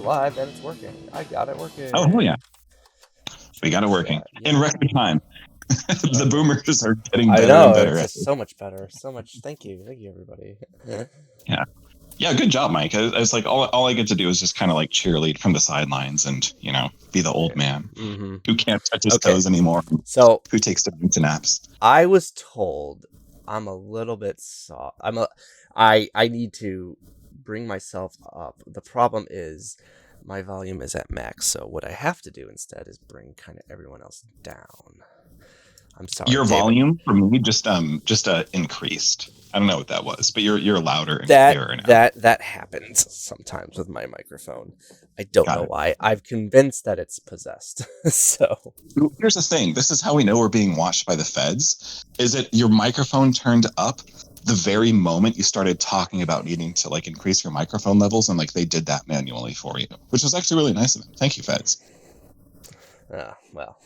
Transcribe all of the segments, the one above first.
live and it's working. I got it working. Oh, hell yeah. We got it working in record time. The boomers are getting better and better. It's just so much better. So much. Thank you, everybody. Yeah, good job, Mike. It's like all I get to do is just kind of like cheerlead from the sidelines and, you know, be the old man who can't touch his toes anymore. So who takes to naps. I was told I'm a little bit soft. I need to bring myself up. The problem is my volume is at max. So what I have to do instead is bring kind of everyone else down. I'm sorry. Your volume for me just increased. I don't know what that was, but you're louder and clearer now. That happens sometimes with my microphone. I don't know why. I'm convinced that it's possessed. So here's the thing. This is how we know we're being watched by the feds. Is it your microphone turned up the very moment you started talking about needing to like increase your microphone levels, and like they did that manually for you, which was actually really nice of them. Thank you, feds. Well.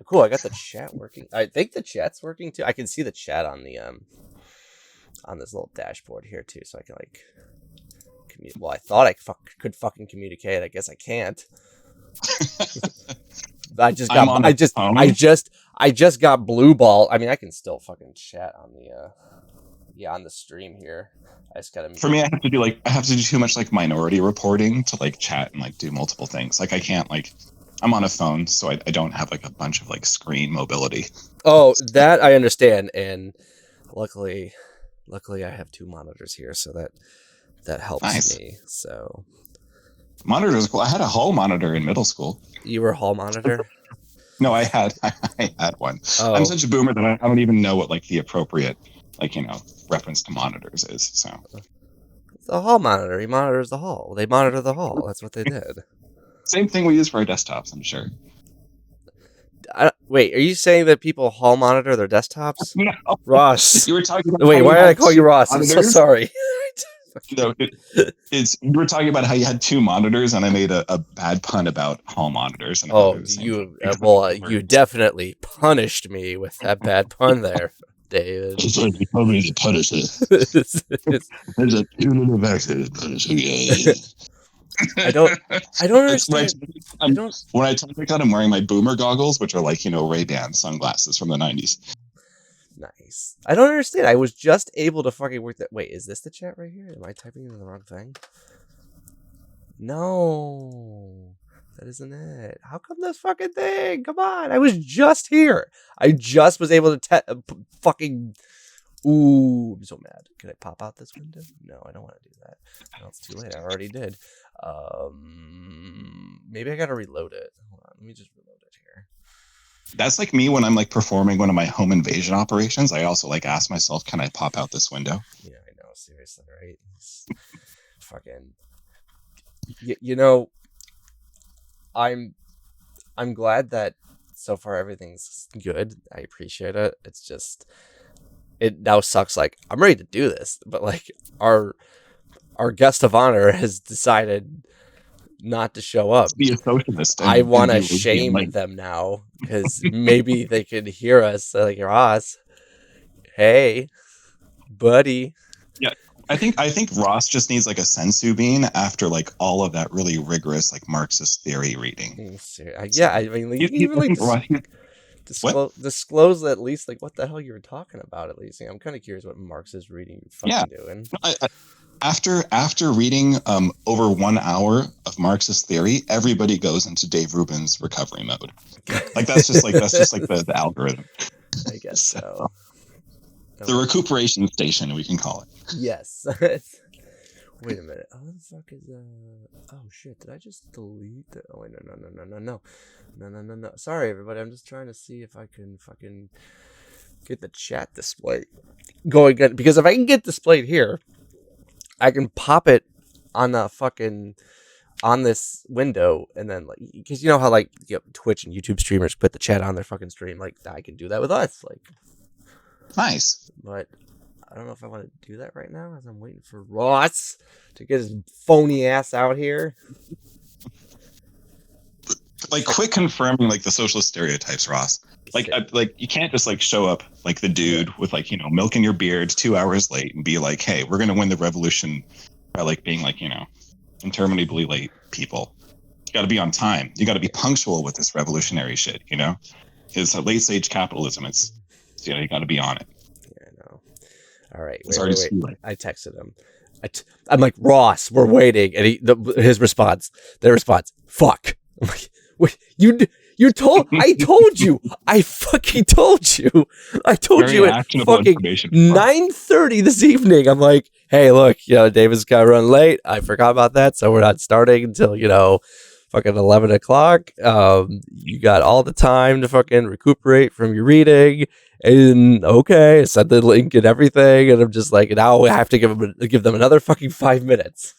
Cool, I got the chat working. I think the chat's working too. I can see the chat on the on this little dashboard here too, so I can like well, I thought I could fucking communicate. I guess I can't. I just got blue ball. I mean, I can still fucking chat on the on the stream here. I just gotta. For me, I have to do too much like minority reporting to like chat and like do multiple things. Like I can't like. I'm on a phone, so I don't have like a bunch of like screen mobility. Oh, that I understand, and luckily I have 2 monitors here, so that helps me. So monitors are cool. I had a hall monitor in middle school. You were a hall monitor? No, I had one. Oh. I'm such a boomer that I don't even know what like the appropriate like reference to monitors is. So the hall monitor. He monitors the hall. They monitor the hall. That's what they did. Same thing we use for our desktops, I'm sure. Wait, are you saying that people hall monitor their desktops? No. Ross. You were talking about wait, why did I call you Ross? Monitors? I'm so sorry. No, you were talking about how you had 2 monitors, and I made a bad pun about hall monitors. And you definitely punished me with that bad pun there, David. It's like you told me to punish it. There's a punitive action punishing. I don't understand. When I talk about I'm wearing my boomer goggles, which are like, Ray-Ban sunglasses from the 90s. Nice. I don't understand. I was just able to fucking work that. Wait, is this the chat right here? Am I typing in the wrong thing? No, that isn't it. How come this fucking thing? Come on. I was just here. I just was able to fucking... Ooh, I'm so mad. Can I pop out this window? No, I don't want to do that. No, it's too late. I already did. Maybe I gotta reload it. Hold on, let me just reload it here. That's like me when I'm like performing one of my home invasion operations. I also like ask myself, can I pop out this window? Yeah, I know. Seriously, right? Fucking. I'm glad that so far everything's good. I appreciate it. It's just. It now sucks. Like, I'm ready to do this, but like our guest of honor has decided not to show up. Be a socialist. I want to shame them now because maybe they could hear us. Like, Ross, hey, buddy. Yeah, I think Ross just needs like a sensu bean after like all of that really rigorous like Marxist theory reading. Yeah, I mean, like, even like. Disclose at least like what the hell you were talking about. At least I'm kind of curious what Marxist reading you're fucking doing. After reading over 1 hour of Marxist theory, everybody goes into Dave Rubin's recovery mode. Like that's just like the algorithm. I guess so. The recuperation station, we can call it. Yes. Wait a minute. Oh, the fuck is oh shit, did I just delete that? Oh wait, no. Sorry everybody, I'm just trying to see if I can fucking get the chat display going again. Because if I can get displayed here, I can pop it on the fucking on this window, and then like, because you know how like Twitch and YouTube streamers put the chat on their fucking stream, like I can do that with us. Like nice. But I don't know if I want to do that right now as I'm waiting for Ross to get his phony ass out here. Like, quit confirming like the socialist stereotypes, Ross. Like you can't just like show up like the dude with like milk in your beard 2 hours late and be like, hey, we're gonna win the revolution by like being like interminably late people. You got to be on time. You got to be punctual with this revolutionary shit, you know? It's a late stage capitalism. It's, you know, you got to be on it. Yeah, I know. All right, It's wait. already stealing. I texted him. I'm like, Ross, we're waiting, and his response, their response, fuck. I'm like, wait, I told you, I fucking told you, I told Very you at actionable fucking information. 9:30 this evening. I'm like, hey, look, David's got to run late. I forgot about that, so we're not starting until fucking 11 o'clock. You got all the time to fucking recuperate from your reading. And okay, I sent the link and everything, and I'm just like, now I have to give them another fucking 5 minutes.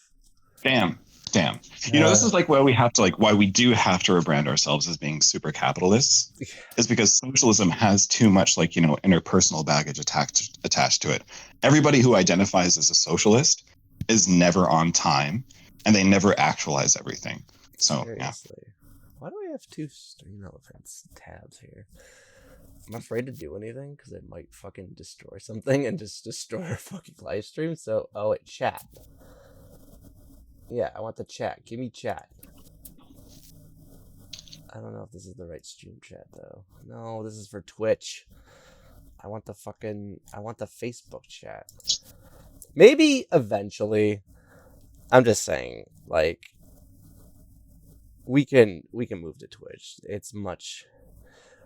Damn. This is like why we do have to rebrand ourselves as being super capitalists, is because socialism has too much interpersonal baggage attached to it. Everybody who identifies as a socialist is never on time, and they never actualize everything. So seriously. Yeah. Why do I have 2 stream elements tabs here? I'm afraid to do anything because it might fucking destroy something and just destroy our fucking live stream. So, wait, chat. Yeah, I want the chat. Give me chat. I don't know if this is the right stream chat though. No, this is for Twitch. I want the Facebook chat. Maybe eventually. I'm just saying, like, we can move to Twitch. It's much.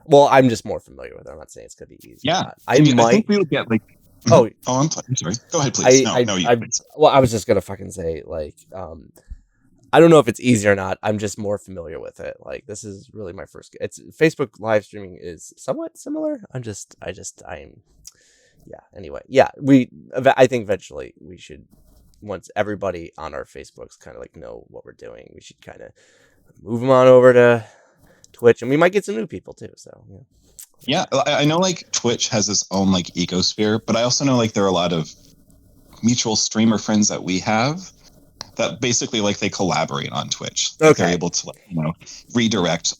Well, I'm just more familiar with it. I'm not saying it's gonna be easy. Yeah, I think we'll get like. Oh, I'm sorry. Go ahead, please. Please. Well, I was just gonna fucking say, like, I don't know if it's easy or not. I'm just more familiar with it. Like, this is really my first. It's Facebook live streaming is somewhat similar. Yeah. Anyway, yeah. I think eventually we should, once everybody on our Facebooks kind of like know what we're doing, we should kind of move them on over to Twitch, and we might get some new people too. So yeah, I know like Twitch has its own like ecosphere, but I also know like there are a lot of mutual streamer friends that we have that basically like they collaborate on Twitch. Like they're able to redirect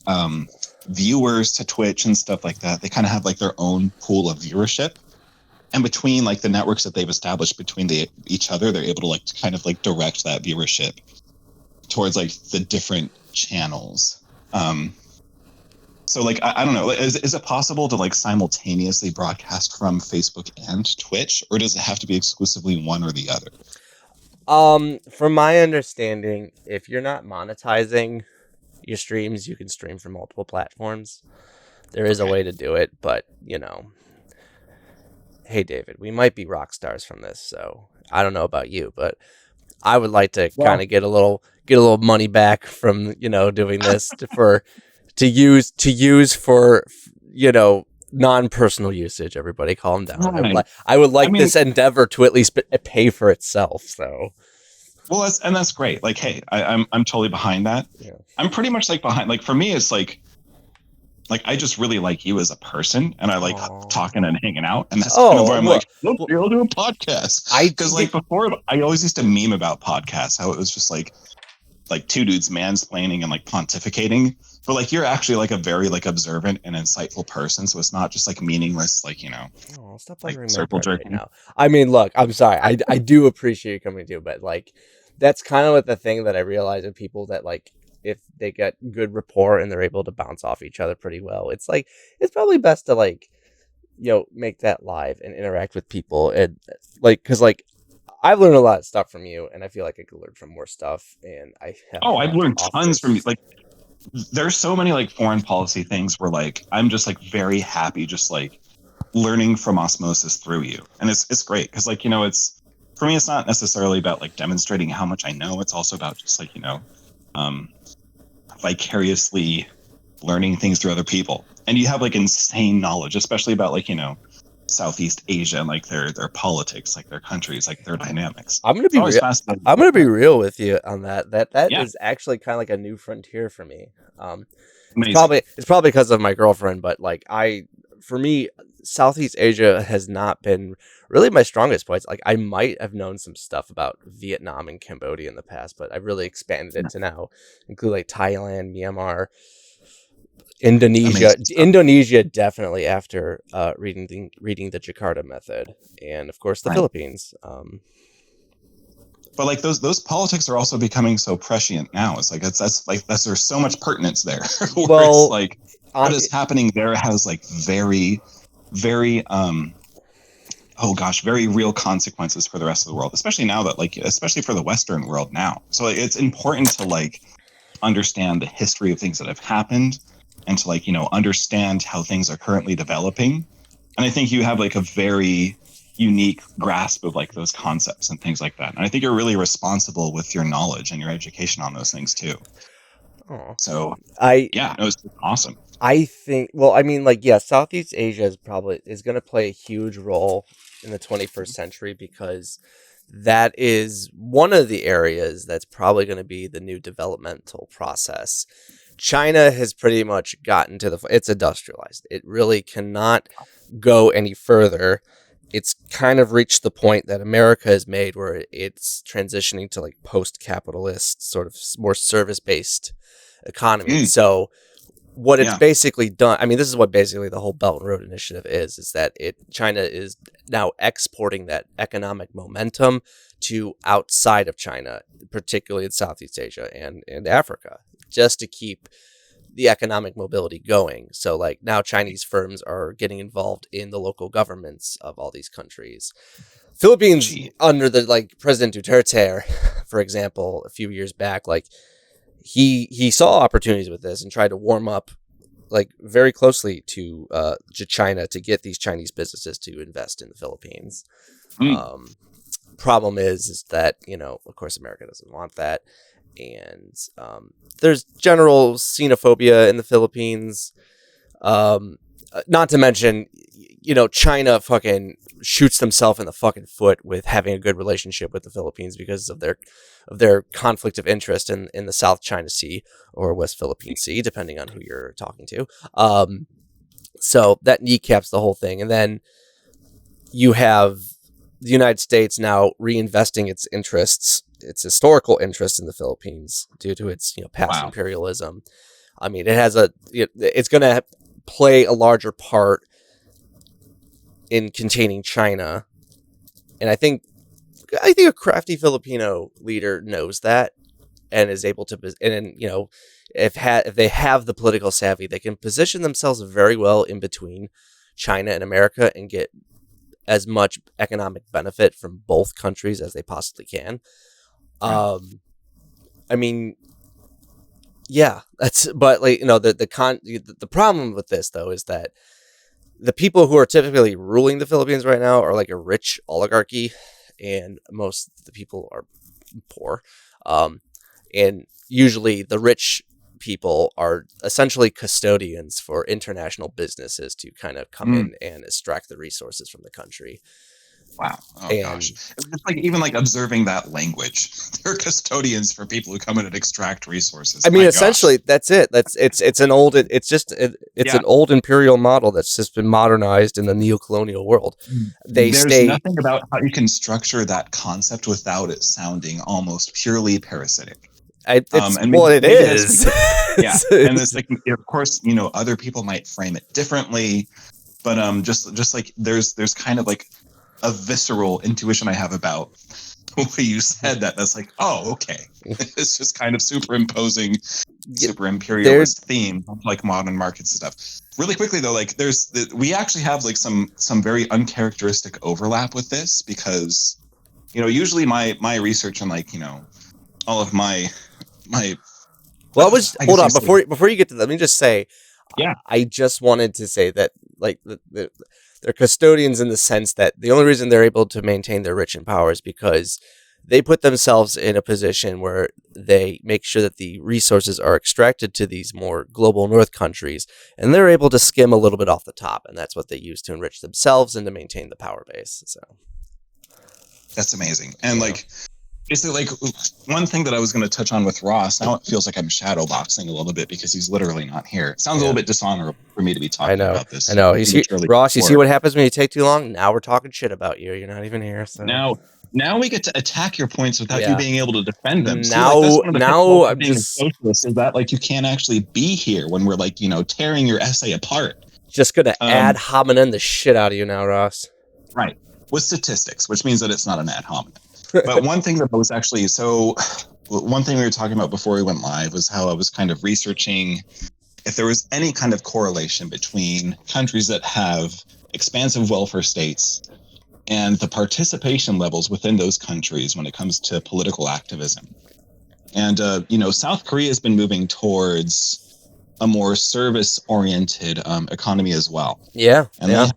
viewers to Twitch and stuff like that. They kind of have like their own pool of viewership, and between like the networks that they've established between each other, they're able to like kind of like direct that viewership towards like the different channels. So like I don't know, is it possible to like simultaneously broadcast from Facebook and Twitch, or does it have to be exclusively one or the other? From my understanding, if you're not monetizing your streams, you can stream from multiple platforms. There is a way to do it, but hey David, we might be rock stars from this, so I don't know about you, but I would like to kind of get a little money back from doing this to use for non-personal usage. Everybody calm down. Right. I would like this endeavor to at least pay for itself. So well, that's great. Like, hey, I'm totally behind that. Yeah. I'm pretty much like behind, like, for me it's like I just really like you as a person, and I like talking and hanging out, and that's kind of where I'm like, look, you'll do a podcast. Because like before, I always used to meme about podcasts, how it was just like 2 dudes mansplaining and like pontificating, but like you're actually like a very like observant and insightful person, so it's not just like meaningless, like stop like circle jerking. Right now. I mean, look, I'm sorry, I do appreciate you coming to, but like that's kind of what the thing that I realize in people that like, if they get good rapport and they're able to bounce off each other pretty well, it's like it's probably best to like make that live and interact with people, and like because like I've learned a lot of stuff from you, and I feel like I could learn from more stuff. And I've learned tons from you. Like, there's so many like foreign policy things where like I'm just like very happy, just like learning from osmosis through you, and it's great because like it's for me, it's not necessarily about like demonstrating how much I know. It's also about just like vicariously learning things through other people, and you have like insane knowledge, especially about like Southeast Asia and like their politics, like their countries, like their dynamics. I'm gonna be real with you on that. That is actually kind of like a new frontier for me. It's probably because of my girlfriend, but like for me, Southeast Asia has not been really my strongest points. Like I might have known some stuff about Vietnam and Cambodia in the past, but I've really expanded it to now include like Thailand, Myanmar, Indonesia definitely after reading the Jakarta method, and of course the Philippines. But like those politics are also becoming so prescient now. It's like there's so much pertinence there. Where Well, it's like what is happening there has like very, very oh gosh, very real consequences for the rest of the world, especially now that like, especially for the Western world now. So like, it's important to like understand the history of things that have happened and to like, understand how things are currently developing. And I think you have like a very unique grasp of like those concepts and things like that. And I think you're really responsible with your knowledge and your education on those things too. Oh. So Yeah, it was awesome. I think, well, I mean, like, yeah, Southeast Asia is going to play a huge role in the 21st century because that is one of the areas that's probably going to be the new developmental process. China has pretty much gotten to it's industrialized. It really cannot go any further. It's kind of reached the point that America has made where it's transitioning to like post-capitalist, sort of more service-based economy. So what it's basically done, I mean, this is what basically the whole Belt and Road Initiative is that China is now exporting that economic momentum to outside of China, particularly in Southeast Asia and Africa, just to keep the economic mobility going. So like now Chinese firms are getting involved in the local governments of all these countries. Philippines under the like President Duterte, for example, a few years back, like he saw opportunities with this and tried to warm up like very closely to China to get these Chinese businesses to invest in the Philippines. Problem is that, of course, America doesn't want that. And there's general xenophobia in the Philippines. Not to mention, China fucking shoots themselves in the fucking foot with having a good relationship with the Philippines because of their conflict of interest in the South China Sea or West Philippine Sea, depending on who you're talking to. So that kneecaps the whole thing. And then you have the United States now reinvesting its interests, its historical interest in the Philippines due to its past imperialism. I mean, it's going to play a larger part in containing China, and I think a crafty Filipino leader knows that and is able to, and if they have the political savvy, they can position themselves very well in between China and America and get as much economic benefit from both countries as they possibly can. I mean, yeah, but like the problem with this though is that the people who are typically ruling the Philippines right now are like a rich oligarchy, and most of the people are poor. And usually the rich people are essentially custodians for international businesses to kind of come in and extract the resources from the country. Wow. Oh, gosh. It's like even like observing that language. They're custodians for people who come in and extract resources. I mean, essentially, that's it. It's an old an old imperial model that's just been modernized in the neo-colonial world. There's nothing about how you can structure that concept without it sounding almost purely parasitic. It is. And it's like, of course, other people might frame it differently, but just like there's kind of like a visceral intuition I have about what you said that's like, oh, okay. It's just kind of superimposing super imperialist theme like modern markets and stuff. Really quickly though, like we actually have like some very uncharacteristic overlap with this because, usually my research and like, all of my well, hold on before you get to that, let me just say, I just wanted to say that like they're custodians in the sense that the only reason they're able to maintain their rich and power is because they put themselves in a position where they make sure that the resources are extracted to these more global north countries, and they're able to skim a little bit off the top, and that's what they use to enrich themselves and to maintain the power base. So that's amazing. And like basically, like one thing that I was going to touch on with Ross, now it feels like I'm shadow boxing a little bit because he's literally not here. It sounds a little bit dishonorable for me to be talking about this. I know. Ross, you see what happens when you take too long? Now we're talking shit about you. You're not even here. So now we get to attack your points without you being able to defend them. Now I'm just socialist is that like you can't actually be here when we're like tearing your essay apart. Just gonna ad hominem the shit out of you now, Ross. Right. With statistics, which means that it's not an ad hominem. But one thing that I was actually one thing we were talking about before we went live was how I was kind of researching if there was any kind of correlation between countries that have expansive welfare states and the participation levels within those countries when it comes to political activism. And, South Korea has been moving towards a more service-oriented economy as well. Yeah. And they have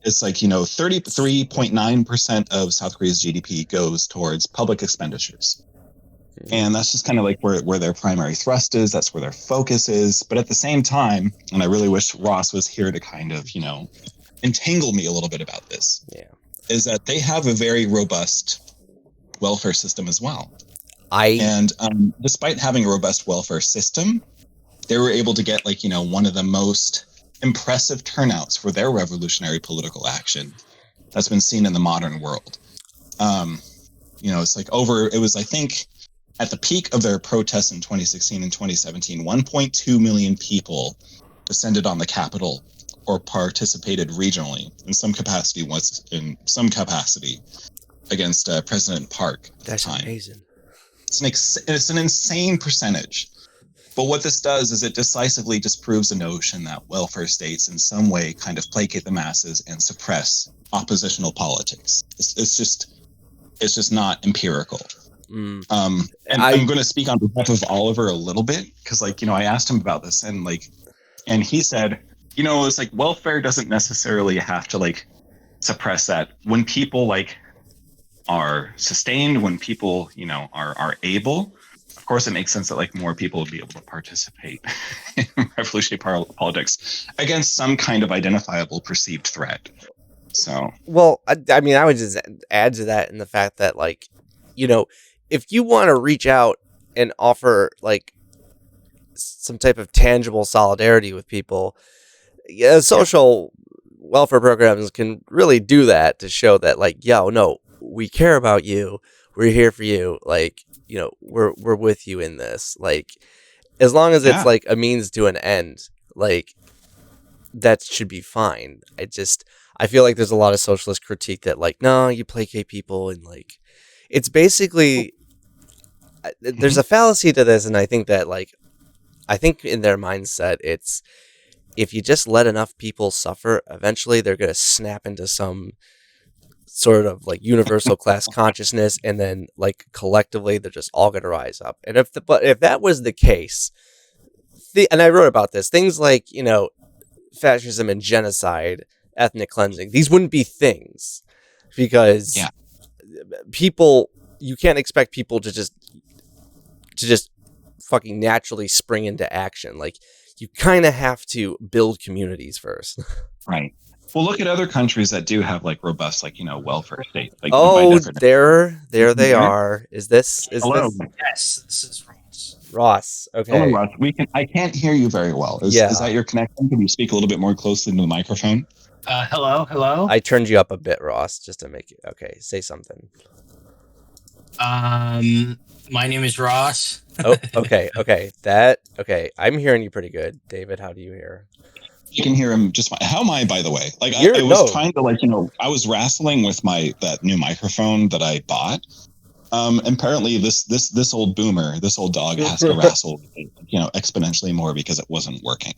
it's like, 33.9% of South Korea's GDP goes towards public expenditures. And that's just kind of like where their primary thrust is. That's where their focus is. But at the same time, and I really wish Ross was here to kind of, entangle me a little bit about this, is that they have a very robust welfare system as well. And despite having a robust welfare system, they were able to get one of the most impressive turnouts for their revolutionary political action that's been seen in the modern world. It's like it was, I think, at the peak of their protests in 2016 and 2017, 1.2 million people descended on the Capitol or participated regionally in some capacity against President Park at the time. That's amazing. It's an insane percentage. But what this does is it decisively disproves the notion that welfare states in some way kind of placate the masses and suppress oppositional politics. It's just not empirical. And I'm going to speak on behalf of Oliver a little bit because, I asked him about this and he said, it's like welfare doesn't necessarily have to suppress that. When people are sustained, when people are able, of course it makes sense that more people would be able to participate in revolutionary politics against some kind of identifiable perceived threat. So, well, I mean, I would just add to that in the fact that if you want to reach out and offer some type of tangible solidarity with people, social welfare programs can really do that to show that we care about you, we're here for you, we're with you in this, as long as it's a means to an end, that should be fine. I feel like there's a lot of socialist critique that no, you placate people, and it's basically there's a fallacy to this, and I think that I think in their mindset it's if you just let enough people suffer, eventually they're going to snap into some sort of universal class consciousness, and then collectively they're just all going to rise up. And if that was the case, and I wrote about this, things like fascism and genocide, ethnic cleansing, these wouldn't be things because you can't expect people to just fucking naturally spring into action. You kind of have to build communities first. Right. Well, look at other countries that do have robust welfare states. There they are. Is Hello. this? Yes, this is Ross. Ross. Okay. Hello, Ross. I can't hear you very well. Is that your connection? Can you speak a little bit more closely to the microphone? Hello. I turned you up a bit, Ross, just to make it okay. Say something. My name is Ross. Oh, okay. I'm hearing you pretty good, David. How do you hear? You can hear him just fine. How am I, by the way? I was trying to I was wrestling with that new microphone that I bought. Apparently this old boomer, this old dog has to wrestle, exponentially more because it wasn't working.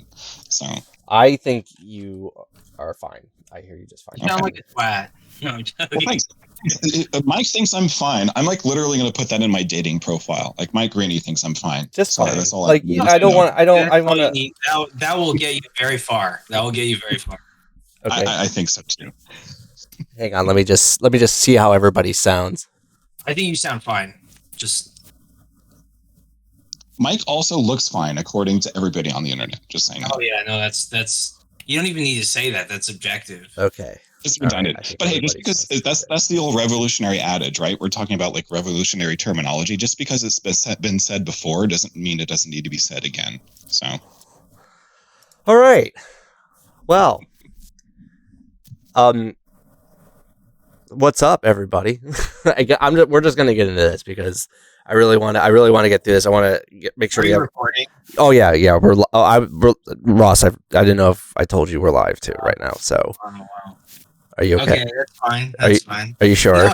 So I think you are fine. I hear you just fine. You sound like a twat. No, I'm joking. Well, thanks. Mike thinks I'm fine. I'm literally going to put that in my dating profile. Mike Greeny thinks I'm fine. Just sorry, fine. that's all I don't want. to. That will get you very far. Okay. I think so too. Hang on. Let me just see how everybody sounds. I think you sound fine. Mike also looks fine according to everybody on the internet. Just saying. Oh yeah, no, that's. You don't even need to say that. That's objective. Okay. It's redundant. Right, but hey, just because that's the old revolutionary adage, right? We're talking about revolutionary terminology. Just because it's been said before doesn't mean it doesn't need to be said again. So. All right. Well. What's up, everybody? We're just gonna get into this because I really want to get through this. I want to make sure we have recording. Oh yeah. Ross, I didn't know if I told you we're live too right now. So, wow. Are you okay? Okay, that's fine. That's fine. Are you sure?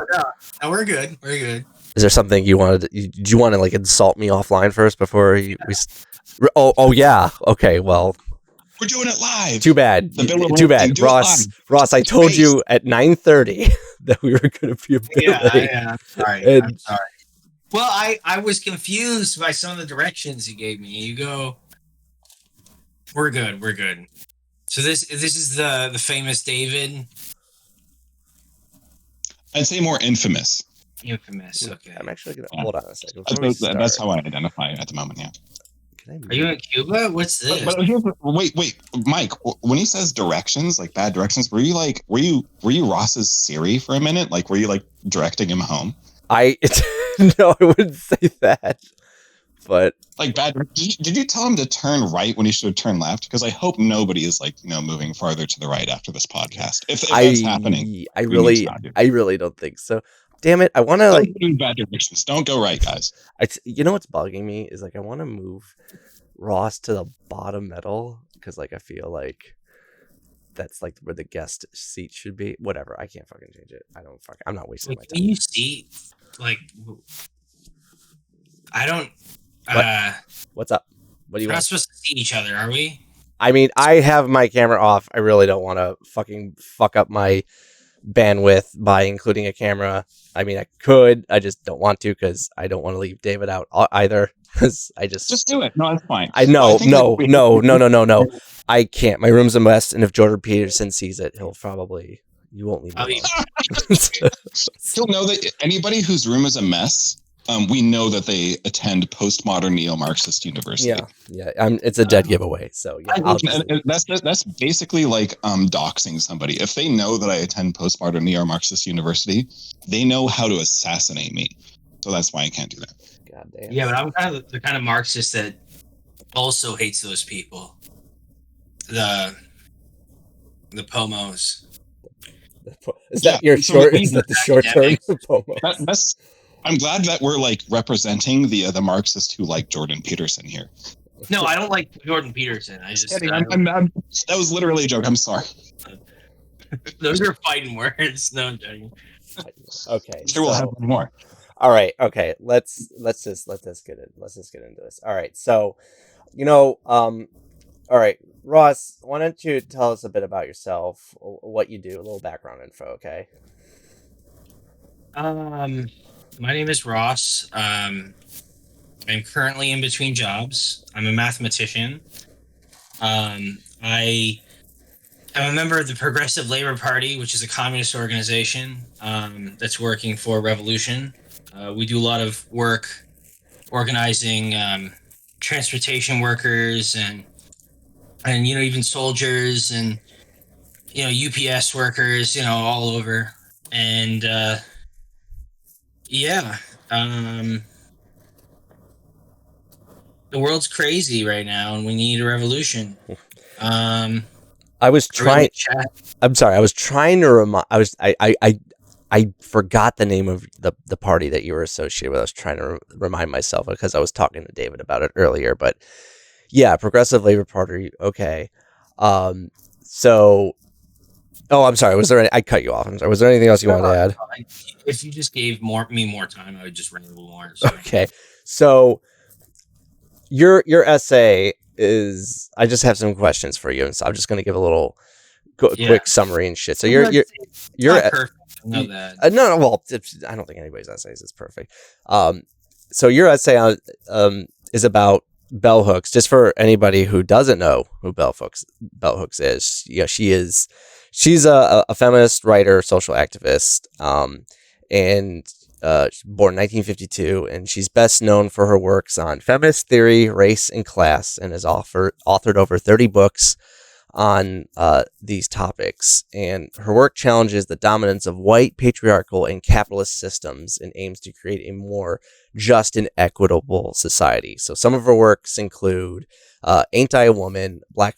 No, we're good. We're good. Is there something you wanted? Did you want to like insult me offline first before we? Oh yeah. Okay. Well, We're doing it live. too bad. Too bad, Ross. I told you at 9:30 that we were going to be a bit late. Yeah. I'm sorry. Well, I was confused by some of the directions you gave me. You go, we're good. So this is the famous David. I'd say more infamous. Infamous. Okay. I'm actually going to hold on a second. That's how I identify at the moment. Yeah. Are you in Cuba? What's this? Wait, Mike. When he says directions, like bad directions, were you Ross's Siri for a minute? Like, were you like directing him home? No, I wouldn't say that. But like bad. Did you tell him to turn right when he should have turned left? Because I hope nobody is like moving farther to the right after this podcast. If that's happening, I really don't think so. Damn it! I want to like bad directions. Don't go right, guys. You know what's bugging me is like I want to move Ross to the bottom middle because like I feel like that's like where the guest seat should be. Whatever, I can't fucking change it. I'm not wasting my time. Can you see? Like, I don't. What's up? What do you want? We're not supposed to see each other, are we? I mean, I have my camera off. I really don't want to fucking fuck up my bandwidth by including a camera. I mean, I could. I just don't want to because I don't want to leave David out either. Because I just do it. No, it's fine. No. I can't. My room's a mess, and if Jordan Peterson sees it, you won't leave me alone. He'll know that anybody whose room is a mess. We know that they attend postmodern neo-Marxist university. Yeah. It's a dead giveaway. So yeah, that's basically like doxing somebody. If they know that I attend postmodern neo-Marxist university, they know how to assassinate me. So that's why I can't do that. God damn. Yeah, but I'm the kind of Marxist that also hates those people. The pomos. Is that your short? Is that the short term? Pomos. I'm glad that we're like representing the Marxists who like Jordan Peterson here. No, I don't like Jordan Peterson. That was literally a joke. I'm sorry. Those are fighting words. No, I'm joking. Okay. Sure, we'll have one more. All right. Okay. Let's just get into this. All right. So, all right, Ross, why don't you tell us a bit about yourself, what you do, a little background info, okay? My name is Ross. I'm currently in between jobs. I'm a mathematician. I am a member of the Progressive Labor Party, which is a communist organization that's working for revolution. We do a lot of work organizing transportation workers and even soldiers and UPS workers, all over. And the world's crazy right now, and we need a revolution. I was trying. I'm sorry. I was trying to remind. I forgot the name of the party that you were associated with. I was trying to remind myself because I was talking to David about it earlier. But yeah, Progressive Labor Party. Okay. So. Oh, I'm sorry. I cut you off. I'm sorry. Was there anything else you wanted to add? If you just gave me more time, I would just ramble more. So. Okay. So your essay is. I just have some questions for you, and so I'm just going to give a little quick summary and shit. So you're perfect. I know that. No. Well, I don't think anybody's essays is perfect. So your essay is about bell hooks. Just for anybody who doesn't know who bell hooks is, she's a feminist writer, social activist, and born in 1952, and she's best known for her works on feminist theory, race, and class, and has authored over 30 books on these topics. And her work challenges the dominance of white, patriarchal, and capitalist systems and aims to create a more just and equitable society. So some of her works include Ain't I a Woman, Black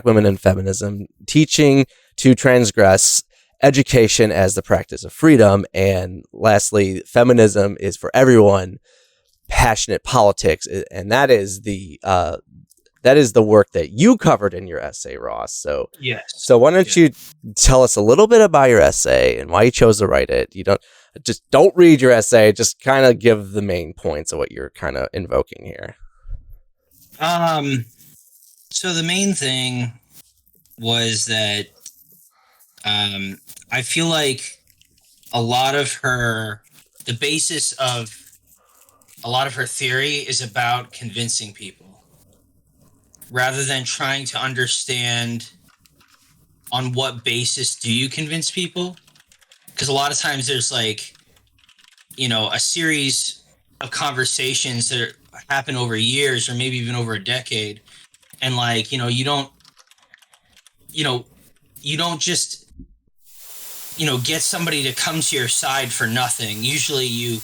Women and Feminism, Teaching to Transgress, Education as the Practice of Freedom, and lastly, Feminism is for Everyone, Passionate Politics. And that is the that is the work that you covered in your essay, Ross. So Yes. so why don't you tell us a little bit about your essay and why you chose to write it? You don't read your essay, just kind of give the main points of what you're kind of invoking here. So the main thing was that I feel like the basis of a lot of her theory is about convincing people rather than trying to understand on what basis do you convince people. Because a lot of times there's like, a series of conversations that happen over years or maybe even over a decade. And like, you don't just, get somebody to come to your side for nothing. Usually you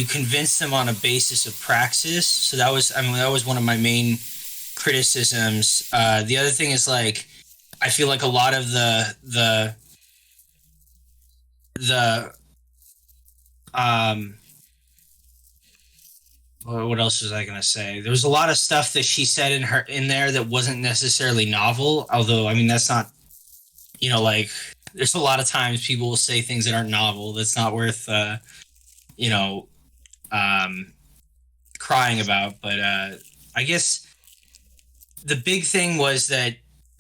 convince them on a basis of praxis. So that was one of my main criticisms. The other thing is like, I feel like a lot of the what else was I gonna say? There was a lot of stuff that she said in there that wasn't necessarily novel. Although, I mean, that's not, like, there's a lot of times people will say things that aren't novel. That's not worth, crying about. But I guess the big thing was that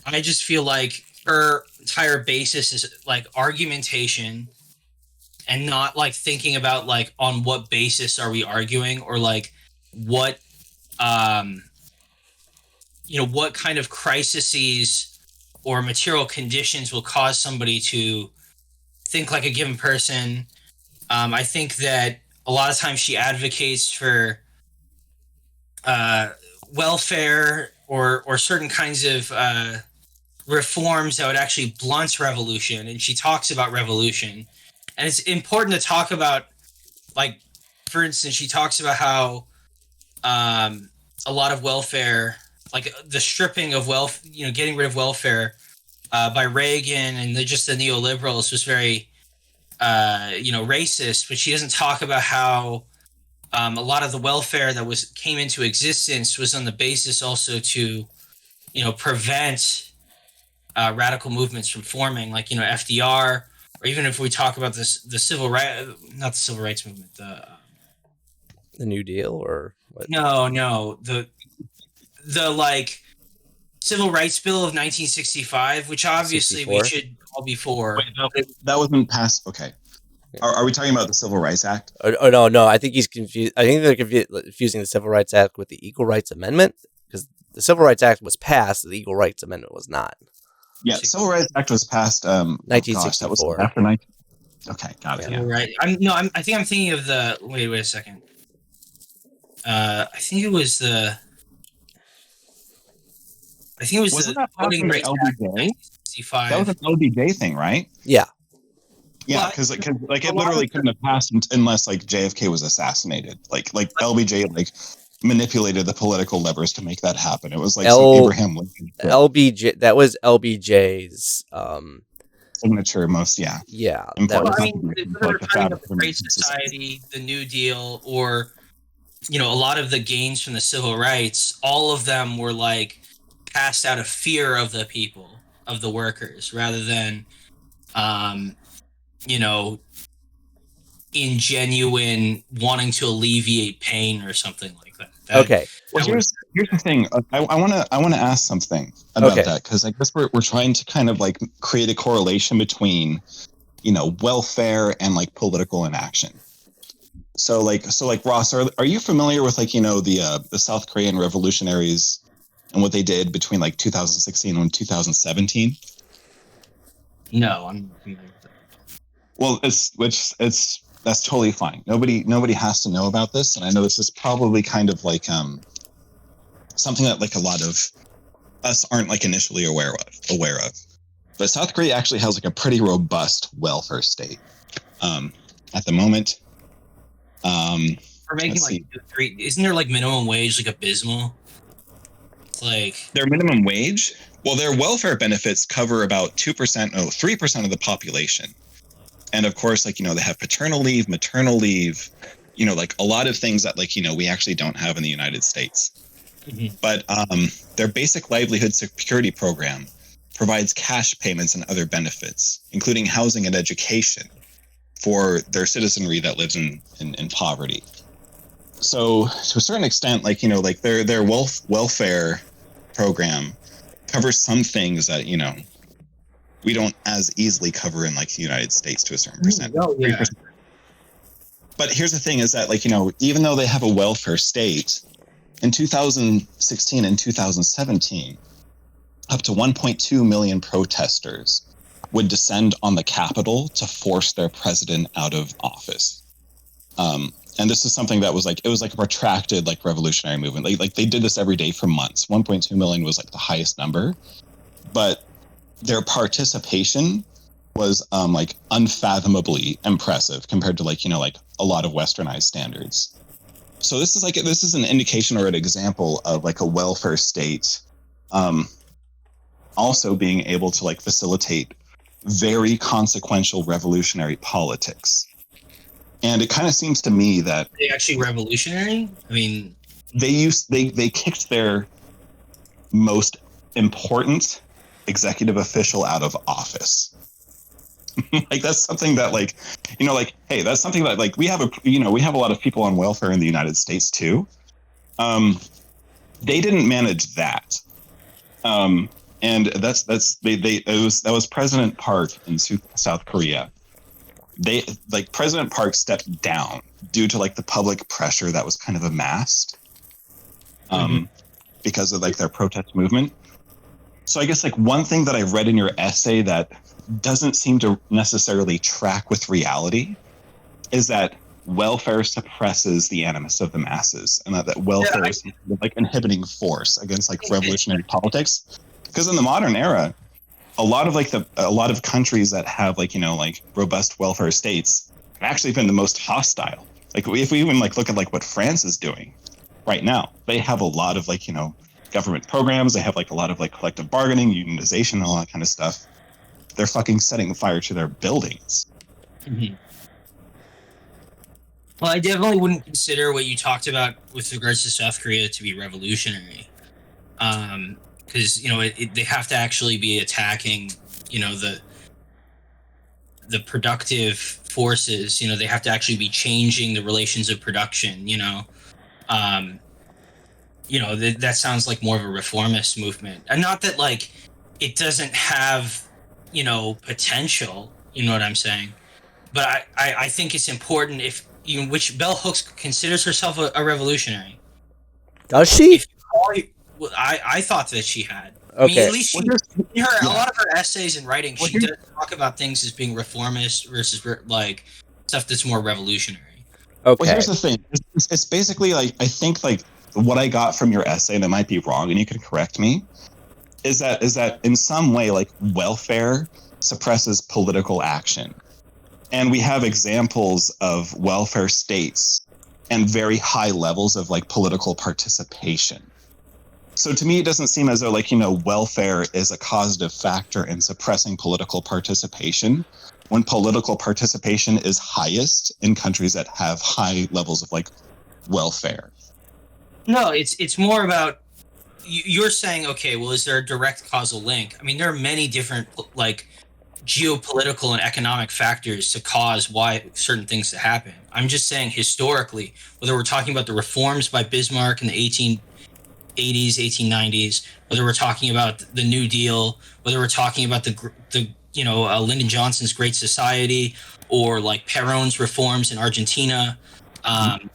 I just feel like her entire basis is like argumentation and not like thinking about like on what basis are we arguing or like what what kind of crises or material conditions will cause somebody to think like a given person. I think that a lot of times she advocates for welfare or certain kinds of reforms that would actually blunt revolution, and she talks about revolution. And it's important to talk about, like, for instance, she talks about how a lot of welfare, like the stripping of wealth, getting rid of welfare by Reagan and just the neoliberals was very, racist. But she doesn't talk about how a lot of the welfare that came into existence was on the basis also to, prevent radical movements from forming, like, FDR, or even if we talk about the civil right, not the civil rights movement, The New Deal or what? No, the like civil rights bill of 1965, which obviously 64? we should all be for. Wait, that wasn't passed. Okay. Are we talking about the Civil Rights Act? Oh, no. I think he's confused. I think they're confusing the Civil Rights Act with the Equal Rights Amendment, because the Civil Rights Act was passed, the Equal Rights Amendment was not. Yeah, Civil Rights Act was passed. 1964. That was after 19. Okay, got it. Yeah. Yeah. Right. I think I'm thinking of the. Wait a second. I think it was the. I think it was Wasn't the that passed Voting under Rights Act of LBJ? 1965. That was an LBJ thing, right? Yeah. Yeah, Well, because it literally couldn't have passed unless like JFK was assassinated. Like LBJ manipulated the political levers to make that happen. It was like some Abraham Lincoln LBJ. That was LBJ's. Signature most. Yeah. Yeah. Important Well, I mean, contribution to, the like, the returning fabric of the of Great American Society, the New Deal, or a lot of the gains from the civil rights, all of them were like passed out of fear of the people, of the workers, rather than, in genuine wanting to alleviate pain or something like that. Okay. Well, here's the thing. I want to ask something about that, because I guess we're trying to kind of like create a correlation between, welfare and like political inaction. So like Ross, are you familiar with like the South Korean revolutionaries and what they did between like 2016 and 2017? No, I'm not familiar with that. Well, that's totally fine. Nobody has to know about this, and I know this is probably kind of like something that like a lot of us aren't like initially aware of. But South Korea actually has like a pretty robust welfare state at the moment. We're making like isn't there like minimum wage like abysmal? It's like their minimum wage. Well, their welfare benefits cover about 3% of the population. And of course, like, they have paternal leave, maternal leave, like a lot of things that like, we actually don't have in the United States. But their basic livelihood security program provides cash payments and other benefits, including housing and education for their citizenry that lives in poverty. So to a certain extent, like, you know, like their welfare program covers some things that, you know, we don't as easily cover in like the United States to a certain percent. Oh, yeah. But here's the thing is that, like, you know, even though they have a welfare state, in 2016 and 2017, up to 1.2 million protesters would descend on the Capitol to force their president out of office. And this is something that was like, it was like a protracted like revolutionary movement. Like they did this every day for months. 1.2 million was like the highest number, but their participation was like unfathomably impressive compared to like, you know, like a lot of westernized standards. So this is an indication or an example of like a welfare state also being able to like facilitate very consequential revolutionary politics. And it kind of seems to me that they actually revolutionary. I mean, they kicked their most important executive official out of office. Like that's something that, like, you know, like, hey, that's something that like we have a lot of people on welfare in the United States too. They didn't manage that. And that was President Park in South Korea. President Park stepped down due to like the public pressure that was kind of amassed because of like their protest movement. So I guess like one thing that I read in your essay that doesn't seem to necessarily track with reality is that welfare suppresses the animus of the masses, and that welfare is like inhibiting force against like revolutionary politics. Because in the modern era, a lot of countries that have like, you know, like robust welfare states have actually been the most hostile. Like if we even like look at like what France is doing right now, they have a lot of like, you know, government programs. They have like a lot of like collective bargaining, unionization, and all that kind of stuff. They're fucking setting fire to their buildings. Mm-hmm. Well, I definitely wouldn't consider what you talked about with regards to South Korea to be revolutionary. Because, you know, they have to actually be attacking, you know, the productive forces. You know, they have to actually be changing the relations of production. You know, that sounds like more of a reformist movement, and not that like it doesn't have, you know, potential. You know what I'm saying? But I think it's important which Bell Hooks considers herself a revolutionary. Does she? I thought that she had. Okay. I mean, at least a lot of her essays and writing, she does talk about things as being reformist versus like stuff that's more revolutionary. Okay. Well, here's the thing. It's basically like, I think like what I got from your essay, and it might be wrong, and you can correct me, is that in some way like welfare suppresses political action. And we have examples of welfare states and very high levels of like political participation. So to me, it doesn't seem as though like, you know, welfare is a causative factor in suppressing political participation when political participation is highest in countries that have high levels of like welfare. No, it's more about you're saying, okay, well, is there a direct causal link? I mean, there are many different like geopolitical and economic factors to cause why certain things to happen. I'm just saying historically, whether we're talking about the reforms by Bismarck in the 1880s, 1890s, whether we're talking about the New Deal, whether we're talking about the Lyndon Johnson's Great Society, or like Perón's reforms in Argentina, I'm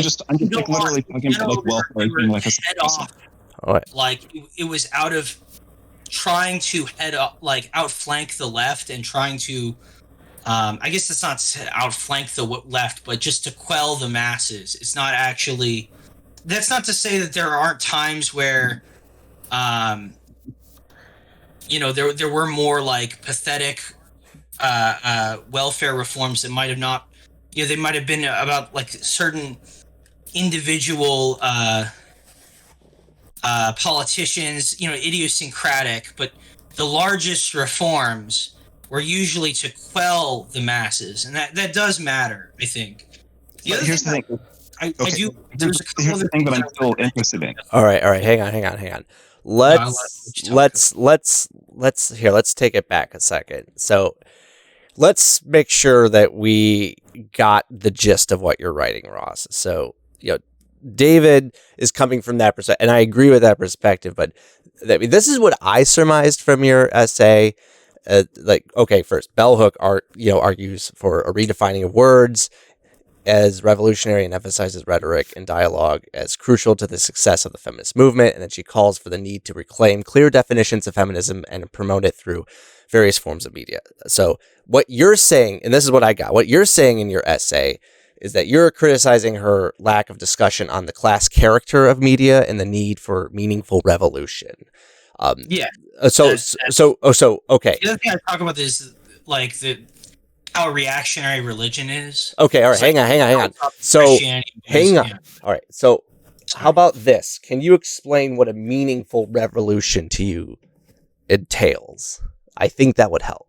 just like literally talking about like welfare being like a head off. Like it was out of trying to outflank the left and trying to, I guess it's not outflank the left, but just to quell the masses. It's not actually. That's not to say that there aren't times where, there were more like pathetic, welfare reforms that might have not, they might have been about like certain individual. Politicians, idiosyncratic, but the largest reforms were usually to quell the masses, and that does matter, I think. Here's the thing. I Okay, do. There's a couple here's of the thing that I'm things still interested in. All right. Hang on. Let's take it back a second. So let's make sure that we got the gist of what you're writing, Ross. So, David is coming from that perspective, and I agree with that perspective, but this is what I surmised from your essay. First, bell hook argues for a redefining of words as revolutionary and emphasizes rhetoric and dialogue as crucial to the success of the feminist movement. And then she calls for the need to reclaim clear definitions of feminism and promote it through various forms of media. So what you're saying, and this is what I got, what you're saying in your essay is that you're criticizing her lack of discussion on the class character of media and the need for meaningful revolution. Yeah. Okay. The other thing I talk about is like how reactionary religion is. Okay, all right, hang on. So, hang on. Yeah. All right, so how about this? Can you explain what a meaningful revolution to you entails? I think that would help.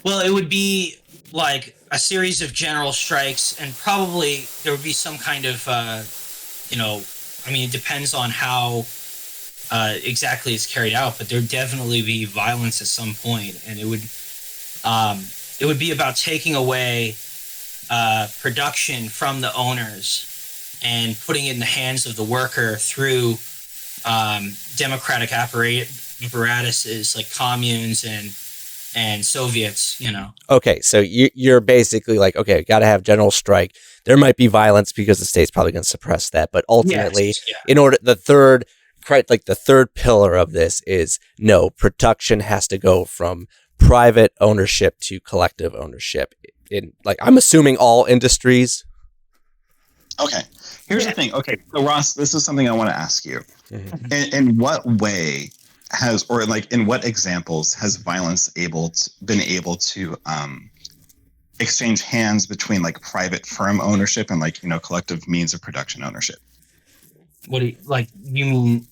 Well, it would be like a series of general strikes, and probably there would be some kind of, it depends on how exactly it's carried out, but there'd definitely be violence at some point, and it would be about taking away production from the owners and putting it in the hands of the worker through democratic apparatuses like communes and Soviets, Okay, so you're basically like, okay, got to have general strike. There might be violence because the state's probably going to suppress that, but ultimately, in order, the third pillar of this is no, production has to go from private ownership to collective ownership in, like, I'm assuming all industries. Okay, here's the thing. Okay, so Ross, this is something I want to ask you. Mm-hmm. In what way in what examples has violence been able to exchange hands between like private firm ownership and collective means of production ownership? What do you mean?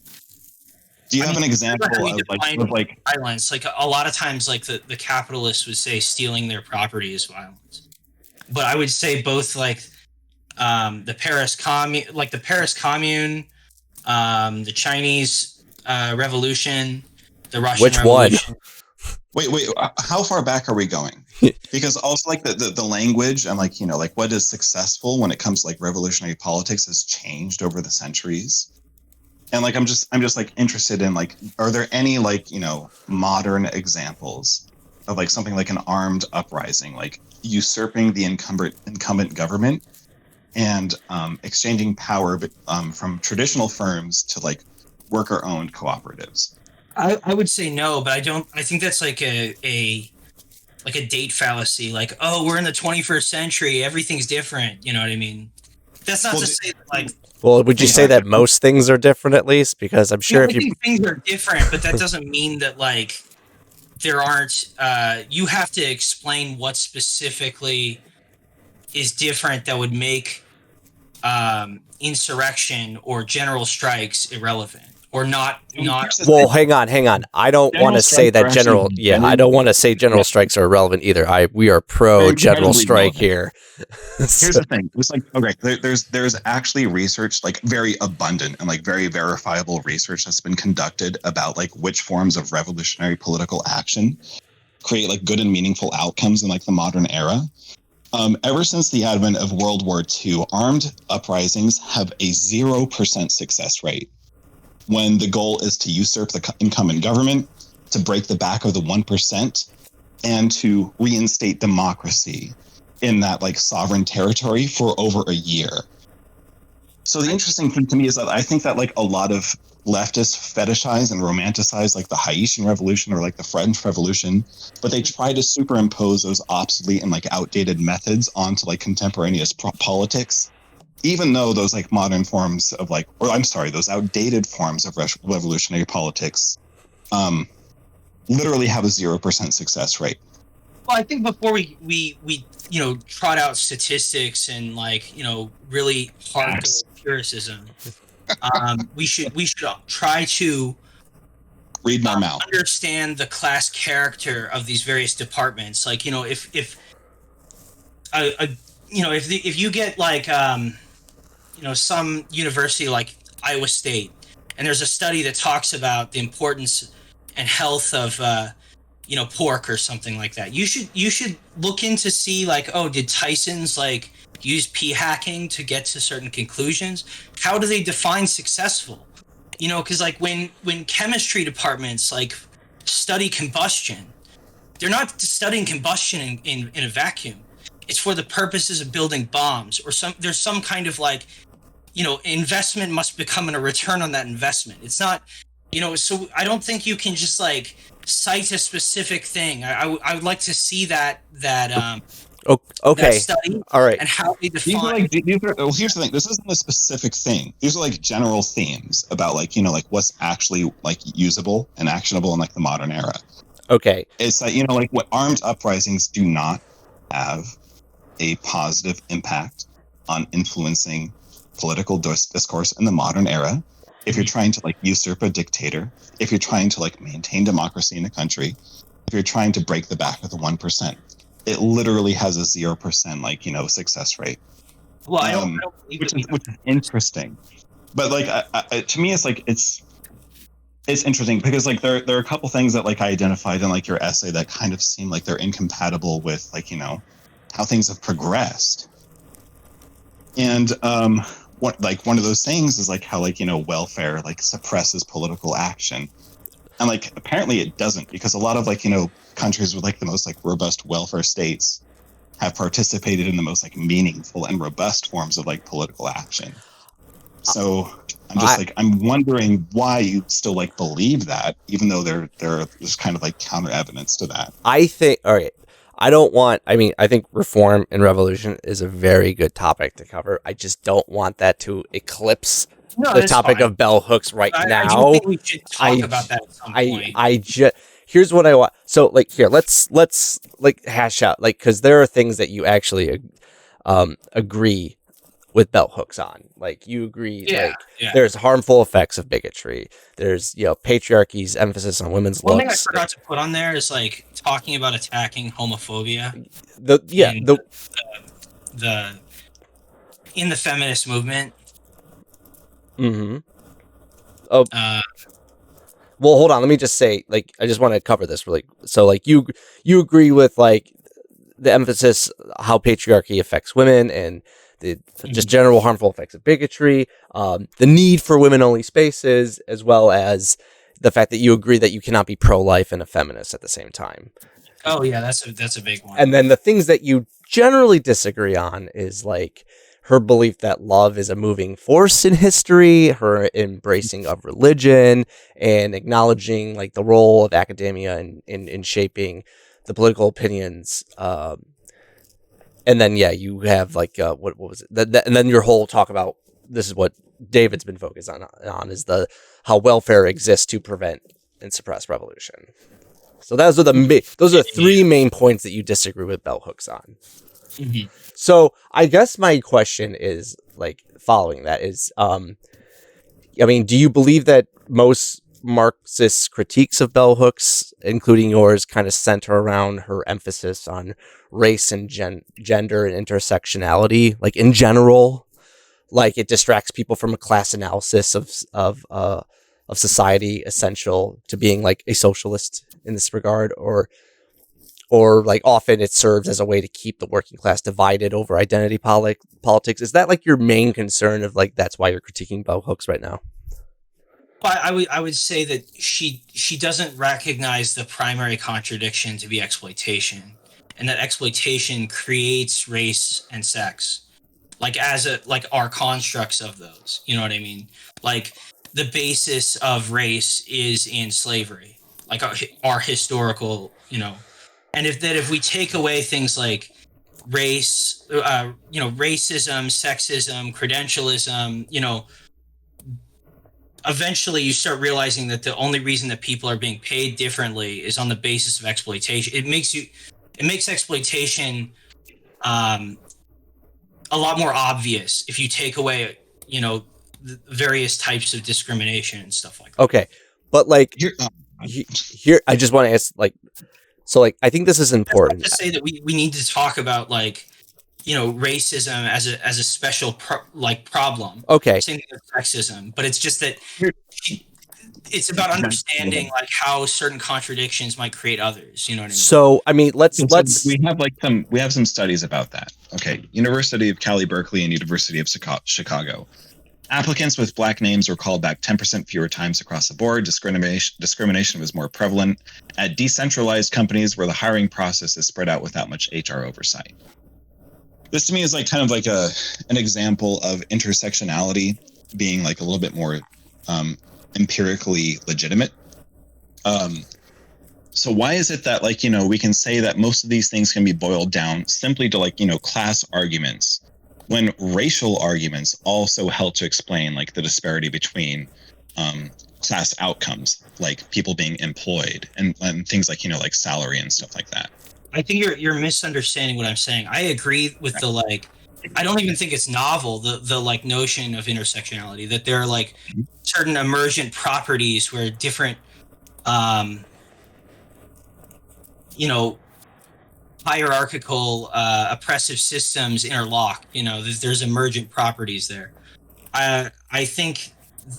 Do you have an example of violence? Like a lot of times, like the capitalists would say stealing their property is violence, but I would say both the Paris Commune, the Chinese Revolution, the Russian Which Revolution. one? Wait, how far back are we going? Because also the language and what is successful when it comes to revolutionary politics has changed over the centuries. And I'm just interested in are there any modern examples of something like an armed uprising, usurping the incumbent government and exchanging power from traditional firms to worker-owned cooperatives? I would say no, but I think that's like a date fallacy. Like, oh, we're in the 21st century, everything's different. You know what I mean? That's not to say that Well, would you say that most things are different at least? Because I'm sure I think things are different, but that doesn't mean that there aren't. You have to explain what specifically is different that would make insurrection or general strikes irrelevant or not. Well, hang on. I don't want to say that I don't want to say general strikes are irrelevant either. We are pro general strike here. Here's the thing. It's there's actually research, very abundant and very verifiable research that's been conducted about which forms of revolutionary political action create good and meaningful outcomes in the modern era. Ever since the advent of World War II, armed uprisings have a 0% success rate when the goal is to usurp the incumbent government, to break the back of the 1%, and to reinstate democracy in that sovereign territory for over a year. So the interesting thing to me is that I think that a lot of leftists fetishize and romanticize the Haitian Revolution or the French Revolution, but they try to superimpose those obsolete and outdated methods onto contemporaneous politics, even though those modern forms of those outdated forms of revolutionary politics literally have a 0% success rate. Well, I think before we trot out statistics and really hardcore empiricism, we should try to read more mouth, understand the class character of these various departments. If if you get like some university like Iowa State, and there's a study that talks about the importance and health of pork or something like that. You should look into see like, oh, did Tyson's like use p hacking to get to certain conclusions? How do they define successful? Because like when chemistry departments like study combustion, they're not studying combustion in a vacuum. It's for the purposes of building bombs, or there's some kind of like, investment must become a return on that investment. It's not, so I don't think you can just like cite a specific thing. I would like to see that Okay. that study, All right. and how they These are define. like here's the thing. This isn't a specific thing. These are like general themes about like like what's actually like usable and actionable in like the modern era. Okay. It's like like what armed uprisings do not have a positive impact on influencing political discourse in the modern era. If you're trying to like usurp a dictator, if you're trying to like maintain democracy in a country, if you're trying to break the back of the 1%, it literally has a 0% like success rate. Well, I don't believe which is interesting, but like to me, it's like it's interesting because like there are a couple things that like I identified in like your essay that kind of seem like they're incompatible with like how things have progressed. And one of those things is like how like welfare like suppresses political action, and like apparently it doesn't, because a lot of like countries with like the most like robust welfare states have participated in the most like meaningful and robust forms of like political action. So I'm wondering why you still like believe that, even though there's kind of like counter evidence to that. I think, all right, I think reform and revolution is a very good topic to cover. I just don't want that to eclipse the topic of bell hooks now. I do think we should talk about that at some point. Here's what I want. So like here, let's like hash out, like, because there are things that you actually agree with bell hooks on. Like you agree, there's harmful effects of bigotry. There's patriarchy's emphasis on women's looks. One thing I forgot to put on there is like talking about attacking homophobia. In the feminist movement. Mm-hmm. Oh. Well, hold on. Let me just say, like, I just want to cover this really. So, like, you agree with like the emphasis how patriarchy affects women and the just general harmful effects of bigotry, the need for women-only spaces, as well as the fact that you agree that you cannot be pro-life and a feminist at the same time. Oh yeah, that's a big one. And then the things that you generally disagree on is like her belief that love is a moving force in history, her embracing of religion, and acknowledging like the role of academia in shaping the political opinions. And then you have like what was it? And then your whole talk about, this is what David's been focused on is how welfare exists to prevent and suppress revolution. So those are the three main points that you disagree with bell hooks on. Mm-hmm. So I guess my question is, like, following that is, do you believe that most Marxist critiques of bell hooks, including yours, kind of center around her emphasis on race and gender and intersectionality, like in general, like it distracts people from a class analysis of society essential to being like a socialist in this regard, or like often it serves as a way to keep the working class divided over identity politics? Is that like your main concern of like that's why you're critiquing bell hooks right now? I would say that she doesn't recognize the primary contradiction to be exploitation, and that exploitation creates race and sex, like our constructs of those. You know what I mean? Like the basis of race is in slavery, like our historical, and if we take away things like race, racism, sexism, credentialism, eventually you start realizing that the only reason that people are being paid differently is on the basis of exploitation. It makes exploitation a lot more obvious if you take away, the various types of discrimination and stuff like that. Okay. But like here, I just want to ask, like, so like, I think this is important to say that we need to talk about like, racism as a special problem. Okay. Same thing with sexism, but it's just that it's about understanding like how certain contradictions might create others. You know what I mean? So I mean, let's we have some studies about that. Okay, University of Cali, Berkeley, and University of Chicago. Applicants with black names were called back 10% fewer times across the board. Discrimination was more prevalent at decentralized companies where the hiring process is spread out without much HR oversight. This to me is like kind of like an example of intersectionality being like a little bit more empirically legitimate. So why is it that like, we can say that most of these things can be boiled down simply to like, class arguments, when racial arguments also help to explain like the disparity between class outcomes, like people being employed and things like, like salary and stuff like that. I think you're misunderstanding what I'm saying. I agree with the like. I don't even think it's novel, the like notion of intersectionality, that there are like certain emergent properties where different hierarchical oppressive systems interlock. There's emergent properties there. I think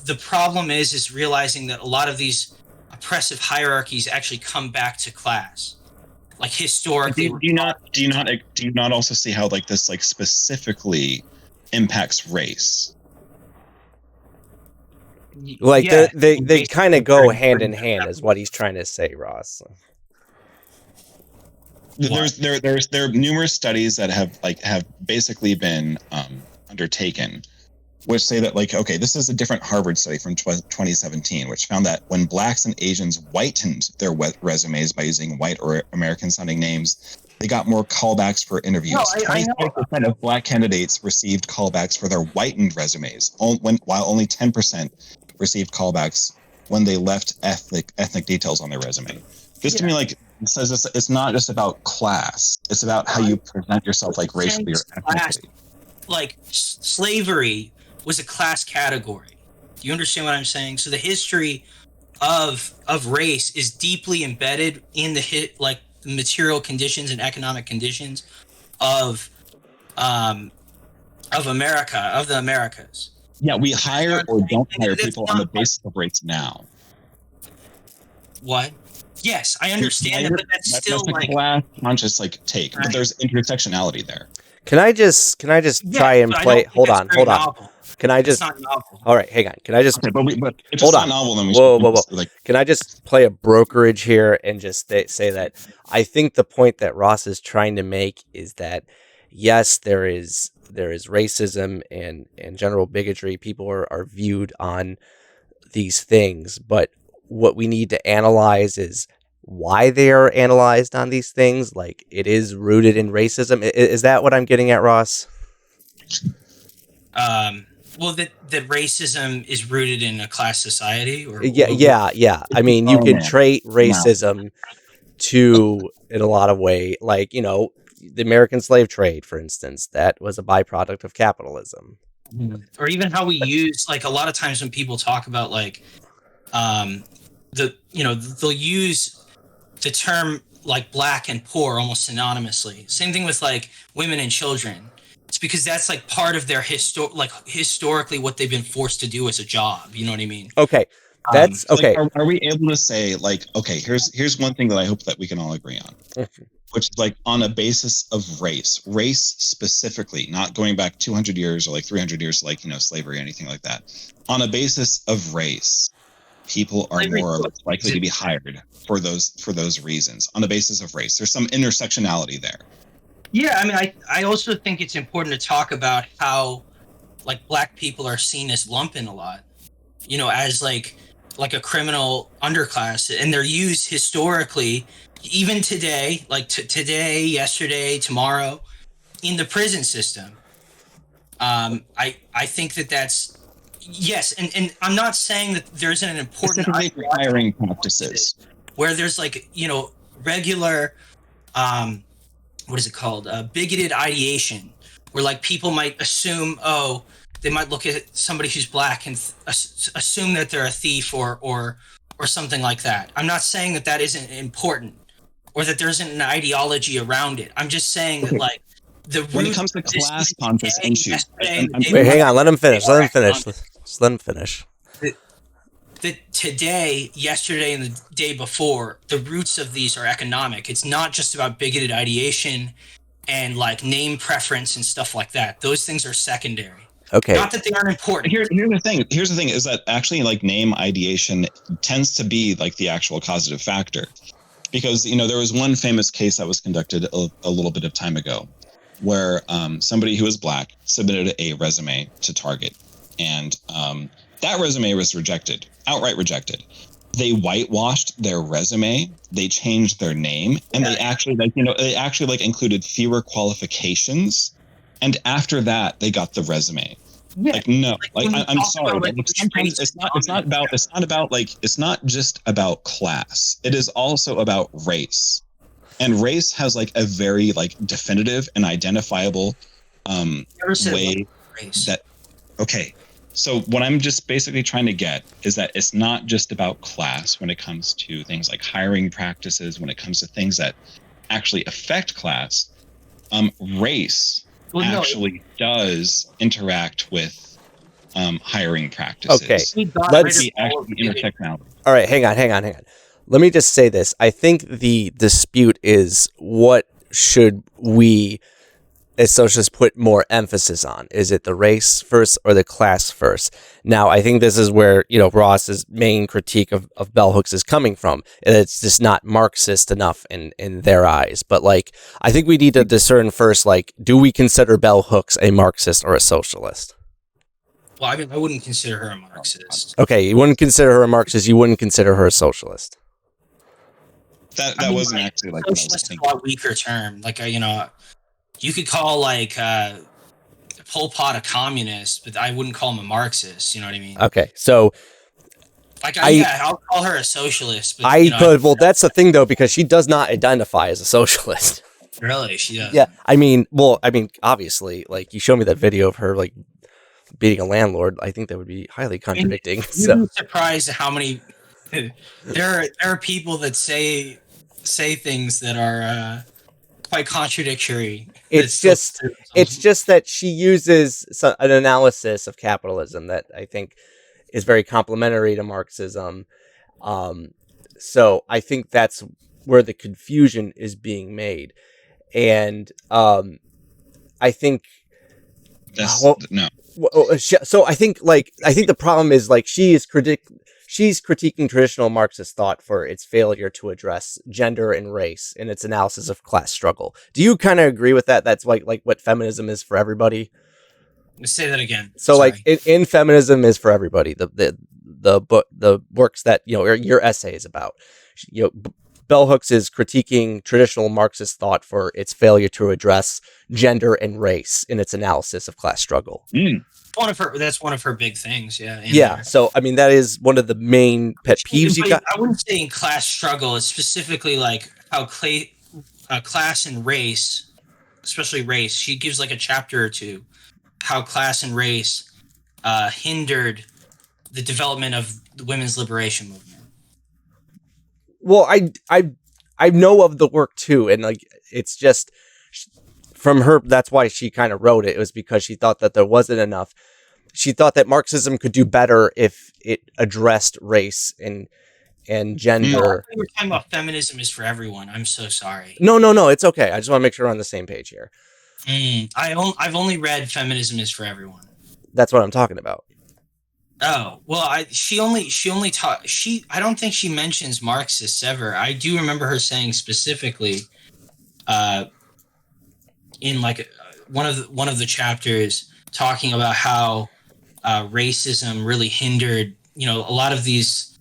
the problem is realizing that a lot of these oppressive hierarchies actually come back to class. Like historically, do you not also see how like this like specifically impacts race? Like they kind of go hand in hand, is what he's trying to say, Ross. There are numerous studies that have basically been undertaken, which say that like, okay, this is a different Harvard study from 2017, which found that when blacks and Asians whitened their resumes by using white or American sounding names, they got more callbacks for interviews. No, 25% of black candidates received callbacks for their whitened resumes, while only 10% received callbacks when they left ethnic details on their resume. This to me like says this, it's not just about class, it's about how you present yourself like racially or ethnically. Like slavery was a class category. Do you understand what I'm saying? So the history of race is deeply embedded in the material conditions and economic conditions of America, of the Americas. Yeah, we hire or don't hire people on the basis of race now. What? Yes, I understand that, but that's still like class conscious like take. Right. But there's intersectionality there. Can I just try and play? Hold on. Novel. Can I just? It's not novel. All right, hang on. Can I just? Okay, but if hold it's on. Not novel, then we whoa. Like, can I just play a brokerage here and just say that I think the point that Ross is trying to make is that yes, there is racism and general bigotry. People are viewed on these things, but what we need to analyze is why they are analyzed on these things. Like it is rooted in racism. Is that what I'm getting at, Ross? Well, that racism is rooted in a class society, or yeah. I mean, you can trait racism to in a lot of way, like the American slave trade, for instance, that was a byproduct of capitalism. Or even how we use, like, a lot of times when people talk about like they'll use the term like black and poor almost synonymously. Same thing with like women and children. It's because that's like part of their historically what they've been forced to do as a job. You know what I mean? Okay, that's okay. Like, are we able to say like, okay, here's one thing that I hope that we can all agree on, which is like on a basis of race specifically, not going back 200 years or like 300 years, like slavery or anything like that. On a basis of race, people are more or less likely to be hired for those reasons on the basis of race. There's some intersectionality there. Yeah, I mean, I also think it's important to talk about how like black people are seen as lumpen a lot, as like a criminal underclass, and they're used historically, even today, like today, yesterday, tomorrow, in the prison system. I think that's yes, and I'm not saying that there isn't an important hiring practices where there's like regular what is it called? Bigoted ideation, where like people might assume, they might look at somebody who's black and assume that they're a thief or something like that. I'm not saying that isn't important or that there isn't an ideology around it. I'm just saying that like the when it root comes to of this class even conscious today, issues. yesterday, and the day Wait, hang before, on. Let him finish. they Let are him finish. economic. Just let him finish. The today, yesterday, and the day before, the roots of these are economic. It's not just about bigoted ideation and like name preference and stuff like that. Those things are secondary. Okay. Not that they aren't important. Here's the thing. Here's the thing is that actually like name ideation tends to be like the actual causative factor, because there was one famous case that was conducted a little bit of time ago, where somebody who was black submitted a resume to Target, and that resume was rejected, outright rejected. They whitewashed their resume, they changed their name, and they actually included fewer qualifications. And after that, they got the resume. Yeah. Like, no, Like, I'm sorry, but sometimes it's not just about class. It is also about race. And race has like a very like definitive and identifiable way that, okay. So what I'm just basically trying to get is that it's not just about class when it comes to things like hiring practices, when it comes to things that actually affect class. Race does interact with hiring practices. Okay. Let's intersectionality. All right, hang on. Let me just say this. I think the dispute is, what should we as socialists put more emphasis on? Is it the race first or the class first? Now, I think this is where, Ross's main critique of bell hooks is coming from. It's just not Marxist enough in their eyes. But like, I think we need to discern first, like, do we consider bell hooks a Marxist or a socialist? Well, I mean, I wouldn't consider her a Marxist. Okay, you wouldn't consider her a Marxist. You wouldn't consider her a socialist. That wasn't actually like socialist is a lot weaker term. Like, you could call like Pol Pot a communist, but I wouldn't call him a Marxist. You know what I mean? Okay, so like, I'll call her a socialist. But, well, that's the thing though, because she does not identify as a socialist. Really, she does. Yeah, I mean, obviously, like, you show me that video of her like beating a landlord. I think that would be highly contradicting. You'd be surprised at how many there are people that say things that are quite contradictory. It's just that she uses an analysis of capitalism that I think is very complementary to Marxism. So I think that's where the confusion is being made, and I think no. So I think the problem is, like, she's critiquing traditional Marxist thought for its failure to address gender and race in its analysis of class struggle. Do you kind of agree with that? That's like what feminism is for everybody. Say that again. So sorry. Like in feminism is for everybody. The works that your essay is about. Bell hooks is critiquing traditional Marxist thought for its failure to address gender and race in its analysis of class struggle. That's one of her big things. Yeah. Yeah. So, I mean, that is one of the main pet peeves you got. I wouldn't say in class struggle. It's specifically like how class and race, especially race, she gives like a chapter or two, how class and race hindered the development of the women's liberation movement. Well, I know of the work too, and like, it's just from her. That's why she kind of wrote it. It was because she thought that there wasn't enough. She thought that Marxism could do better if it addressed race and gender. We were talking about feminism is for everyone. I'm so sorry. No, it's okay. I just want to make sure we're on the same page here. I've only read Feminism is for Everyone. That's what I'm talking about. Oh, well, I don't think she mentions Marxists ever. I do remember her saying specifically in like one of the chapters talking about how racism really hindered, a lot of these,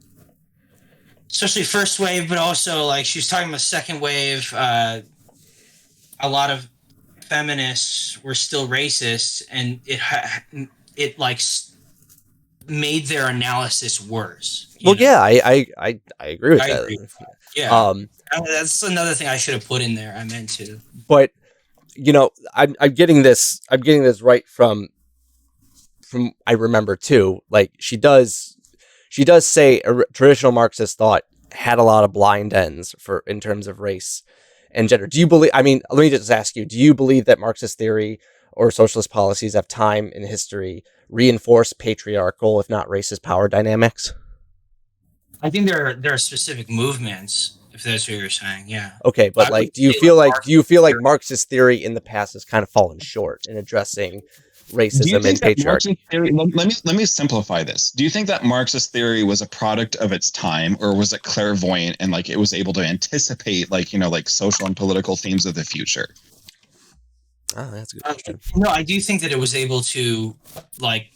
especially first wave, but also like she was talking about second wave. A lot of feminists were still racist, and it like made their analysis worse. Well, yeah, I agree with that. Agree with that. Yeah, that's another thing I should have put in there. I meant to, but I'm getting this right from I remember too. Like, she does say a traditional Marxist thought had a lot of blind ends in terms of race and gender. Do you believe, I mean, let me just ask you, do you believe that Marxist theory or socialist policies have time in history reinforced patriarchal, if not racist, power dynamics? I think there are specific movements, if that's what you're saying. Yeah. Okay, but I like, would do you say, feel like Marxist Marxist theory in the past has kind of fallen short in addressing Do you racism and think that patriarchy? Marxist theory? Let me simplify this. Do you think that Marxist theory was a product of its time, or was it clairvoyant and like it was able to anticipate like like social and political themes of the future? Oh, that's a good question. No, I do think that it was able to, like,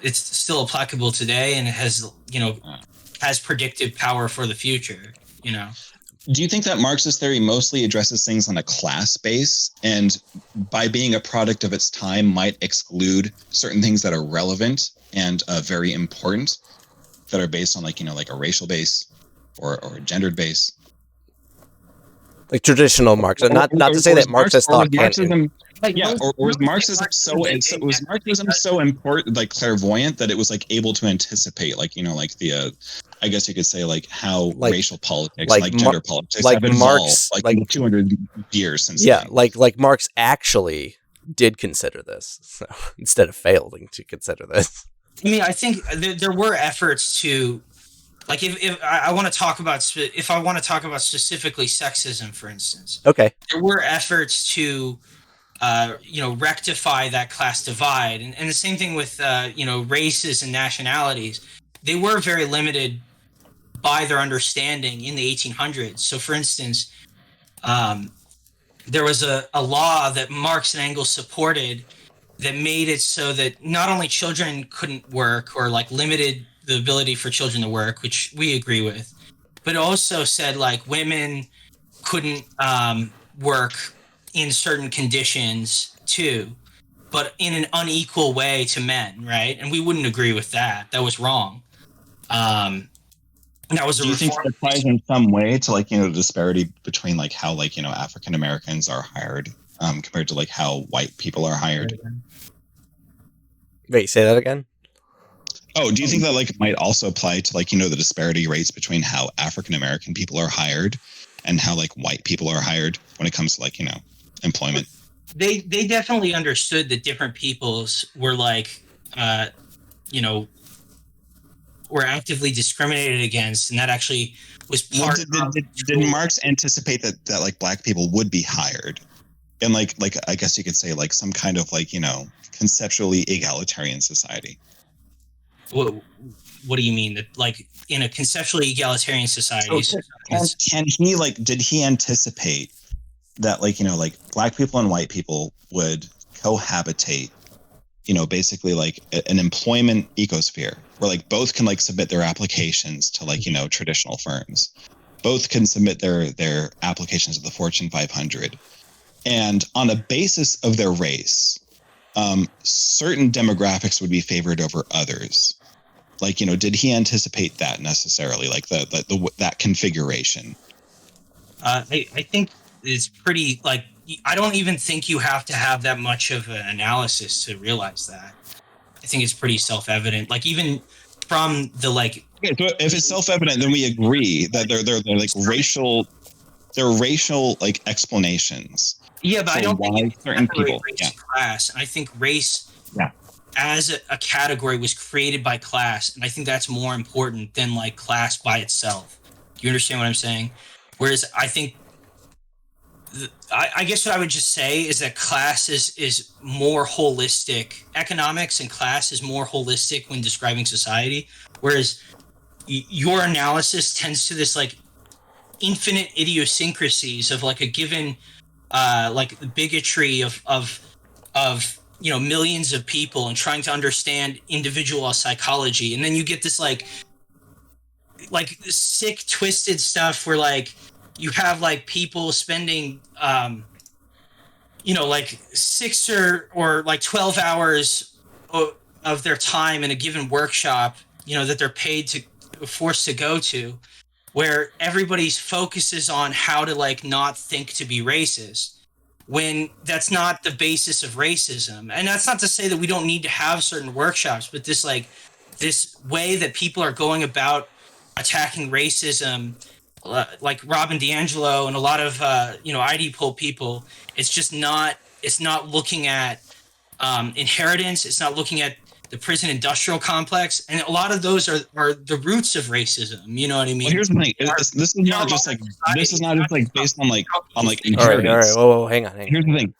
it's still applicable today, and it has, has predictive power for the future. Do you think that Marxist theory mostly addresses things on a class base, and by being a product of its time might exclude certain things that are relevant and very important, that are based on like a racial base or a gendered base? Like traditional Marxism, not to say that Marxist thought can't. Or was Marxism so important, like clairvoyant, that it was like able to anticipate, like the I guess you could say like how racial politics, like gender politics, have evolved in the 200 years since. Yeah, then. like Marx actually did consider this, so, instead of failing to consider this. I mean, I think there were efforts to, like, if I want to talk about specifically sexism, for instance. Okay. There were efforts to rectify that class divide, and the same thing with races and nationalities. They were very limited by their understanding in the 1800s. So, for instance, there was a law that Marx and Engels supported that made it so that not only children couldn't work, or like limited the ability for children to work, which we agree with, but also said like women couldn't work in certain conditions too, but in an unequal way to men, right? And we wouldn't agree with that. That was wrong. That was. Do you think that applies in some way to like the disparity between like how like African Americans are hired compared to like how white people are hired? Wait, say that again. Oh, do you think that like might also apply to like the disparity rates between how African American people are hired and how like white people are hired when it comes to like employment? They definitely understood that different peoples were like were actively discriminated against, and that actually was part of. Did Marx anticipate that like black people would be hired in like I guess you could say like some kind of like conceptually egalitarian society? What do you mean? That like in a conceptually egalitarian society? So can he like did he anticipate that like like black people and white people would cohabitate, basically like an employment ecosphere where like both can like submit their applications to like traditional firms, both can submit their applications to the Fortune 500, and on a basis of their race, certain demographics would be favored over others. Like did he anticipate that necessarily, like that configuration? I think it's pretty, like, I don't even think you have to have that much of an analysis to realize that. I think it's pretty self-evident. Like even from the like. Okay, so if it's self-evident, then we agree that they're like racial like explanations. Yeah, but I don't think it's certain people. Race class. I think race as a category was created by class, and I think that's more important than like class by itself. Do you understand what I'm saying? Whereas I think. I guess what I would just say is that class is more holistic. Economics and class is more holistic when describing society, whereas your analysis tends to this like infinite idiosyncrasies of like a given like the bigotry of millions of people, and trying to understand individual psychology, and then you get this like sick twisted stuff where like you have like people spending like 6 or like 12 hours of their time in a given workshop that they're forced to go to, where everybody's focuses on how to like not think to be racist, when that's not the basis of racism. And that's not to say that we don't need to have certain workshops, but this way that people are going about attacking racism, like Robin DiAngelo and a lot of ID poll people, it's not looking at inheritance. It's not looking at the prison industrial complex, and a lot of those are the roots of racism. You know what I mean? Well, here's the thing. This is not just like based on All inheritance. right. Whoa, hang on. Here's the thing.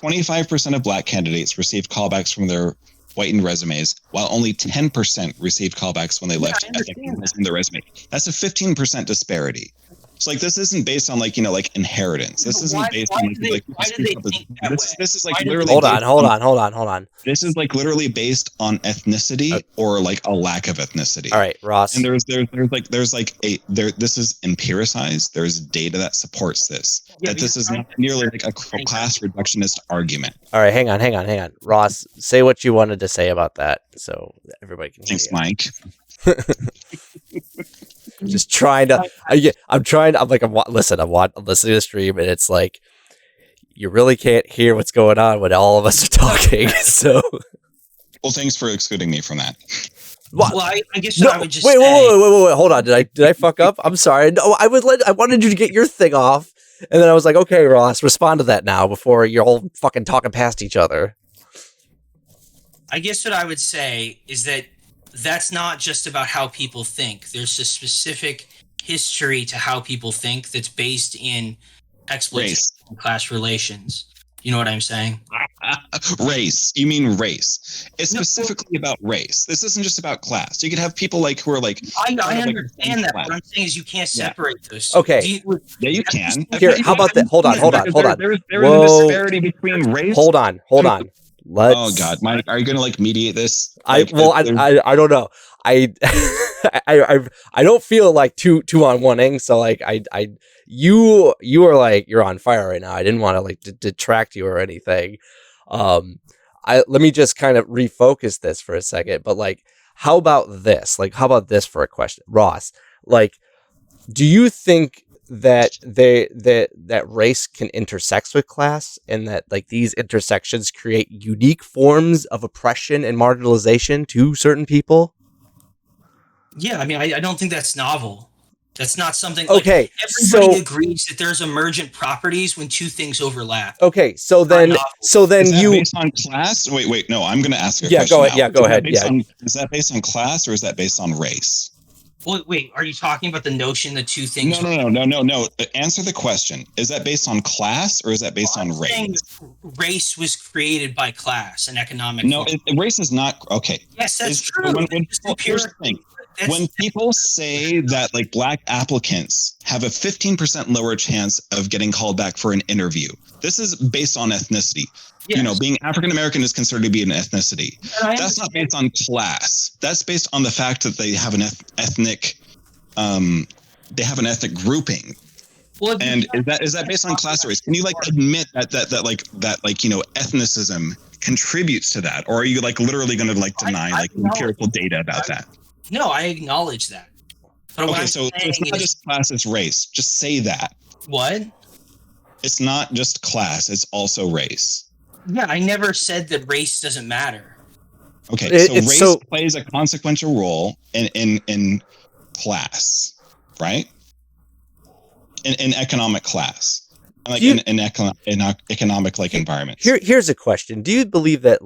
25% of black candidates received callbacks from their whitened resumes, while only 10% received callbacks when they left ethnic labels in their resume. That's a 15% disparity. So like this isn't based on inheritance. This isn't based on this is like literally hold on. This is like literally based on ethnicity or like a lack of ethnicity. All right, Ross. And this is empiricized. There's data that supports this. That this is not nearly like a class reductionist argument. All right, hang on. Ross, say what you wanted to say about that so everybody can hear Thanks, you. Mike. Just trying to. I'm listening to the stream, and it's like you really can't hear what's going on when all of us are talking. So, well, thanks for excluding me from that. Well, I guess I would just wait. Hold on. Did I fuck up? I'm sorry. No, I wanted you to get your thing off, and then I was like, okay, Ross, respond to that now before you're all fucking talking past each other. I guess what I would say is that that's not just about how people think. There's a specific history to how people think that's based in exploitation and class relations. You know what I'm saying? Race. You mean race. It's specifically about race. This isn't just about class. You could have people who are like... I understand that. What I'm saying is you can't separate those. Okay. Yeah, you can. Here, how about that? Hold on. There's a disparity between race... Hold on. Oh God, Mike, are you going to mediate this? I don't know. I don't feel like two on one-ing. So you are like, you're on fire right now. I didn't want to detract you or anything. Let me just kind of refocus this for a second. But how about this? How about this for a question, Ross? Do you think that that race can intersex with class, and that these intersections create unique forms of oppression and marginalization to certain people? Yeah, I mean, I don't think that's novel. That's not something. Okay, everybody agrees that there's emergent properties when two things overlap. Okay, so then is that based on class? Wait, no, I'm going to ask you a question. Go ahead. Is that based on class or is that based on race? Wait, are you talking about the notion that two things... No. Answer the question. Is that based on class or is that based on race? Race was created by class and economic... No, race is not... Okay. Yes, that's true. Here's the thing. When people say that black applicants have a 15% lower chance of getting called back for an interview, this is based on ethnicity. Yes. Being African American is considered to be an ethnicity. That's not based on class. That's based on the fact that they have an ethnic grouping. Well, and is that based on class or race? Can you admit that ethnicism contributes to that, or are you literally going to deny empirical data about that? No, I acknowledge that. But okay, so it's not just class, it's race. Just say that. What? It's not just class, it's also race. Yeah, I never said that race doesn't matter. Okay, so race plays a consequential role in class, right? In economic class. In economic environments. Here's a question. Do you believe that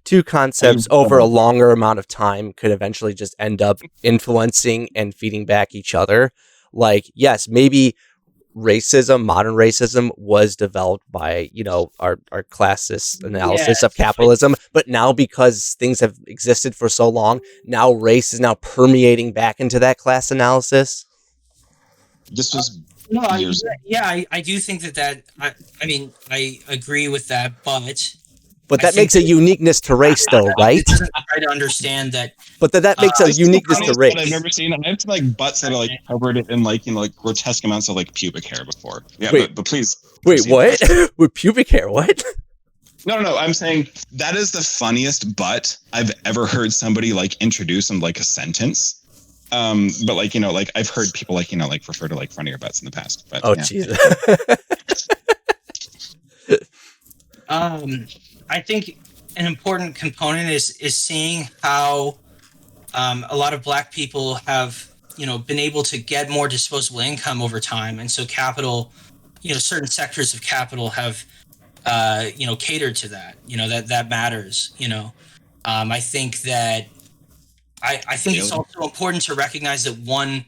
two concepts over a longer amount of time could eventually just end up influencing and feeding back each other? Yes, maybe modern racism was developed by, our classist analysis of capitalism, but now because things have existed for so long, now race is now permeating back into that class analysis. This was I do think that I agree with that, but that makes a uniqueness to race, though, right? Try to understand that. But that makes a uniqueness to race. I've never seen. I have butts that are covered in grotesque amounts of pubic hair before. Yeah, but please. Wait, what? With pubic hair? What? No. I'm saying that is the funniest butt I've ever heard somebody introduce in a sentence. But I've heard people refer to funnier butts in the past. But, Jesus. I think an important component is seeing how a lot of black people have been able to get more disposable income over time, and so capital, certain sectors of capital have, catered to that. That matters. I think that I think it's also important to recognize that one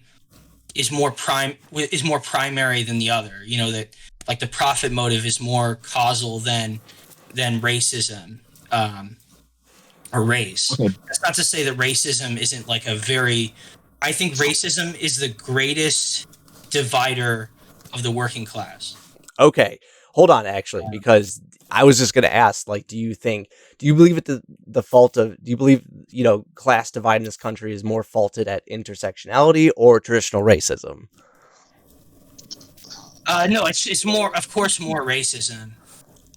is more primary than the other. That like the profit motive is more causal than racism or race. Okay. That's not to say that racism isn't like I think racism is the greatest divider of the working class. Okay, hold on, actually, because I was just going to ask, like, do you believe the fault of, do you believe, class divide in this country is more faulted at intersectionality or traditional racism? No, it's more, of course, more racism.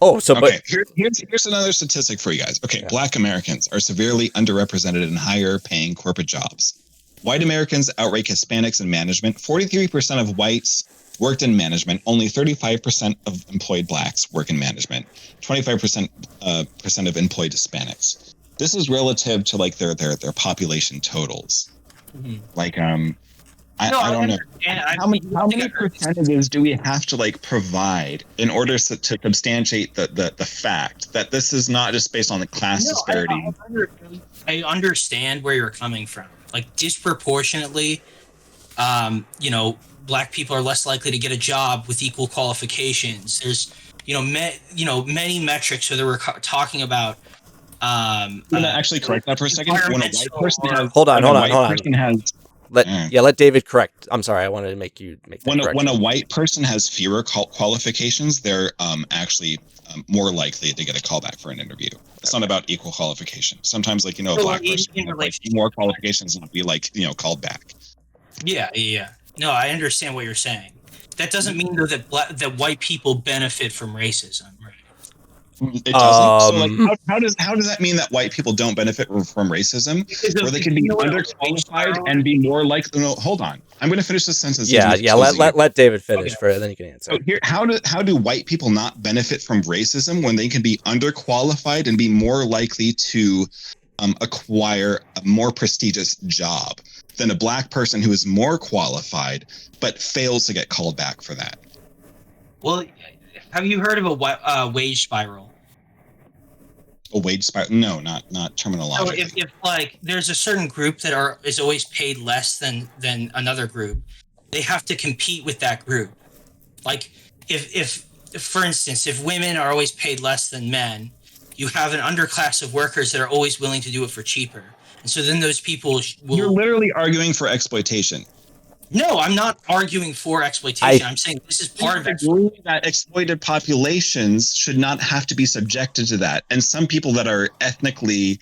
Oh, so, okay. But here's another statistic for you guys. Okay, yeah. Black Americans are severely underrepresented in higher paying corporate jobs. White Americans outrank Hispanics in management. 43% of whites worked in management. Only 35% of employed blacks work in management. 25% of employed Hispanics. This is relative to like their population totals. Mm-hmm. Like I don't know. How many percentages do we have to like provide in order to substantiate the fact that this is not just based on the class disparity? I understand where you're coming from. Like disproportionately, Black people are less likely to get a job with equal qualifications. There's, many metrics where we're talking about. I'm gonna actually correct that for a second. When a white person has, hold on. Let David correct. I'm sorry, I wanted to make that correction. When a white person has fewer qualifications, they're actually more likely to get a callback for an interview. It's not about equal qualification. Sometimes, like, a black person can have like more qualifications and be like, called back. Yeah. No, I understand what you're saying. That doesn't mean though that white people benefit from racism, right? It doesn't. So, like, how does that mean that white people don't benefit from racism, where they can be underqualified and be more likely? No, hold on. I'm going to finish this sentence. Yeah. Let David finish then you can answer. So here, how do white people not benefit from racism when they can be underqualified and be more likely to acquire a more prestigious job than a black person who is more qualified but fails to get called back for that? Well, have you heard of a wage spiral? A wage spiral? No, not terminologically. So if like there's a certain group that is always paid less than another group, they have to compete with that group. Like if for instance, if women are always paid less than men, you have an underclass of workers that are always willing to do it for cheaper, and so then those people will. You're literally arguing for exploitation. No, I'm not arguing for exploitation. I'm saying this is part of exploitation. That exploited populations should not have to be subjected to that. And some people that are ethnically,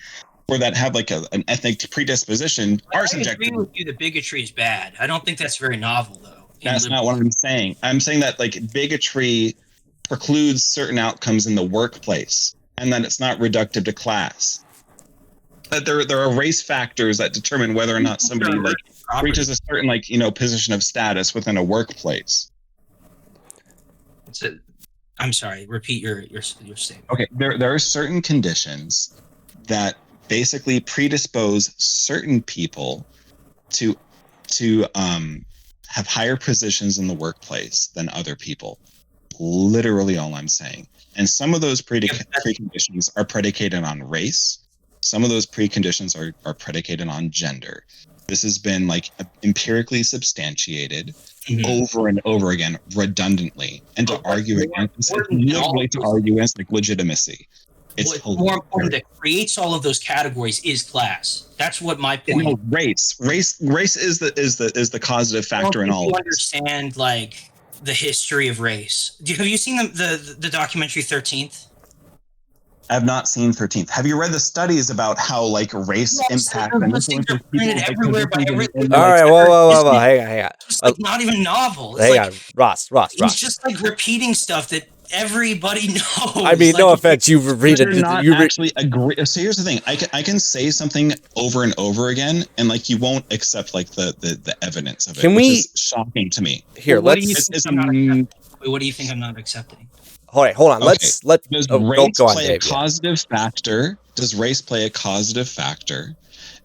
or that have like an ethnic predisposition, are subjected. I agree with you that bigotry is bad. I don't think that's very novel, though. That's not what I'm saying. I'm saying that like bigotry precludes certain outcomes in the workplace, and that it's not reductive to class. That there are race factors that determine whether or not somebody like reaches a certain position of status within a workplace. I'm sorry. Repeat your statement. Okay, there are certain conditions that basically predispose certain people to have higher positions in the workplace than other people. Literally all I'm saying. And some of those preconditions are predicated on race. Some of those preconditions are predicated on gender. This has been like empirically substantiated over and over again, redundantly, and to argue against like legitimacy. What's more important that creates all of those categories is class. That's what my point. No, race is the causative factor in all of this. You understand like the history of race. Have you seen the documentary 13th? I have not seen 13th. Have you read the studies about how like race impacts and influences people? All right, whoa, hang on. It's like not even novel. Hang on, Ross. He's just like repeating stuff that everybody knows. I mean, no offense, you've repeated. Actually agree. So here's the thing: I can say something over and over again, and like you won't accept like the evidence of it. Which is shocking to me. Here, what do you think I'm not accepting? Hold on. Let's Does race play a causative factor? Does race play a causative factor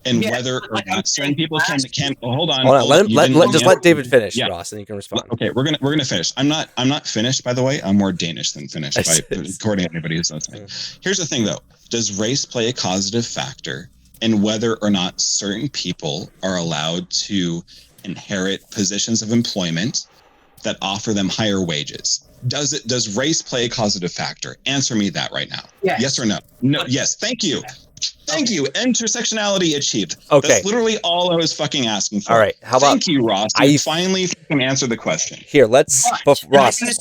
and Yeah, whether or like I'm not certain saying people can hold on. Hold on, You didn't just answer- let David finish, Yeah. Ross, and you can respond. Okay, we're gonna finish. I'm not finished, by the way. I'm more Danish than finished, according to anybody who's listening. Here's the thing, though: does race play a causative factor in whether or not certain people are allowed to inherit positions of employment that offer them higher wages? Does race play a causative factor? Answer me that right now. Yes or no? No. Yes. Thank you. Thank you. Intersectionality achieved. Okay. That's literally all I was fucking asking for. All right. How about Thank you, Ross? You finally can answer the question. Here, let's Ross.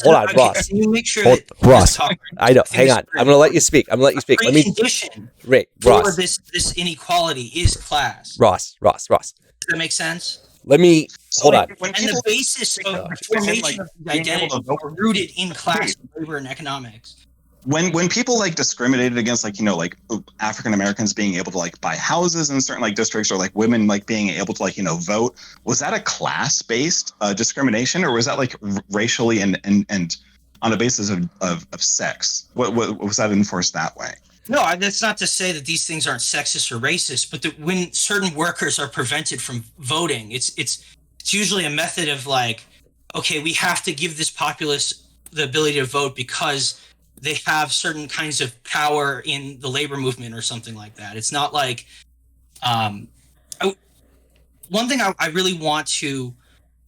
Hold on, Ross. Can you make sure Hold, that Ross. talk, I know. Hang on. I'm gonna let you speak. Let me. Condition Wait, for Ross. this inequality is class. Ross. Does that make sense? Let me hold on. And the basis of the formation of the identity are rooted in class, labor, and economics. When people like discriminated against like African Americans being able to like buy houses in certain like districts, or like women like being able to like vote, was that a class based discrimination, or was that like racially and on a basis of sex? What was that enforced that way? No, that's not to say that these things aren't sexist or racist, but that when certain workers are prevented from voting, it's usually a method of like, okay, we have to give this populace the ability to vote because they have certain kinds of power in the labor movement or something like that. It's not like one thing I really want to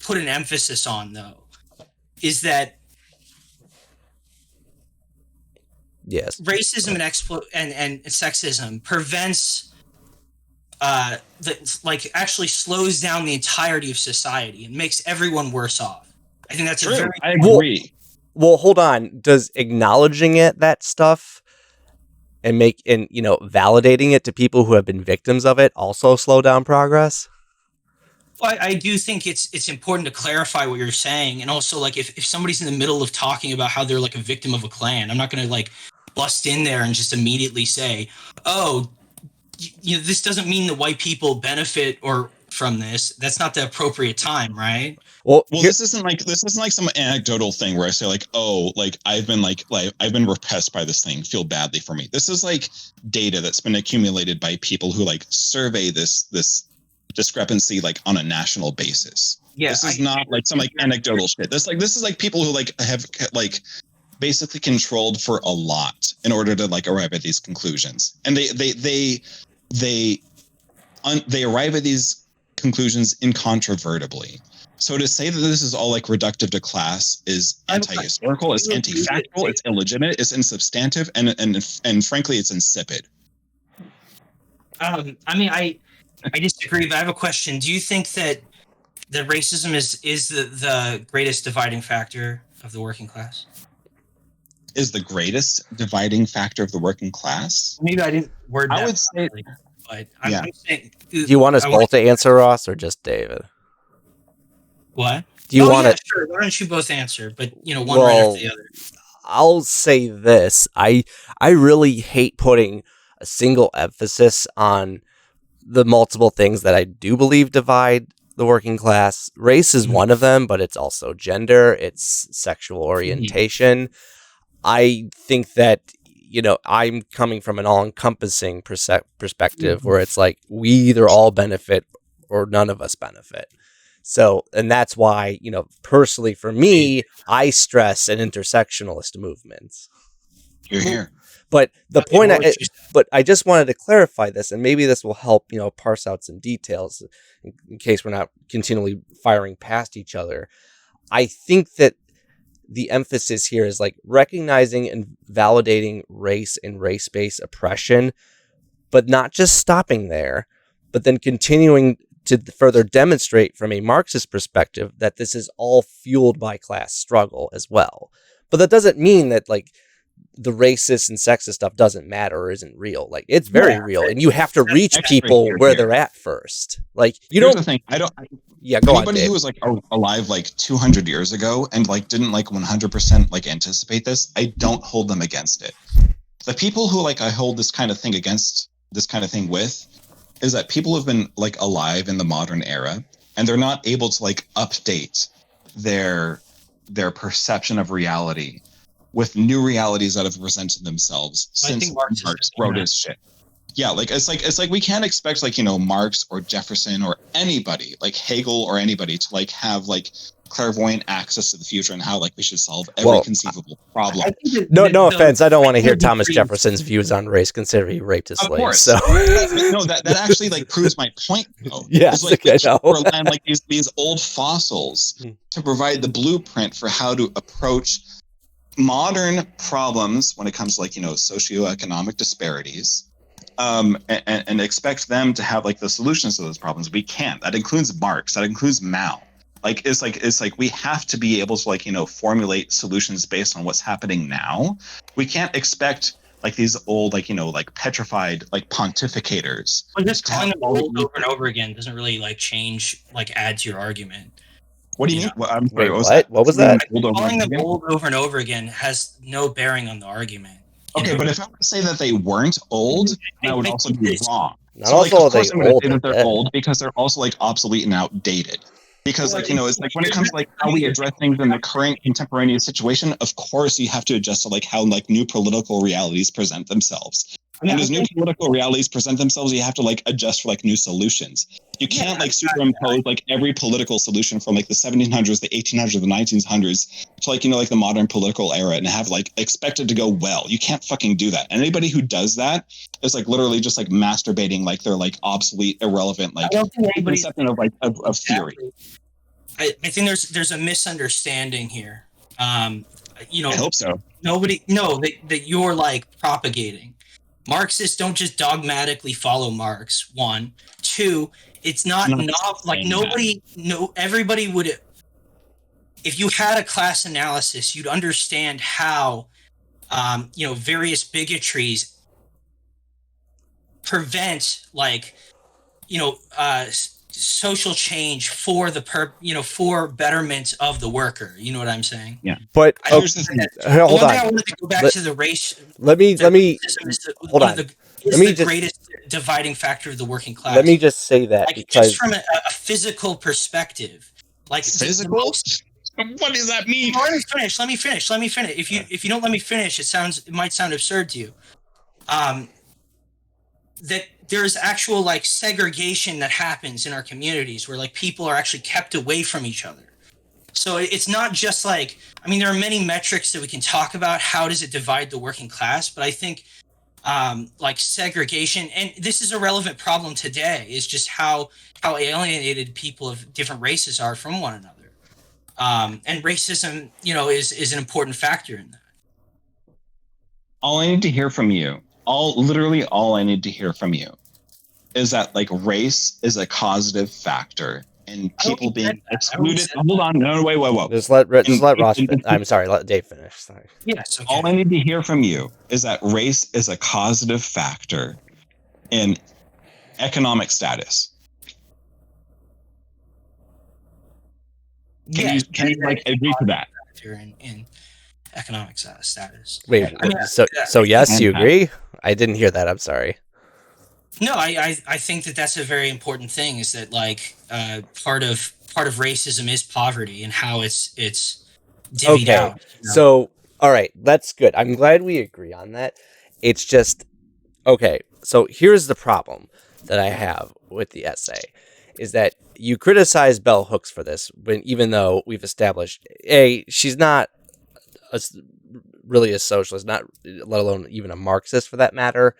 put an emphasis on, though, is that yes, racism and sexism prevents actually slows down the entirety of society and makes everyone worse off. I think that's true. I agree. Well, hold on. Does acknowledging that stuff and validating it to people who have been victims of it also slow down progress? Well, I do think it's important to clarify what you're saying, and also like if somebody's in the middle of talking about how they're like a victim of a clan, I'm not going to like bust in there and just immediately say, "Oh, this doesn't mean that white people benefit or from this." That's not the appropriate time, right? Well, this isn't like some anecdotal thing where I say like, oh, like I've been repressed by this thing, feel badly for me. This is like data that's been accumulated by people who like survey this discrepancy like on a national basis. Yeah, this is not like some like anecdotal shit. This is like people who like have like basically controlled for a lot in order to like arrive at these conclusions, and they arrive at these conclusions incontrovertibly. So to say that this is all like reductive to class is anti-historical, it's anti-factual, it's illegitimate, it's insubstantive, and frankly, it's insipid. I mean, I disagree, but I have a question. Do you think that racism is the greatest dividing factor of the working class? Is the greatest dividing factor of the working class? Maybe I didn't word that. I would say, but I'm saying. Do you want us both to answer, Ross, or just David? What? Do you want to? Sure. Why don't you both answer? But one right after the other. I'll say this: I really hate putting a single emphasis on the multiple things that I do believe divide the working class. Race is one of them, but it's also gender, it's sexual orientation. I think that I'm coming from an all-encompassing perspective where it's like we either all benefit or none of us benefit. So, and that's why, personally for me, I stress an intersectionalist movement. You're here. But but I just wanted to clarify this, and maybe this will help, parse out some details in case we're not continually firing past each other. I think that the emphasis here is like recognizing and validating race and race-based oppression, but not just stopping there, but then continuing to further demonstrate from a Marxist perspective that this is all fueled by class struggle as well. But that doesn't mean that like the racist and sexist stuff doesn't matter or isn't real. Like it's very real, and you have to reach people where they're at first. Like Here's the thing. Go on, Dave. Who was like alive like 200 years ago and like didn't like 100% like anticipate this, I don't hold them against it. The people who like I hold this kind of thing against this kind of thing with is that people have been like alive in the modern era and they're not able to like update their perception of reality with new realities that have presented themselves since Marx wrote his shit. Yeah, like it's like we can't expect like, you know, Marx or Jefferson or anybody, like Hegel or anybody, to like have like clairvoyant access to the future and how like we should solve every conceivable problem. I think that No offense, I don't want to hear the Thomas trees- Jefferson's views on race, considering he raped a Of slave. course. So No, that actually like proves my point though. Yes, It's like I we keep know. relying on like these old fossils to provide the blueprint for how to approach modern problems when it comes to like, you know, socioeconomic disparities. And expect them to have like the solutions to those problems. We can't. That includes Marx. That includes Mao. It's like we have to be able to like, you know, formulate solutions based on what's happening now. We can't expect like these old like, you know, like petrified like pontificators. Well, just calling them old over and over again doesn't really like change, like add to your argument. What do you mean? Well, I'm sorry, Wait, what? What was that? Calling them old over and over again has no bearing on the argument. Okay, but if I were to say that they weren't old, that would also be wrong. Not So, like, also of course, are I'm they going to say old, that they're old because they're also like obsolete and outdated. Because, like, you know, it's like when it comes to like how we address things in the current contemporaneous situation, of course, you have to adjust to like how like new political realities present themselves. And as new political realities present themselves, you have to like adjust for like new solutions. You can't like superimpose like every political solution from like the 1700s, the 1800s, the 1900s to like, you know, like the modern political era and have like expect it to go well. You can't fucking do that. And anybody who does that is like literally just like masturbating like they're like obsolete, irrelevant, like conception of like of theory. I think there's a misunderstanding here. You know, I hope so. That you're like propagating. Marxists don't just dogmatically follow Marx. 1, 2. It's not like nobody. No, everybody would. If you had a class analysis, you'd understand how, you know, various bigotries prevent, like, you know, social change for for betterment of the worker. You know what I'm saying? Yeah. But hold on. I wanted to go back to the race. Let me hold on. The greatest dividing factor of the working class. Let me just say that, like, because just from a physical perspective, like physical. What does that mean? Let me finish. If you don't let me finish, it might sound absurd to you. That there's actual like segregation that happens in our communities where like people are actually kept away from each other. So it's not just like, I mean, there are many metrics that we can talk about. How does it divide the working class? But I think like segregation, and this is a relevant problem today, is just how alienated people of different races are from one another. And racism, you know, is an important factor in that. All I need to hear from you, literally all I need to hear from you is that like race is a causative factor in people being excluded. Hold on, no, wait. Just let Ross finish. I'm sorry, let Dave finish. Sorry. Yes. Okay. All I need to hear from you is that race is a causative factor in economic status. Can you like agree to that? In economic status. Wait, I mean, so yes, you agree? I didn't hear that. I'm sorry. No, I think that's a very important thing. Is that like part of racism is poverty and how it's divvied out. You know? So all right, that's good. I'm glad we agree on that. It's just okay. So here's the problem that I have with the essay, is that you criticize Bell Hooks for this, when even though we've established she's not really a socialist, not let alone even a Marxist for that matter.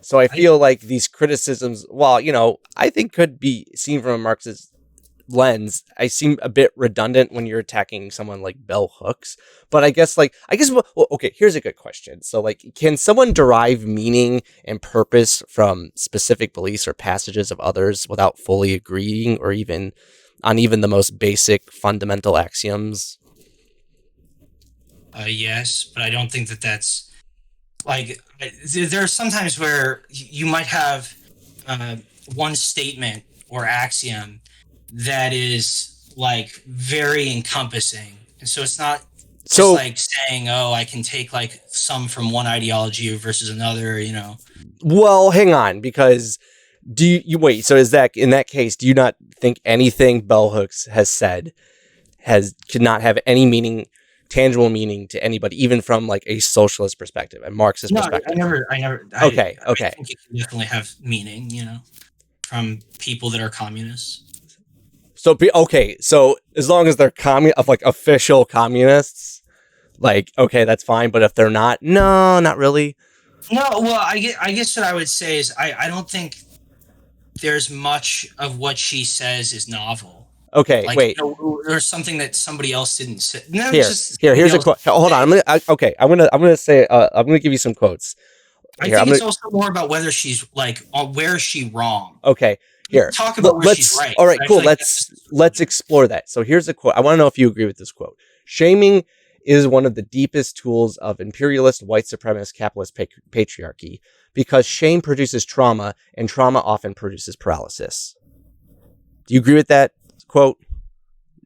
So I feel like these criticisms, while, you know, I think could be seen from a Marxist lens, I seem a bit redundant when you're attacking someone like Bell Hooks. But I guess, well, okay, here's a good question. So, like, can someone derive meaning and purpose from specific beliefs or passages of others without fully agreeing or even on the most basic fundamental axioms? Yes, but I don't think that's like, there are sometimes where you might have one statement or axiom that is like very encompassing, and so it's not just like saying, oh, I can take like some from one ideology versus another, you know. Well, hang on, because do you wait? So is that, in that case, do you not think anything Bell Hooks has said could not have any meaning tangible meaning to anybody, even from like a socialist perspective, a Marxist perspective? I never. Okay. I think it can definitely have meaning, from people that are communists. So so as long as they're like official communists, like, okay, that's fine. But if they're not, no, not really. No, well, I guess what I would say is I don't think there's much of what she says is novel. Okay, Like, wait. There's something that somebody else didn't say. No, Here's a quote. Hold on. I'm gonna say. I'm gonna give you some quotes. I think it's also more about whether she's like, where is she wrong? Okay. Here. Talk about where she's right. All right. Cool. Let's explore that. So here's a quote. I want to know if you agree with this quote. Shaming is one of the deepest tools of imperialist, white supremacist, capitalist patriarchy because shame produces trauma, and trauma often produces paralysis. Do you agree with that quote?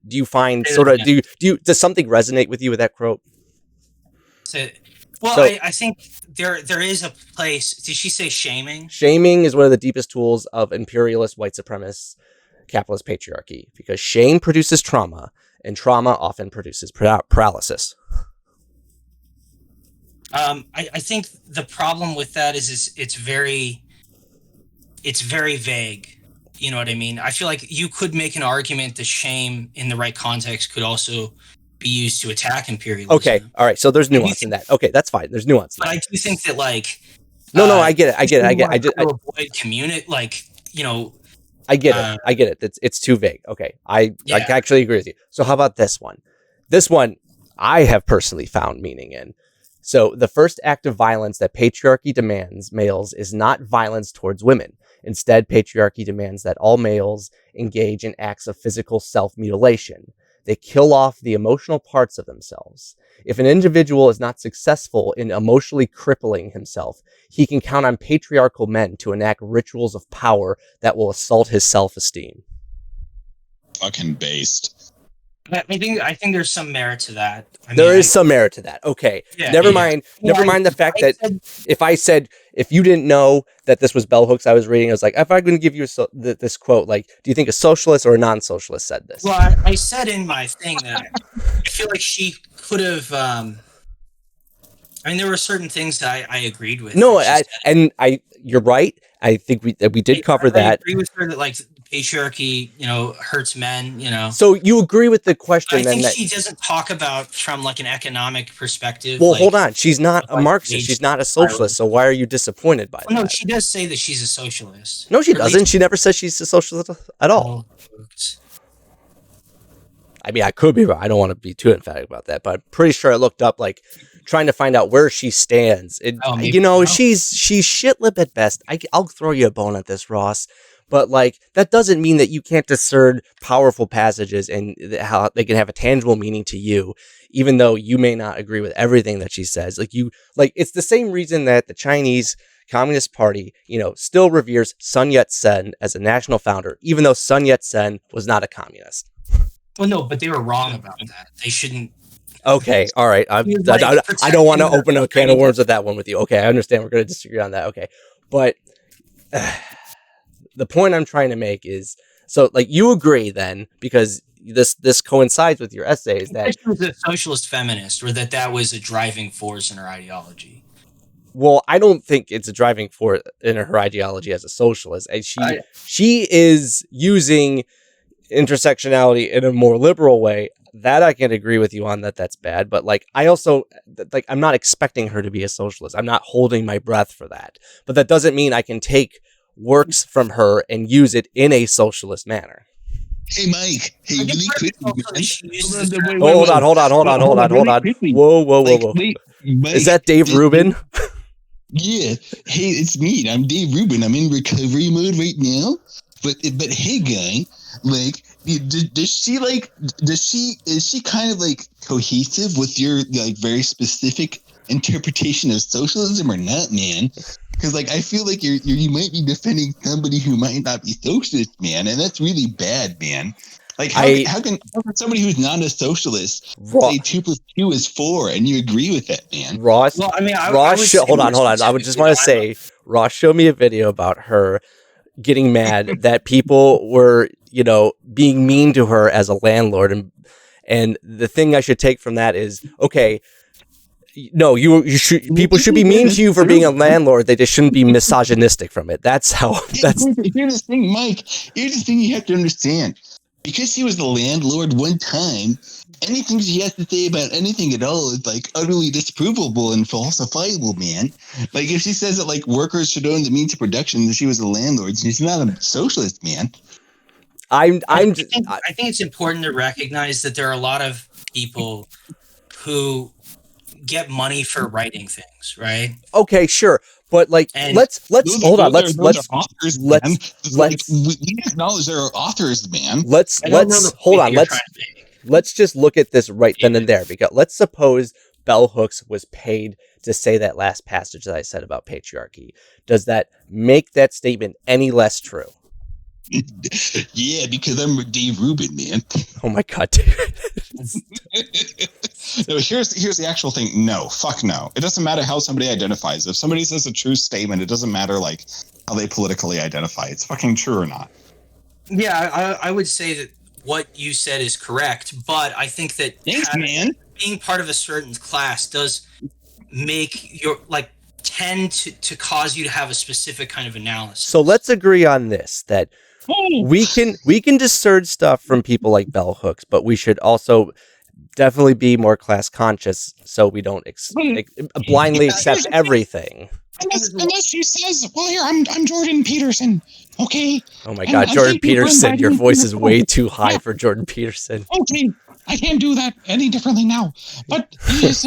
Do you find does something resonate with you with that quote? I think there is a place. Did she say shaming? Shaming is one of the deepest tools of imperialist, white supremacist, capitalist patriarchy because shame produces trauma, and trauma often produces paralysis. I think the problem with that is it's very vague. You know what I mean? I feel like you could make an argument that shame in the right context could also be used to attack imperialism. Okay, all right. So there's nuance in that. Okay, that's fine. There's nuance. But I do think that like no, I get it. I just avoid community, like I get it. It's too vague. Okay, I actually agree with you. So how about this one? This one I have personally found meaning in. So the first act of violence that patriarchy demands males is not violence towards women. Instead, patriarchy demands that all males engage in acts of physical self-mutilation. They kill off the emotional parts of themselves. If an individual is not successful in emotionally crippling himself, he can count on patriarchal men to enact rituals of power that will assault his self-esteem. Fucking based. I think there's some merit to that. There is some merit to that. Okay. Yeah, never mind the fact that if you didn't know that this was bell hooks I was reading, I was like, if I'm going to give you this quote, like, do you think a socialist or a non-socialist said this? Well, I said in my thing that I feel like she could have. There were certain things that I agreed with. No, you're right. I think we did cover that. I agree with her that like patriarchy, hurts men. So you agree with the question? I think she doesn't talk about from like an economic perspective. Well, hold on. She's not a Marxist. She's not a socialist. So why are you disappointed by that? No, she does say that she's a socialist. No, she doesn't. She never says she's a socialist at all. I mean, I could be wrong. I don't want to be too emphatic about that, but I'm pretty sure I looked up, like, trying to find out where she stands. She's shit-lip at best. I'll throw you a bone at this, Ross. But, like, that doesn't mean that you can't discern powerful passages and how they can have a tangible meaning to you, even though you may not agree with everything that she says. It's the same reason that the Chinese Communist Party, still reveres Sun Yat-sen as a national founder, even though Sun Yat-sen was not a communist. Well, no, but they were wrong about that. They shouldn't. Okay, all right. I don't want to open a can of worms with that one with you. Okay, I understand. We're going to disagree on that. Okay, but the point I'm trying to make is, so like you agree then, because this coincides with your essays that she was a socialist feminist, or that was a driving force in her ideology. Well, I don't think it's a driving force in her ideology as a socialist. And she is using intersectionality in a more liberal way. That I can agree with you on, that's bad. But like, I also, like, I'm not expecting her to be a socialist. I'm not holding my breath for that. But that doesn't mean I can take works from her and use it in a socialist manner. Hey, Mike. Hey, really quick. Hold on. Whoa. Wait, Mike, is that Dave Rubin? Yeah. Hey, it's me. I'm Dave Rubin. I'm in recovery mode right now. But hey, guy, like, is she kind of like cohesive with your like very specific interpretation of socialism or not, man? Because like I feel like you might be defending somebody who might not be socialist, man, and that's really bad, man. Like how can somebody who's not a socialist say 2 + 2 is 4, and you agree with that, man? Ross, well, I mean, hold on. I would just want to say, Ross showed me a video about her getting mad that people were, being mean to her as a landlord, And the thing I should take from that is, okay, no, people should be mean to you for being a landlord. They just shouldn't be misogynistic from it. That's how. That's Here's the thing, Mike. Here's the thing you have to understand. Because he was the landlord one time, anything she has to say about anything at all is like utterly disprovable and falsifiable, man. Like if she says that like workers should own the means of production, that she was a landlord, she's not a socialist, man. I think it's important to recognize that there are a lot of people who get money for writing things, right? Okay, sure, but like, And let's hold on. Let's authors, let's man. Like, we acknowledge there are authors, man. let's I don't know the hold point on. that you're trying to make. Let's just look at this right then and there, because let's suppose Bell Hooks was paid to say that last passage that I said about patriarchy. Does that make that statement any less true? Yeah, because I'm Dave Rubin, man. Oh my god, David. No, here's the actual thing. No, fuck no. It doesn't matter how somebody identifies. If somebody says a true statement, it doesn't matter like how they politically identify. It's fucking true or not. Yeah, I would say that what you said is correct, but I think that being part of a certain class does make your tend to cause you to have a specific kind of analysis. So let's agree on this, that we can discern stuff from people like Bell Hooks, but we should also definitely be more class conscious, so we don't blindly accept everything. Unless she says, "Well, here I'm Jordan Peterson." Okay. Oh my god, Jordan Peterson! Your voice is way too high for Jordan Peterson. Okay, I can't do that any differently now. But it's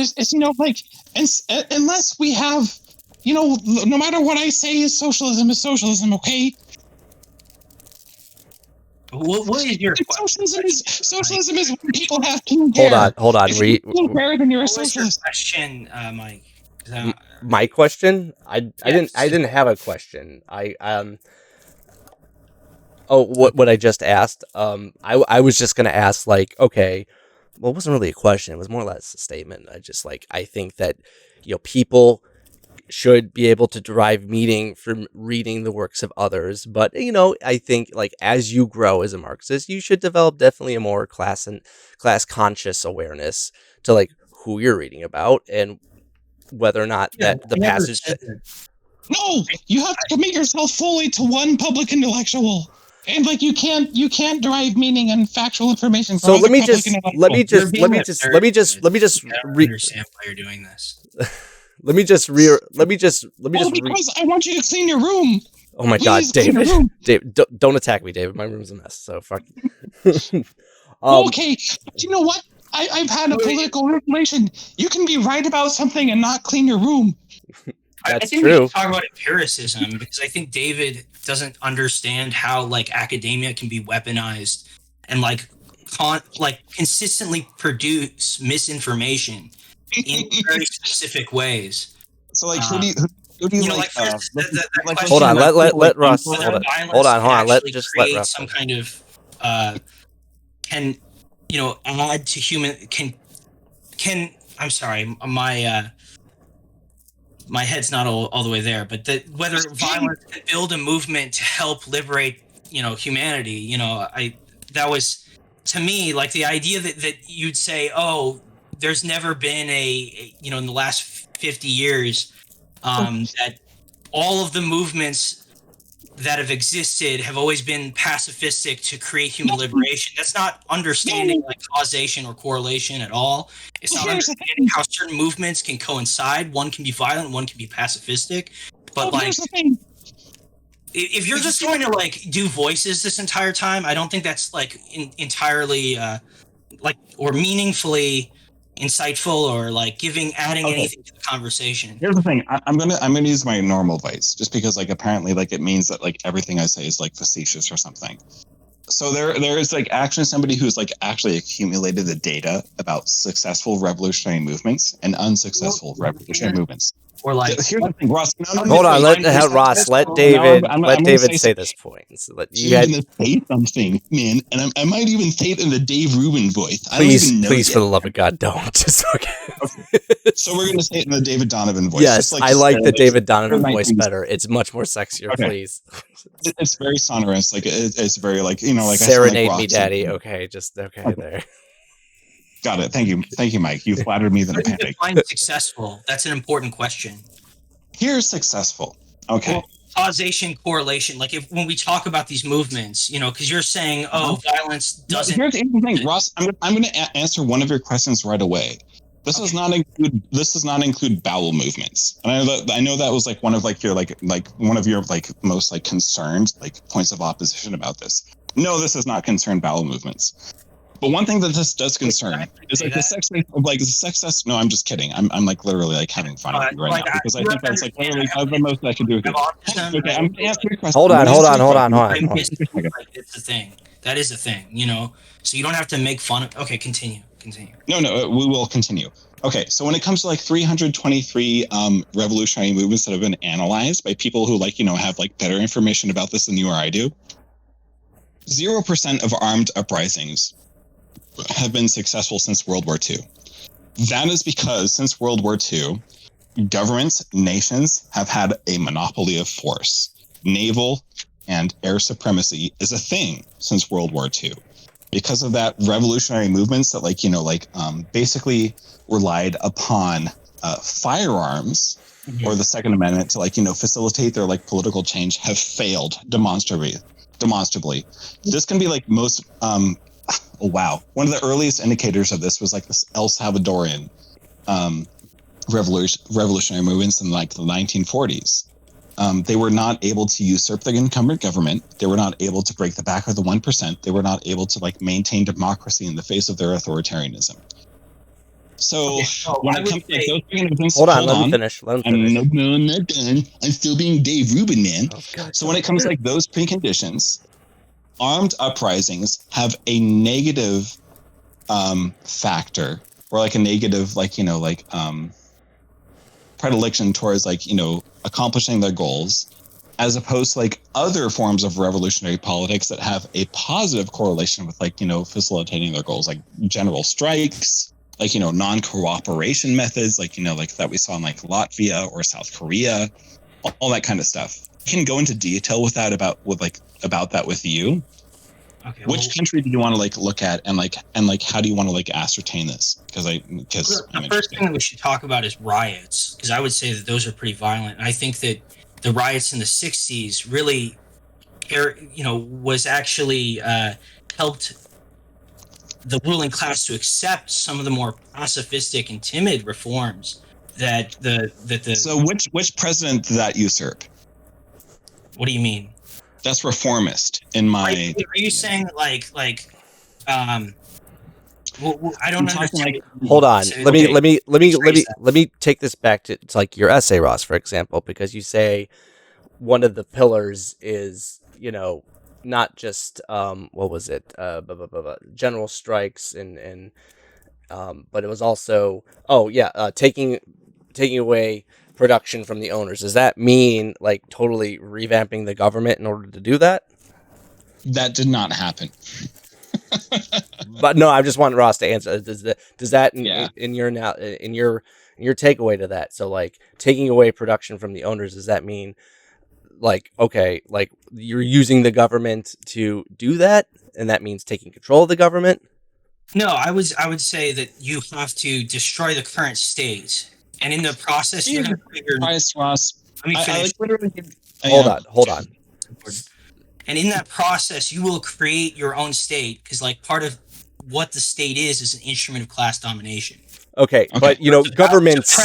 unless we have, no matter what I say is socialism. Okay. What is your socialism is when people have clean hair. Hold on. Then you're a socialist. Your question, Mike? My question? I didn't have a question. What I just asked. I was just gonna ask, like, okay, well, it wasn't really a question. It was more or less a statement. I think that people should be able to derive meaning from reading the works of others, but I think as you grow as a Marxist, you should develop definitely a more class conscious awareness to who you're reading about and whether or not that the passage. No, you have to commit yourself fully to one public intellectual, and you can't derive meaning and factual information. So let me just understand why you're doing this. Let me just because I want you to clean your room. Oh my god, David. David, don't attack me, David. My room's a mess, so fuck. Okay, but you know what? I've had a political revelation. You can be right about something and not clean your room. That's I think true. We should talk about empiricism, because I think David doesn't understand how academia can be weaponized and consistently produce misinformation in very specific ways. So who do you like? Hold on, let Ross. Hold on. Let Ross. Some kind of can add to human can. I'm sorry, my head's not all the way there, but whether violence can build a movement to help liberate humanity. That was, to me, the idea that you'd say, oh, there's never been in the last 50 years that all of the movements that have existed have always been pacifistic to create human liberation. That's not understanding causation or correlation at all. It's not understanding how certain movements can coincide. One can be violent, one can be pacifistic. But if you're just going to do voices this entire time, I don't think that's entirely or meaningfully insightful or adding anything to the conversation. Here's the thing. I'm gonna use my normal voice, just because apparently it means that everything I say is facetious or something. So there is actually somebody who's actually accumulated the data about successful revolutionary movements and unsuccessful revolutionary movements. Or here's the thing, Ross. Hold on, let David say this point. So you're gonna say something, man, and I might even say it in the Dave Rubin voice. Please, for the love of God, don't. Just okay. So we're gonna say it in the David Donovan voice. Yes, I like the David Donovan voice better. It's much more sexier. Okay. Please. It's very sonorous. It's very serenade me, daddy. Okay, just okay there. Got it. Thank you, Mike. You flattered me than a How do you panic. define successful? That's an important question. Here's successful. Okay. Well, causation, correlation. Like when we talk about these movements, because you're saying, violence doesn't. Here's the thing, Ross. I'm going to answer one of your questions right away. This does not include bowel movements. And I know that was like one of like your one of your like most like concerned like points of opposition about this. No, this does not concern bowel movements. But one thing that this does concern is like the success. No, I'm just kidding. I'm like literally like having fun with you right now because I think that's like literally the most I can do with it. Okay, I'm gonna answer your question. Hold on. It's a thing. That is a thing. So you don't have to make fun of. Okay, continue. No, we will continue. Okay, so when it comes to like 323 revolutionary movements that have been analyzed by people who have like better information about this than you or I do, 0% of armed uprisings have been successful since World War II. That is because since World War II, governments, nations have had a monopoly of force. Naval and air supremacy is a thing since World War II. Because of that, revolutionary movements that basically relied upon firearms or the Second Amendment to facilitate their like political change have failed demonstrably. This can be like most one of the earliest indicators of this was like this El Salvadorian revolutionary movements in like the 1940s. They were not able to usurp the incumbent government. They were not able to break the back of the 1%. They were not able to like maintain democracy in the face of their authoritarianism. So when it comes to like, those movements, let me finish. I'm not done. I'm still being Dave Rubin, man. Oh, God, so when it comes to like those preconditions, armed uprisings have a negative factor or like a negative predilection towards accomplishing their goals, as opposed to like other forms of revolutionary politics that have a positive correlation with facilitating their goals, like general strikes, non-cooperation methods, like that we saw in like Latvia or South Korea, all that kind of stuff. I can go into detail with that about that with you. Okay, Which country do you want to look at and how do you want to ascertain this? Because the first thing that we should talk about is riots, because I would say that those are pretty violent. And I think that the riots in the 60s really was actually helped the ruling class to accept some of the more pacifistic and timid reforms that the So which president did that usurp? What do you mean? That's reformist in my. Are you saying I don't understand. Hold on. Let me take this back to like your essay, Ross, for example, because you say one of the pillars is not just what was it general strikes and but it was also taking away production from the owners. Does that mean like totally revamping the government in order to do that? That did not happen. But no, I just want Ross to answer. Does that in your takeaway to that? So like taking away production from the owners, does that mean like you're using the government to do that, and that means taking control of the government? No, I would say that you have to destroy the current state. And in the process, you're going to put your... Ross. Let me finish. Hold on. And in that process, you will create your own state, because like part of what the state is an instrument of class domination. Okay. But governments...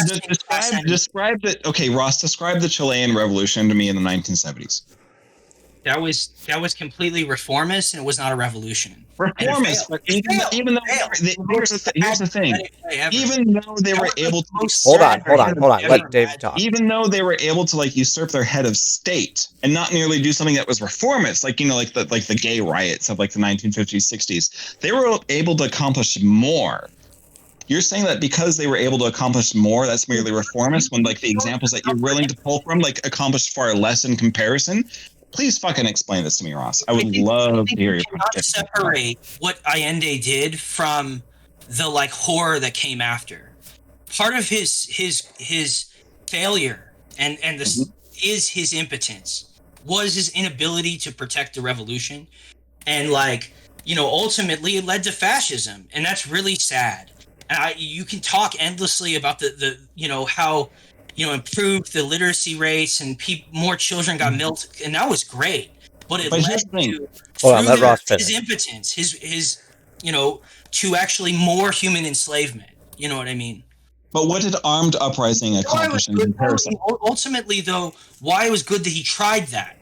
Describe it. Okay, Ross, describe the Chilean Revolution to me in the 1970s. That was completely reformist, and it was not a revolution. Reformist, but even though here's the thing. Even though they were able to hold on, let Dave talk. Even though they were able to usurp their head of state and not merely do something that was reformist, like the gay riots of like the 1950s, 60s, they were able to accomplish more. You're saying that because they were able to accomplish more, that's merely reformist, when like the examples that you're willing to pull from accomplished far less in comparison? Please fucking explain this to me, Ross. I would love to hear your perspective. Separate what Allende did from the horror that came after. Part of his failure and this is his impotence, was his inability to protect the revolution, and ultimately it led to fascism, and that's really sad. And you can talk endlessly about the how improved the literacy rates and more children got milked, and that was great. But it led to Hold on, let Ross finish. his impotence, his to actually more human enslavement. You know what I mean? But what did armed uprising accomplish in comparison? Ultimately, though, why it was good that he tried that.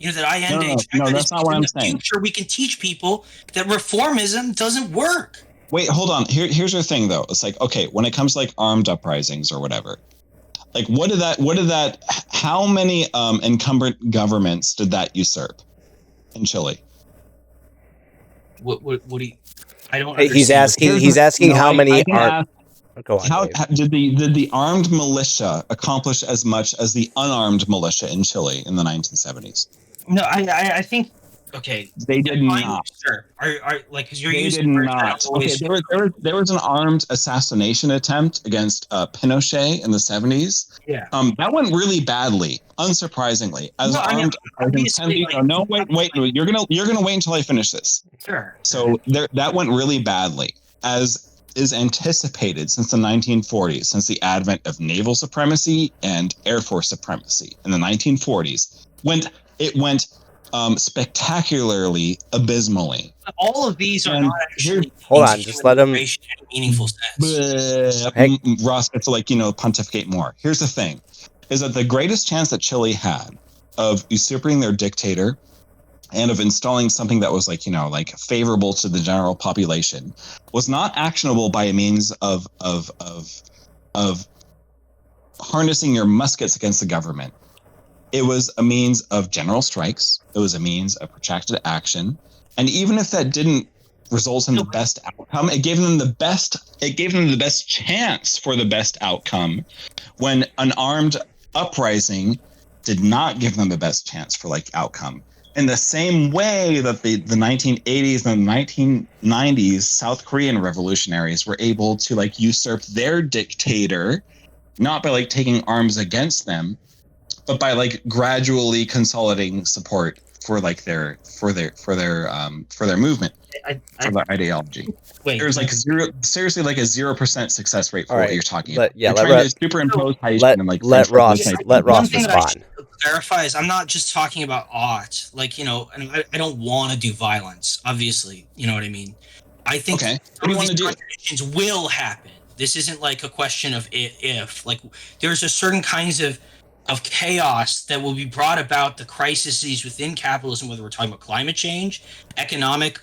That IND. No, that's not what I'm saying. In the future, we can teach people that reformism doesn't work. Wait, hold on. Here's the thing, though. It's like, okay, when it comes to like armed uprisings or whatever, like what did that? How many incumbent governments did that usurp in Chile? What do you? I don't. Understand. He's asking how many are. Go on, how did the armed militia accomplish as much as the unarmed militia in Chile in the 1970s? No, I think. Okay, they did not. Sure. Are like because you're they using did not. Okay, there was an armed assassination attempt against Pinochet in the 70s. Yeah. That went really badly, unsurprisingly. Wait. You're gonna wait until I finish this. Sure. So that went really badly, as is anticipated since the 1940s, since the advent of naval supremacy and air force supremacy in the 1940s. It went spectacularly abysmally. All of these are not actually. Hold on, just let him. Meaningful sense. Ross gets to pontificate more. Here's the thing: is that the greatest chance that Chile had of usurping their dictator and of installing something that was favorable to the general population was not actionable by means of harnessing your muskets against the government. It was a means of general strikes. It was a means of protracted action. And even if that didn't result in the best outcome, it gave them the best chance for the best outcome, when an armed uprising did not give them the best chance for outcome. In the same way that the 1980s and the 1990s South Korean revolutionaries were able to usurp their dictator, not by taking arms against them, but by gradually consolidating support for their movement, for their ideology. There's a 0% success rate for what you're talking about. Yeah, trying to superimpose let Ross respond. Clarify is I'm not just talking about art, and I don't want to do violence, obviously, you know what I mean? I think some of these contradictions will happen. This isn't a question of if. There's a certain kinds of chaos that will be brought about, the crises within capitalism, whether we're talking about climate change, economic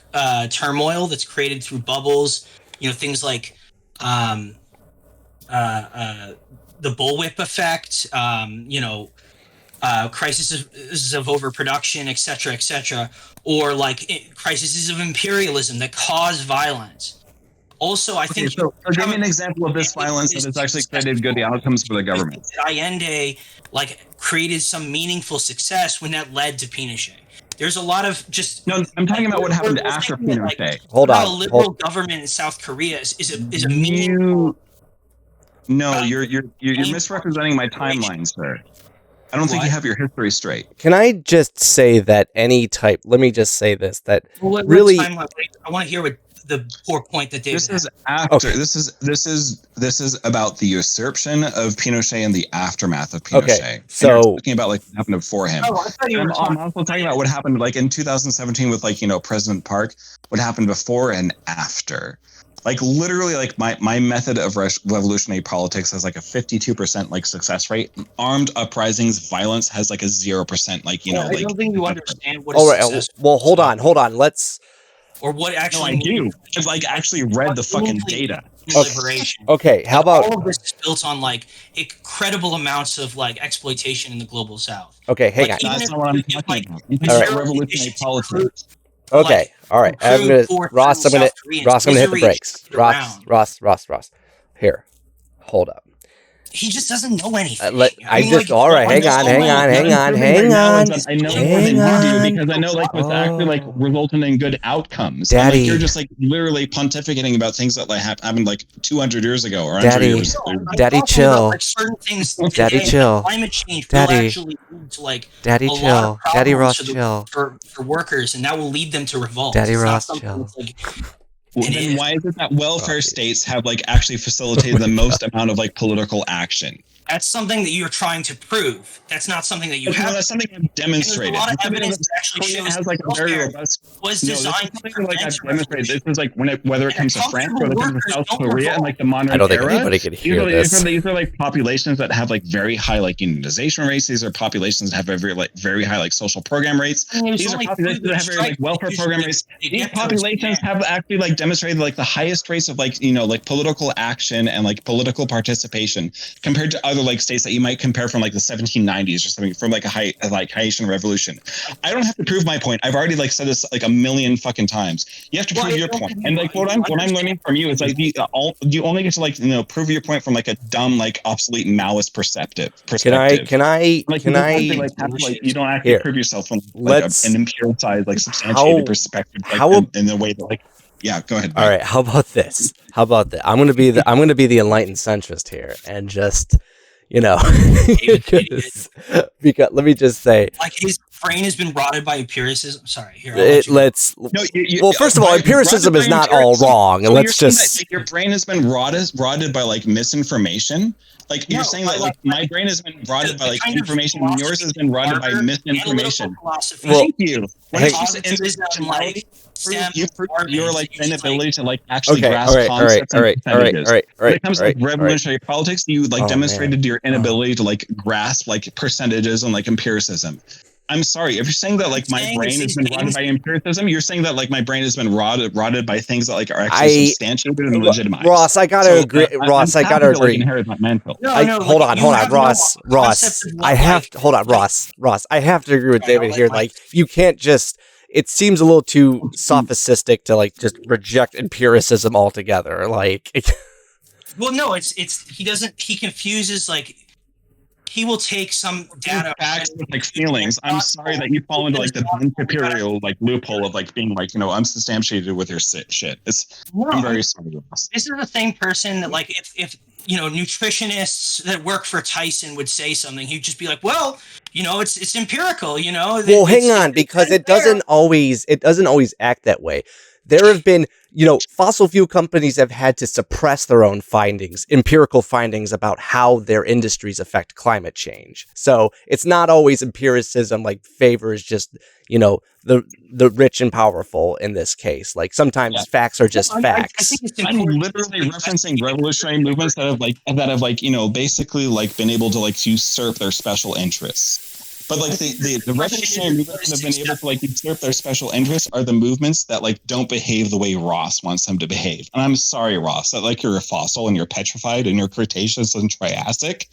turmoil that's created through bubbles, things like the bullwhip effect, crises of overproduction, etc., or crises of imperialism that cause violence. Also, I think. So give me an example of this violence that has actually created good outcomes for the government. Allende created some meaningful success when that led to Pinochet. There's a lot of just. No, I'm talking about what happened after Pinochet. Hold on. A liberal government in South Korea is a meaningful. No, you're misrepresenting my timeline, sir. I don't think you have your history straight. Can I just say that let me just say this, that really. I want to hear what the poor point that David. This is after. Okay. This is about the usurpation of Pinochet and the aftermath of Pinochet. Okay, so talking about what happened before him. Oh, I thought you were I'm also talking about what happened in 2017 with President Park. What happened before and after. Literally, my method of revolutionary politics has a 52% success rate. Armed uprisings, violence has a 0%. I don't think you understand what. All right. Well, hold on. Let's. Or what actually? No, I do. I've actually read the fucking data. Liberation. Okay. How about all of this is built on incredible amounts of exploitation in the global South? Okay, hang on. That's not what I'm talking about. All right. Revolutionary politics. Okay. All right. Ross, I'm gonna hit the brakes. Ross. Here. Hold up. he just doesn't know anything. All right, hang on. I know more than you do because I know like what's actually like resulting in good outcomes. Daddy, and, like, you're just like literally pontificating about things that like happened like 200 years ago or 100 Daddy, years. Daddy, chill. About, like, certain things Daddy, chill. Climate change Daddy, will actually lead to like Daddy, a chill. lot of problems Daddy Ross, chill. For workers, and that will lead them to revolt. Daddy it's Ross, not chill. like, then why is it that welfare states have like actually facilitated the most amount of like political action? That's something that you're trying to prove. That's not something that you have. That's something I've demonstrated. There's a lot of evidence that actually shows has like a very robust. Was designed to like I've demonstrated. This is like whether it comes to France, whether it comes to South Korea, and like the modern I don't think era. anybody could hear these are like populations that have like very high like unionization rates. These are populations that have very high like social program rates. These are populations that have very like welfare program rates. These populations have actually like demonstrated like the highest rates of like like political action and like political participation compared to other like states that you might compare from like the 1790s or something, from like a Haitian revolution. I don't have to prove my point. I've already like said this like a million fucking times. You have to prove your point. And like what I'm learning from you is like you only get to like prove your point from like a dumb like obsolete Maoist perspective. Can I you don't actually prove yourself from like an empiricized like substantiated perspective in the way that like go ahead. All right, how about this? I'm going to be the enlightened centrist here and just because let me just say, like, his brain has been rotted by empiricism. Sorry, here. Well, first of all, empiricism is not all wrong, and let's just your brain has been rotted by like misinformation. Like you're saying that like my brain has been rotted by like information, and yours has been rotted by misinformation. Thank you. When it comes to intersectionality, your like inability to like actually grasp concepts. When it comes to like revolutionary politics, you like demonstrated your inability to like grasp like percentages and like empiricism. I'm sorry if you're saying that like my brain has been rotted by empiricism. You're saying that like my brain has been rotted by things that like are actually substantiated and legitimized. Ross, I gotta agree. Ross, I gotta agree. Hold on, Ross. I have to hold on, Ross. I have to agree with David here. Like, you can't just. It seems a little too sophistic to like just reject empiricism altogether. Like, well, no, it's he confuses like. He will take some data facts with like feelings. I'm sorry that you fall into like the imperial like loophole of like being like unsubstantiated with your shit. I'm very sorry. This is the same person that like if nutritionists that work for Tyson would say something, he'd just be like, well, it's empirical. Well, hang on, because it doesn't always act that way. There have been, fossil fuel companies have had to suppress their own findings, empirical findings about how their industries affect climate change. So it's not always empiricism like favors just, the rich and powerful in this case. Like sometimes facts are just facts. I'm literally referencing revolutionary movements that have basically like been able to like usurp their special interests. But like the revolutionary movements that have been able to like usurp their special interests are the movements that like don't behave the way Ross wants them to behave. And I'm sorry, Ross, that like you're a fossil and you're petrified and you're Cretaceous and Triassic.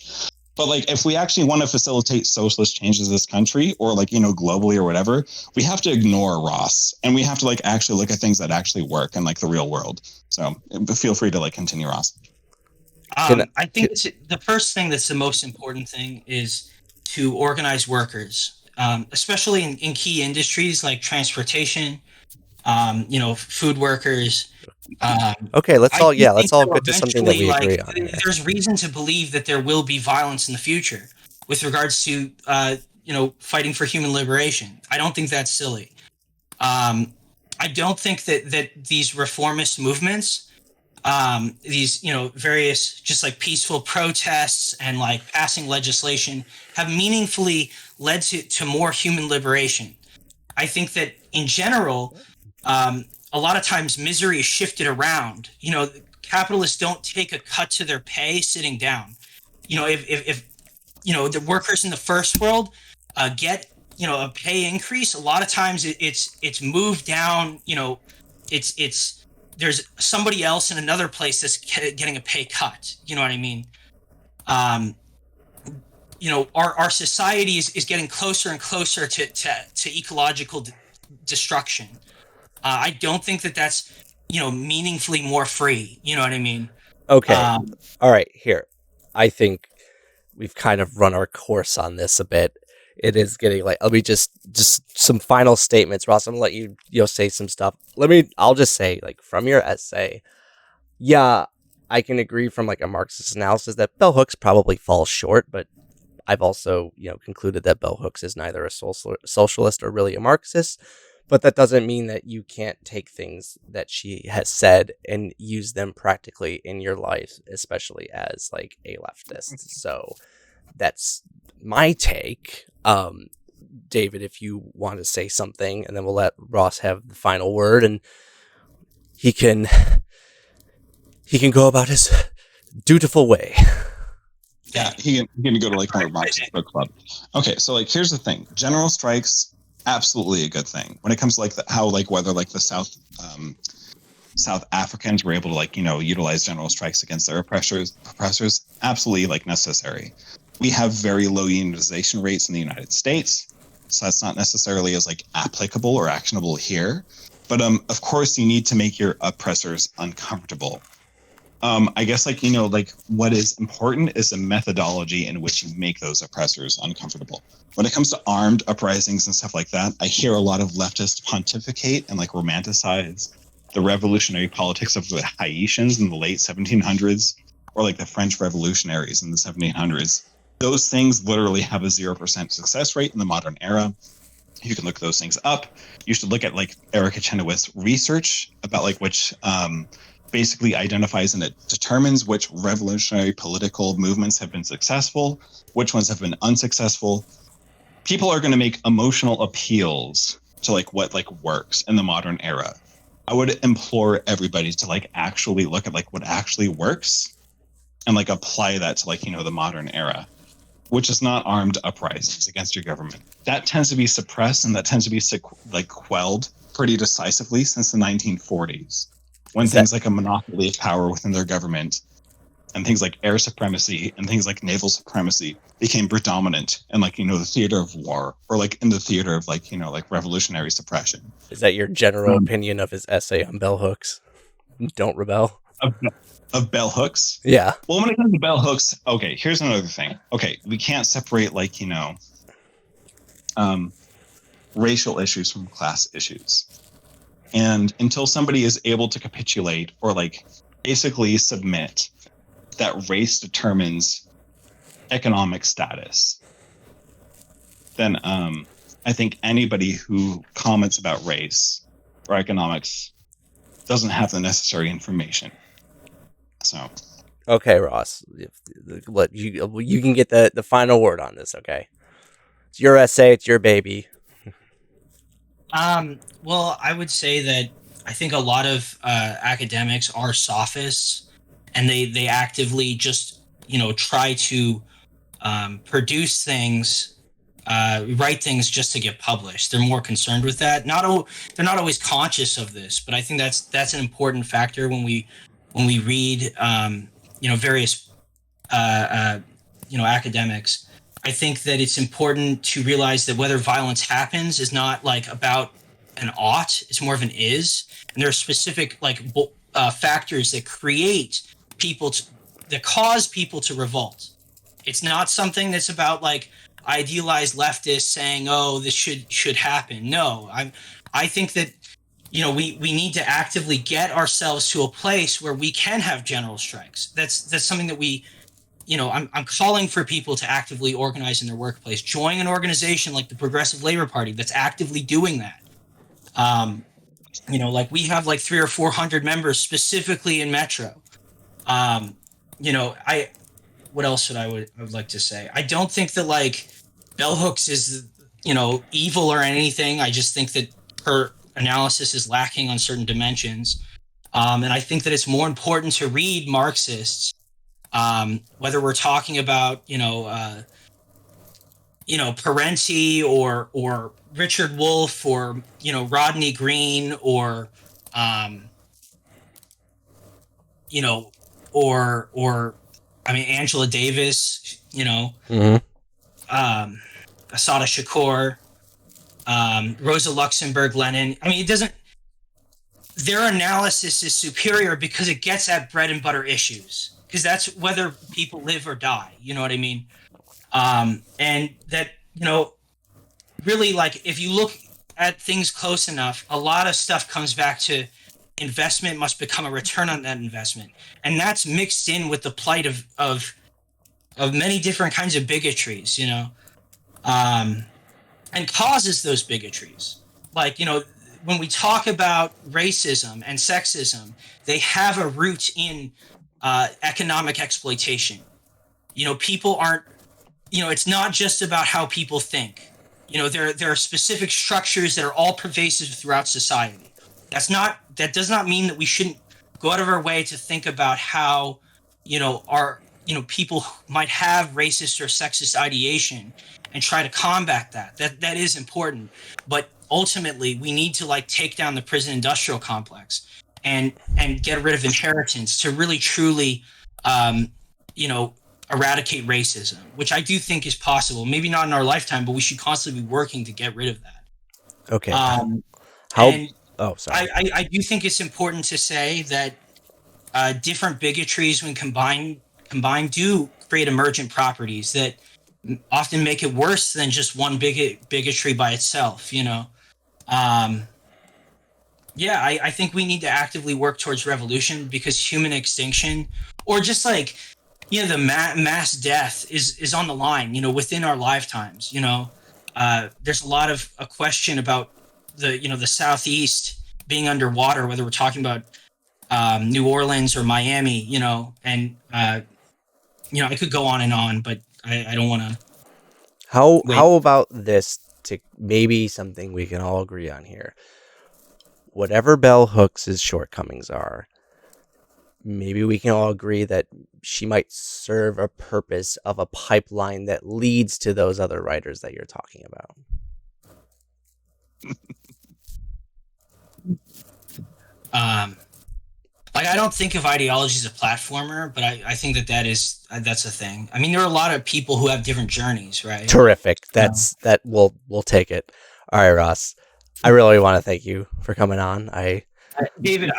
But like if we actually want to facilitate socialist changes in this country or like globally or whatever, we have to ignore Ross and we have to like actually look at things that actually work in like the real world. So feel free to like continue, Ross. I think the first thing that's the most important thing is to organize workers, especially in key industries like transportation, food workers. Okay, let's all get to something that we agree on. There's reason to believe that there will be violence in the future with regards to fighting for human liberation. I don't think that's silly. I don't think that these reformist movements, these various just like peaceful protests and like passing legislation have meaningfully led to more human liberation. I think that in general, a lot of times misery is shifted around. Capitalists don't take a cut to their pay sitting down. If the workers in the first world get a pay increase, a lot of times it's moved down. It's there's somebody else in another place that's getting a pay cut. You know what I mean? Our society is getting closer and closer to ecological destruction. I don't think that's meaningfully more free. You know what I mean? Okay. All right. Here, I think we've kind of run our course on this a bit. It is getting like, let me just some final statements, Ross. I'm gonna let you say some stuff. I'll just say, like, from your essay, yeah, I can agree from like a Marxist analysis that bell hooks probably falls short, but I've also concluded that bell hooks is neither a socialist or really a Marxist. But that doesn't mean that you can't take things that she has said and use them practically in your life, especially as like a leftist. So that's my take. David, if you want to say something, and then we'll let Ross have the final word, and he can go about his dutiful way. Yeah, he can go to like more Marxist book club. Okay, so like here's the thing: general strikes, absolutely a good thing. When it comes to like whether like the South Africans were able to like utilize general strikes against their oppressors, absolutely like necessary. We have very low unionization rates in the United States, so that's not necessarily as like applicable or actionable here. But of course, you need to make your oppressors uncomfortable. I guess like what is important is the methodology in which you make those oppressors uncomfortable. When it comes to armed uprisings and stuff like that, I hear a lot of leftists pontificate and like romanticize the revolutionary politics of the Haitians in the late 1700s, or like the French revolutionaries in the 1700s. Those things literally have a 0% success rate in the modern era. You can look those things up. You should look at like Erica Chenoweth's research about like which basically identifies and it determines which revolutionary political movements have been successful, which ones have been unsuccessful. People are going to make emotional appeals to like what like works in the modern era. I would implore everybody to like actually look at like what actually works and like apply that to like the modern era, which is not armed uprisings against your government. That tends to be suppressed and that tends to be like quelled pretty decisively since the 1940s, when things like a monopoly of power within their government and things like air supremacy and things like naval supremacy became predominant in like the theater of war, or like in the theater of like like revolutionary suppression. Is that your general opinion of his essay on bell hooks? Don't rebel. Of bell hooks? Yeah. Well, when it comes to bell hooks, okay, here's another thing. Okay, we can't separate like racial issues from class issues. And until somebody is able to capitulate or like basically submit that race determines economic status, then I think anybody who comments about race or economics doesn't have the necessary information. So okay, Ross, you can get the final word on this. Okay, it's your essay, it's your baby. Well, I would say that I think a lot of academics are sophists, and they actively just try to produce things, write things just to get published. They're more concerned with that. They're not always conscious of this, but I think that's an important factor when we read various academics. I think that it's important to realize that whether violence happens is not like about an ought; it's more of an is. And there are specific factors that create that cause people to revolt. It's not something that's about like idealized leftists saying, "Oh, this should happen." No, I think that we need to actively get ourselves to a place where we can have general strikes. That's something that we. I'm calling for people to actively organize in their workplace. Join an organization like the Progressive Labor Party that's actively doing that. Like we have like 300 or 400 members specifically in Metro. What else I would like to say? I don't think that like bell hooks is evil or anything. I just think that her analysis is lacking on certain dimensions, and I think that it's more important to read Marxists. Whether we're talking about Parenti or Richard Wolff or Rodney Green or Angela Davis, Assata Shakur, Rosa Luxemburg, Lenin. It doesn't. Their analysis is superior because it gets at bread and butter issues. Because that's whether people live or die. You know what I mean? And that, really, like, if you look at things close enough, a lot of stuff comes back to investment must become a return on that investment, and that's mixed in with the plight of many different kinds of bigotries, and causes those bigotries. Like, when we talk about racism and sexism, they have a root in economic exploitation. People aren't, it's not just about how people think. There are specific structures that are all pervasive throughout society. That does not mean that we shouldn't go out of our way to think about how, our, people might have racist or sexist ideation and try to combat that. That is important. But ultimately, we need to, like, take down the prison industrial complex and get rid of inheritance to really truly, eradicate racism, which I do think is possible. Maybe not in our lifetime, but we should constantly be working to get rid of that. Okay. And Oh, sorry. I do think it's important to say that different bigotries, when combined, do create emergent properties that often make it worse than just one bigotry by itself. I think we need to actively work towards revolution, because human extinction, or just like, the mass death is on the line, within our lifetimes. There's a lot of a question about the Southeast being underwater, whether we're talking about New Orleans or Miami, and I could go on, but I don't want to. How about this, to maybe something we can all agree on here? Whatever Bell Hooks' shortcomings are, maybe we can all agree that she might serve a purpose of a pipeline that leads to those other writers that you're talking about. I don't think of ideology as a platformer, but I think that's a thing. I mean, there are a lot of people who have different journeys, right? Terrific. That we'll take it. All right, Ross. I really want to thank you for coming on. David,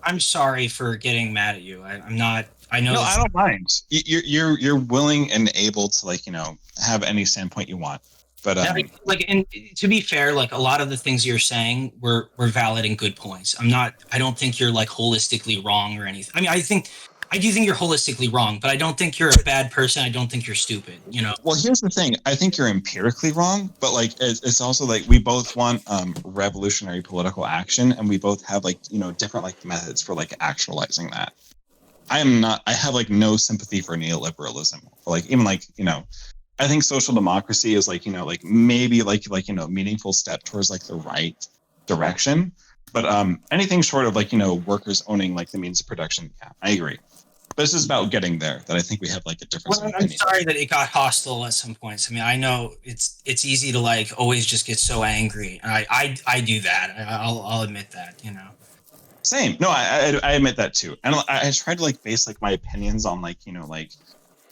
I'm sorry for getting mad at you. I'm not. I know. No, I don't mind. You're willing and able to have any standpoint you want. But and to be fair, like, a lot of the things you're saying were valid and good points. I don't think you're, like, holistically wrong or anything. I mean, I do think you're holistically wrong, but I don't think you're a bad person. I don't think you're stupid. Well, here's the thing. I think you're empirically wrong, but it's also like we both want revolutionary political action, and we both have different methods for actualizing that. I have no sympathy for neoliberalism, or even I think social democracy is maybe meaningful step towards the right direction, but anything short of workers owning the means of production, yeah, I agree. But this is about getting there that I think we have a difference of opinion. I'm sorry that it got hostile at some points. I mean, I know it's easy to always just get so angry. I do that. I'll admit that. Same. No, I admit that too. And I try to base my opinions on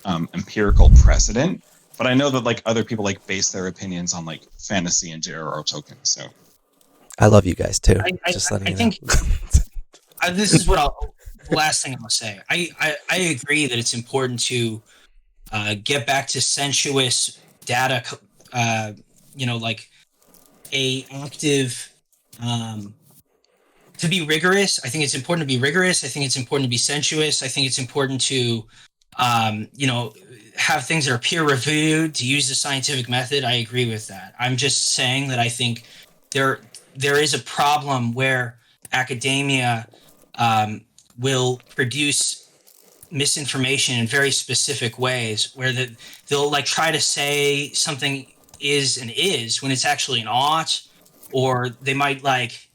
empirical precedent. But I know that other people base their opinions on fantasy and J.R.R. Tolkien. So I love you guys too. I think this is what the last thing I'm gonna say. I agree that it's important to get back to sensuous data. A active. To be rigorous, I think it's important to be rigorous. I think it's important to be sensuous. I think it's important to, have things that are peer reviewed, to use the scientific method. I agree with that. I'm just saying that I think there is a problem where academia will produce misinformation in very specific ways, where they'll try to say something is and is when it's actually an ought, or they might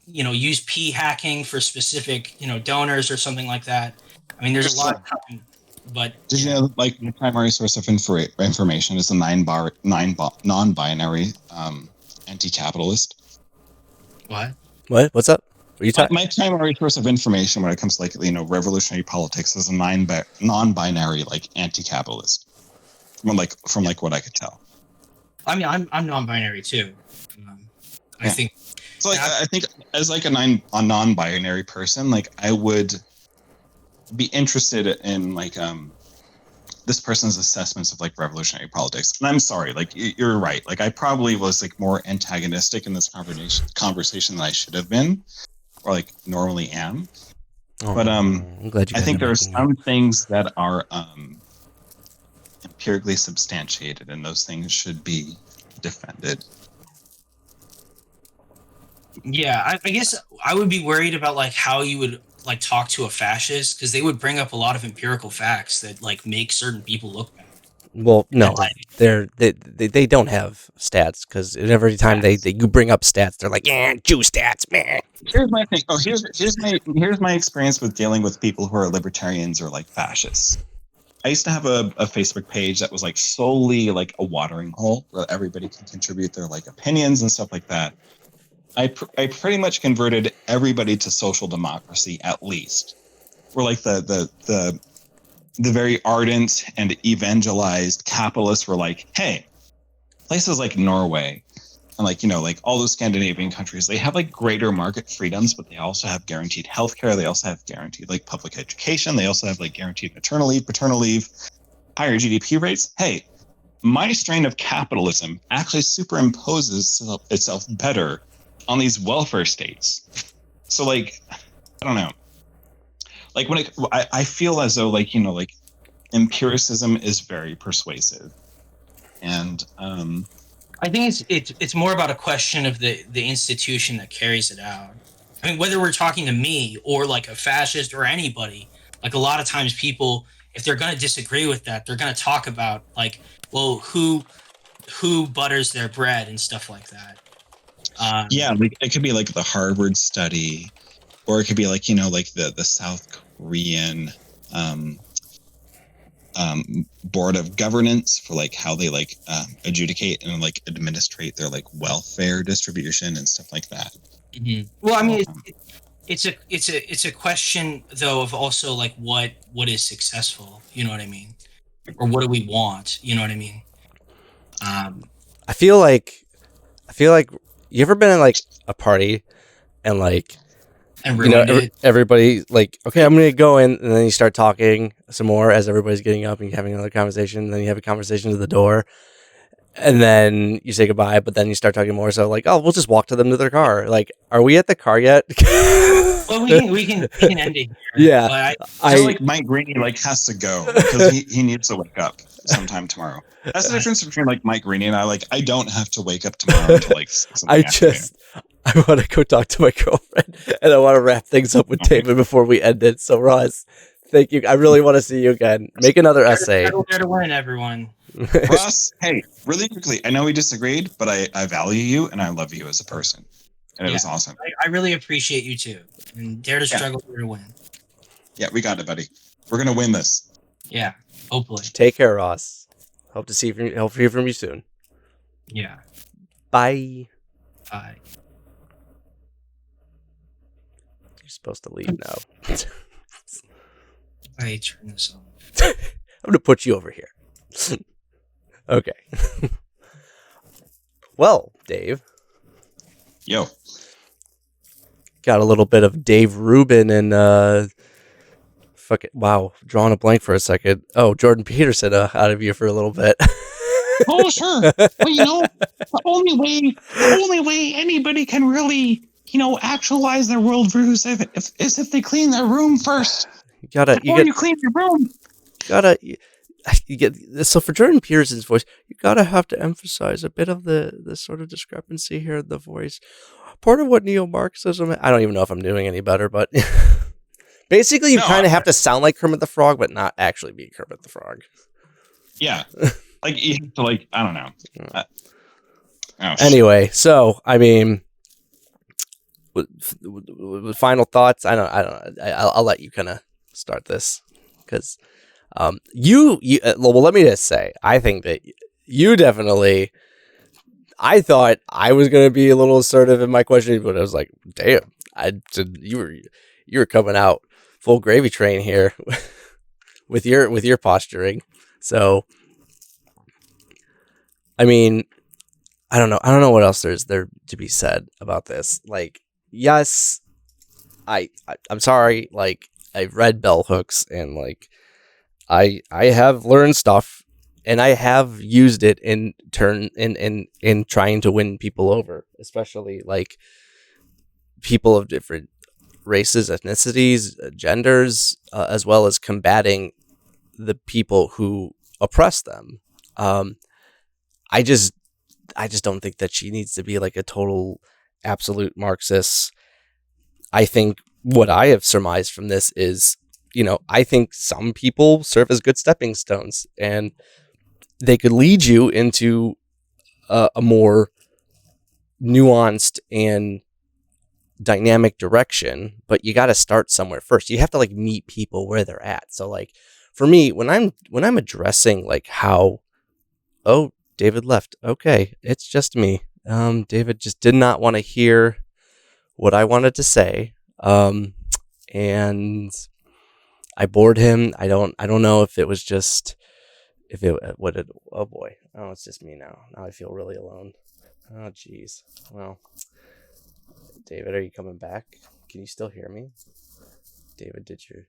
use p hacking for specific donors or something like that. I mean, there's a lot of time. But did you know the primary source of information is a non-binary anti-capitalist? What? What's up? What are you talking? My primary source of information when it comes to revolutionary politics is a non-binary anti-capitalist. From what I could tell. I mean, I'm non-binary too. I think. So I think as a non-binary person, I would be interested in the this person's assessments of like revolutionary politics. And I'm sorry, like you're right. Like I probably was like more antagonistic in this conversation than I should have been, or like normally am. But I'm glad you I guys think are there are making some things that are empirically substantiated, and those things should be defended. Yeah, I guess I would be worried about like how you would like talk to a fascist, because they would bring up a lot of empirical facts that like make certain people look bad. Well, no, And, they don't have stats, because every time you bring up stats, they're like, yeah, Jew stats, man. Here's my thing. Oh, here's my experience with dealing with people who are libertarians or like fascists. I used to have a Facebook page that was like solely like a watering hole where everybody can contribute their like opinions and stuff like that. I pretty much converted everybody to social democracy, at least. We're like the very ardent and evangelized capitalists were like, hey, places like Norway and like, you know, like all those Scandinavian countries, they have like greater market freedoms, but they also have guaranteed healthcare. They also have guaranteed like public education. They also have like guaranteed maternal leave, paternal leave, higher GDP rates. Hey, my strain of capitalism actually superimposes itself better on these welfare states. So like, I don't know. Like when I feel as though like, you know, like empiricism is very persuasive. And I think it's more about a question of the institution that carries it out. I mean, whether we're talking to me or like a fascist or anybody, like a lot of times people, if they're going to disagree with that, they're going to talk about like, well, who butters their bread and stuff like that. Yeah, like it could be like the Harvard study, or it could be like, you know, like the South Korean board of governance for like how they like adjudicate and like administrate their like welfare distribution and stuff like that. Mm-hmm. Well, I mean, it's a question though of also like what is successful. You know what I mean? Or what do we want? You know what I mean? I feel like you ever been in like a party and like, and you know, ruined it. everybody like, okay, I'm gonna go in, and then you start talking some more as everybody's getting up and you're having another conversation, and then you have a conversation to the door, and then you say goodbye, but then you start talking more. So like, oh, we'll just walk to them to their car. Like, are we at the car yet? Well, we can end it here. Yeah, But I feel like Mike Greeny like has to go because he needs to wake up sometime tomorrow. That's the difference between like Mike Greeny and I. Like, I don't have to wake up tomorrow until like 6 in the afternoon. I want to go talk to my girlfriend, and I want to wrap things up with David before we end it. So Ross, thank you. I really want to see you again. Make another essay. There to win, everyone. Ross, hey, really quickly, I know we disagreed, but I value you and I love you as a person. And it was awesome. I really appreciate you too. And dare to struggle, dare to win. Yeah, we got it, buddy. We're gonna win this. Yeah, hopefully. Take care, Ross. Hope to hear from you soon. Yeah. Bye. Bye. You're supposed to leave now. I turn this on. I'm gonna put you over here. Okay. Well, Dave. Yo. Got a little bit of Dave Rubin and wow, drawing a blank for a second. Oh, Jordan Peterson out of you for a little bit. Oh, sure. Well, you know, the only way anybody can really, you know, actualize their worldviews is if they clean their room first. You clean your room. You get so for Jordan Peterson's voice, you have to emphasize a bit of the sort of discrepancy here in the voice. Part of what neo-Marxism, I don't even know if I'm doing any better, but basically you kind of have to sound like Kermit the Frog, but not actually be Kermit the Frog. Yeah. Like, you have to, like, I don't know. Anyway, so, I mean, with final thoughts, I don't know. I'll let you kind of start this, because well, let me just say, I think that you definitely, I thought I was going to be a little assertive in my questioning, but I was like, damn, you were coming out full gravy train here with your posturing. So, I mean, I don't know what else there's there to be said about this. Like, yes, I'm sorry. Like, I've read bell hooks, and like, I have learned stuff, and I have used it in trying to win people over, especially like people of different races, ethnicities, genders, as well as combating the people who oppress them. Um, I just don't think that she needs to be like a total absolute Marxist. I think what I have surmised from this is, I think some people serve as good stepping stones, and they could lead you into a more nuanced and dynamic direction, but you got to start somewhere first. You have to like meet people where they're at. So like for me, when I'm addressing like how, oh, David left. Okay, it's just me. David just did not want to hear what I wanted to say. And I bored him. I don't know if it was just oh boy. Oh, it's just me now. Now I feel really alone. Oh jeez. Well, David, are you coming back? Can you still hear me? David, did your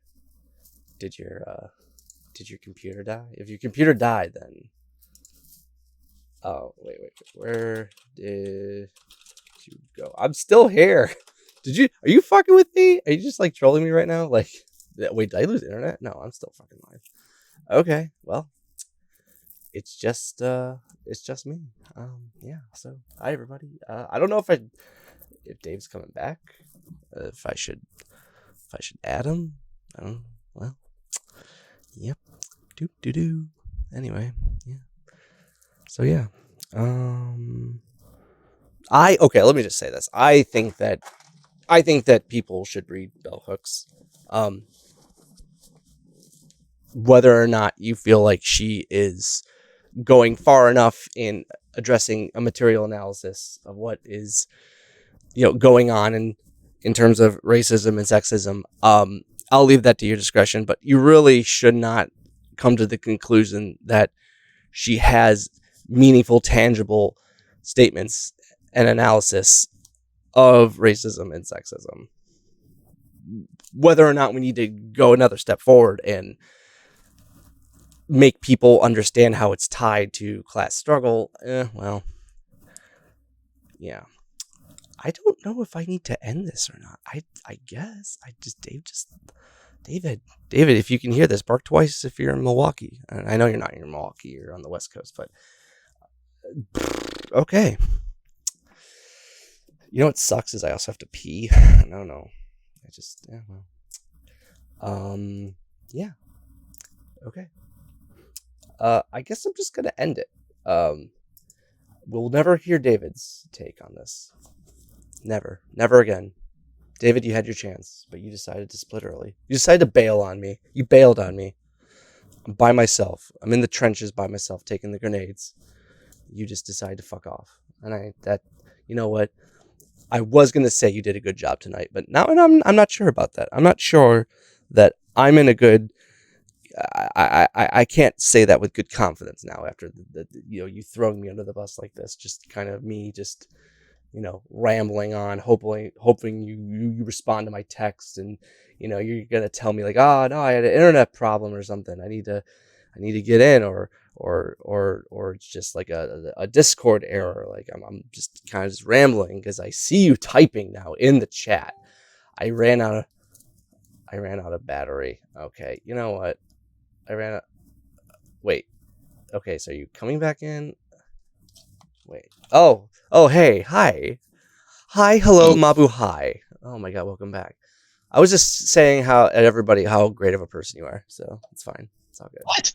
computer die? If your computer died, then oh wait, where did you go? I'm still here. Are you fucking with me? Are you just like trolling me right now? Like, wait, did I lose internet? No, I'm still fucking live. Okay, well, it's just me. Yeah. So, hi everybody. I don't know if Dave's coming back. If I should add him. Well, yep. Do. Anyway, yeah. So yeah. Okay. Let me just say this. I think that people should read bell hooks. Whether or not you feel like she is going far enough in addressing a material analysis of what is, going on in terms of racism and sexism, I'll leave that to your discretion, but you really should not come to the conclusion that she has meaningful, tangible statements and analysis of racism and sexism. Whether or not we need to go another step forward and make people understand how it's tied to class struggle, well, yeah. I don't know if I need to end this or not. I guess David, if you can hear this, bark twice if you're in Milwaukee. I know you're not in Milwaukee, you're on the West Coast, but okay. You know what sucks is I also have to pee. I don't know. Yeah. Okay. I guess I'm just gonna end it. We'll never hear David's take on this. Never again. David, you had your chance, but you decided to split early. You decided to bail on me. You bailed on me. I'm by myself. I'm in the trenches by myself, taking the grenades. You just decided to fuck off. And you know what? I was gonna say you did a good job tonight, but now I'm not sure about that. I'm not sure that I'm in a good. I can't say that with good confidence now after you throwing me under the bus like this. Just kind of me just rambling on, hoping you respond to my text, and you're gonna tell me like, oh no, I had an internet problem or something. I need to get in, or it's just like a Discord error. Like I'm just kind of just rambling because I see you typing now in the chat. I ran out of battery. Okay, you know what? Wait. Okay, so are you coming back in? Wait. Oh, hey, hi, hello, Mabu, hi. Oh my god, welcome back. I was just saying everybody how great of a person you are, so it's fine. It's all good. What?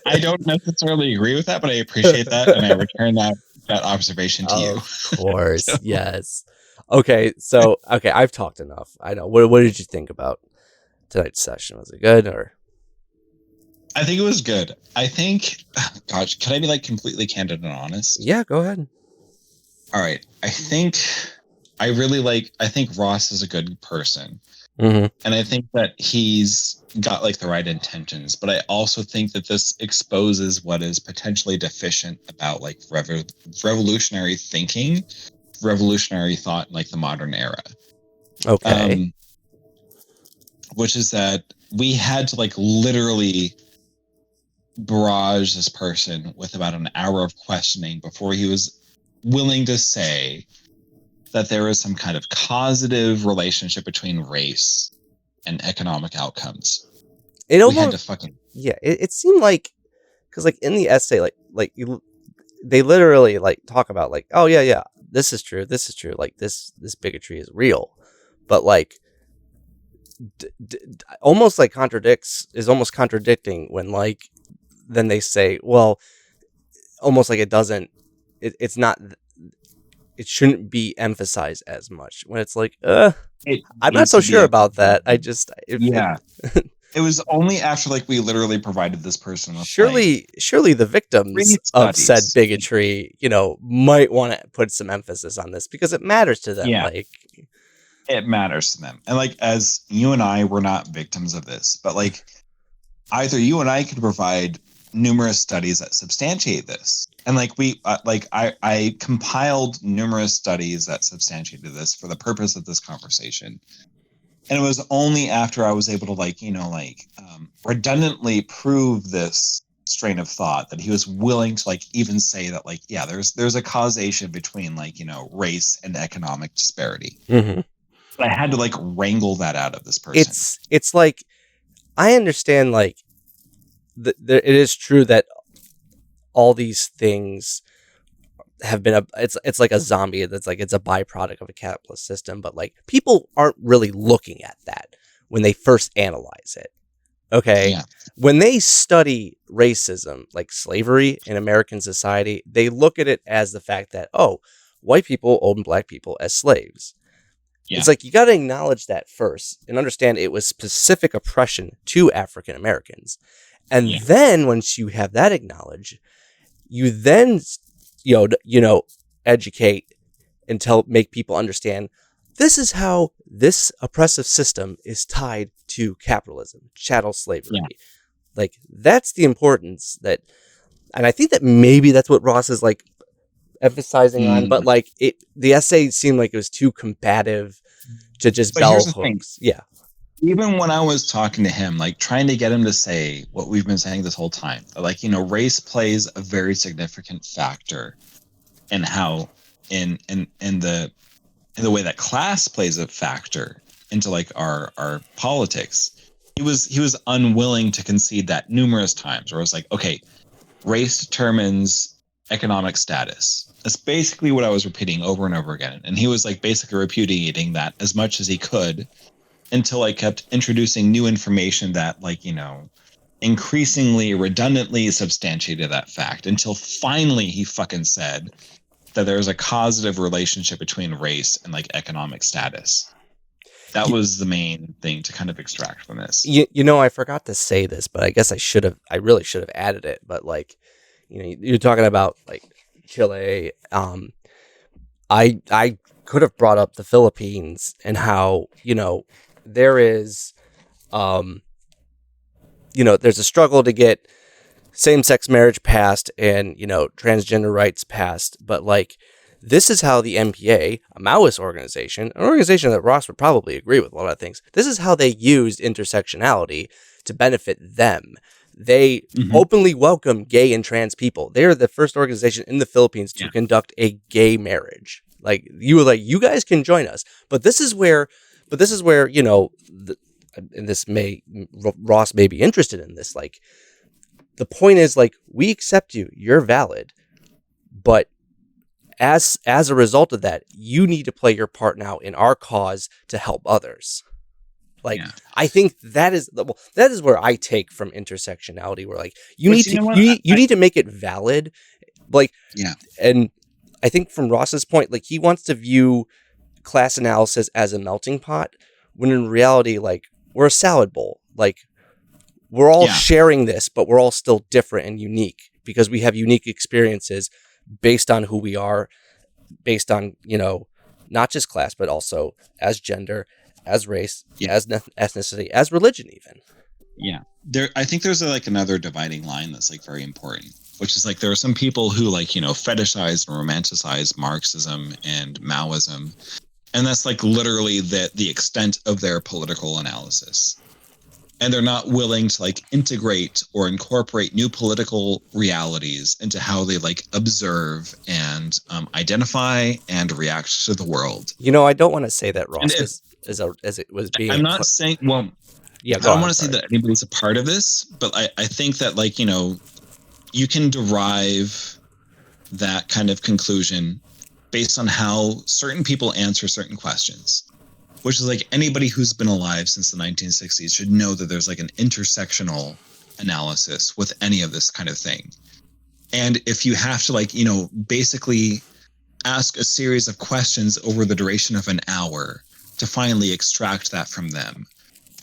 I don't necessarily agree with that, but I appreciate that, and I return that observation to you. Of course, so. Yes. Okay, so I've talked enough. I know. What did you think about tonight's session? Was it good or? I think it was good. I think, gosh, can I be like completely candid and honest? Yeah, go ahead. All right. I think Ross is a good person. Mm-hmm. And I think that he's got like the right intentions, but I also think that this exposes what is potentially deficient about like revolutionary thinking, revolutionary thought in like the modern era. Okay. which is that we had to like literally barrage this person with about an hour of questioning before he was willing to say that there is some kind of causative relationship between race and economic outcomes. It almost, we had to fucking it seemed like, because like in the essay, they literally like talk about like, oh yeah, this is true, like this bigotry is real, but like almost like almost contradicting when like then they say, well, almost like it's not, it shouldn't be emphasized as much, when it's like I'm not so sure about that. It was only after like we literally provided this person with surely the victims of said bigotry, might want to put some emphasis on this because it matters to them. Yeah. Like it matters to them. And like, as you and I were not victims of this, but like either you and I could provide numerous studies that substantiate this. And like I compiled numerous studies that substantiated this for the purpose of this conversation. And it was only after I was able to redundantly prove this strain of thought that he was willing to like even say that like, yeah, there's a causation between like, race and economic disparity. Mm-hmm. But I had to like wrangle that out of this person. It's like, I understand like it is true that all these things have been it's like a zombie that's like it's a byproduct of a capitalist system, but like people aren't really looking at that when they first analyze it. Okay. Yeah. When they study racism, like slavery in American society, they look at it as the fact that, oh, white people own black people as slaves. Yeah. It's like you got to acknowledge that first and understand it was specific oppression to African Americans. And then once you have that acknowledged, you then educate and make people understand this is how this oppressive system is tied to capitalism, chattel slavery. Yeah. Like that's the importance and I think that maybe that's what Ross is like emphasizing on, but like the essay seemed like it was too combative to just bell hooks. Yeah. Even when I was talking to him, like trying to get him to say what we've been saying this whole time, like, race plays a very significant factor in how in the way that class plays a factor into like our politics. He was unwilling to concede that numerous times, where it was like, okay, race determines economic status. That's basically what I was repeating over and over again. And he was like basically repudiating that as much as he could, until I kept introducing new information that like, increasingly redundantly substantiated that fact, until finally he fucking said that there's a causative relationship between race and like economic status. That was the main thing to kind of extract from this. I forgot to say this, but I guess I really should have added it. But like, you're talking about like Chile. I could have brought up the Philippines and how, there is, there's a struggle to get same-sex marriage passed and, transgender rights passed. But like, this is how the MPA, a Maoist organization, an organization that Ross would probably agree with a lot of things, this is how they used intersectionality to benefit them. They openly welcome gay and trans people. They're the first organization in the Philippines to conduct a gay marriage. Like, you were like, you guys can join us. But this is where, Ross may be interested in this. Like, the point is, like, we accept you. You're valid. But as a result of that, you need to play your part now in our cause to help others. Like, I think that is where I take from intersectionality, where like you need to make it valid. Like, and I think from Ross's point, like, he wants to view class analysis as a melting pot, when in reality, like, we're a salad bowl. Like, we're all sharing this, but we're all still different and unique because we have unique experiences based on who we are, based on, not just class, but also as gender, as race, as ethnicity, as religion, even. Yeah. I think there's another dividing line that's like very important, which is like, there are some people who like, fetishize and romanticize Marxism and Maoism And that's like literally the extent of their political analysis. And they're not willing to like integrate or incorporate new political realities into how they like observe and identify and react to the world. You know, I don't want to say that Ross And if, as it was being. I'm not saying, well, yeah, I go don't on, want to say sorry. that anybody's a part of this, but I think that, like, you know, you can derive that kind of conclusion based on how certain people answer certain questions, which is like anybody who's been alive since the 1960s should know that there's like an intersectional analysis with any of this kind of thing. And if you have to, like, you know, basically ask a series of questions over the duration of an hour to finally extract that from them,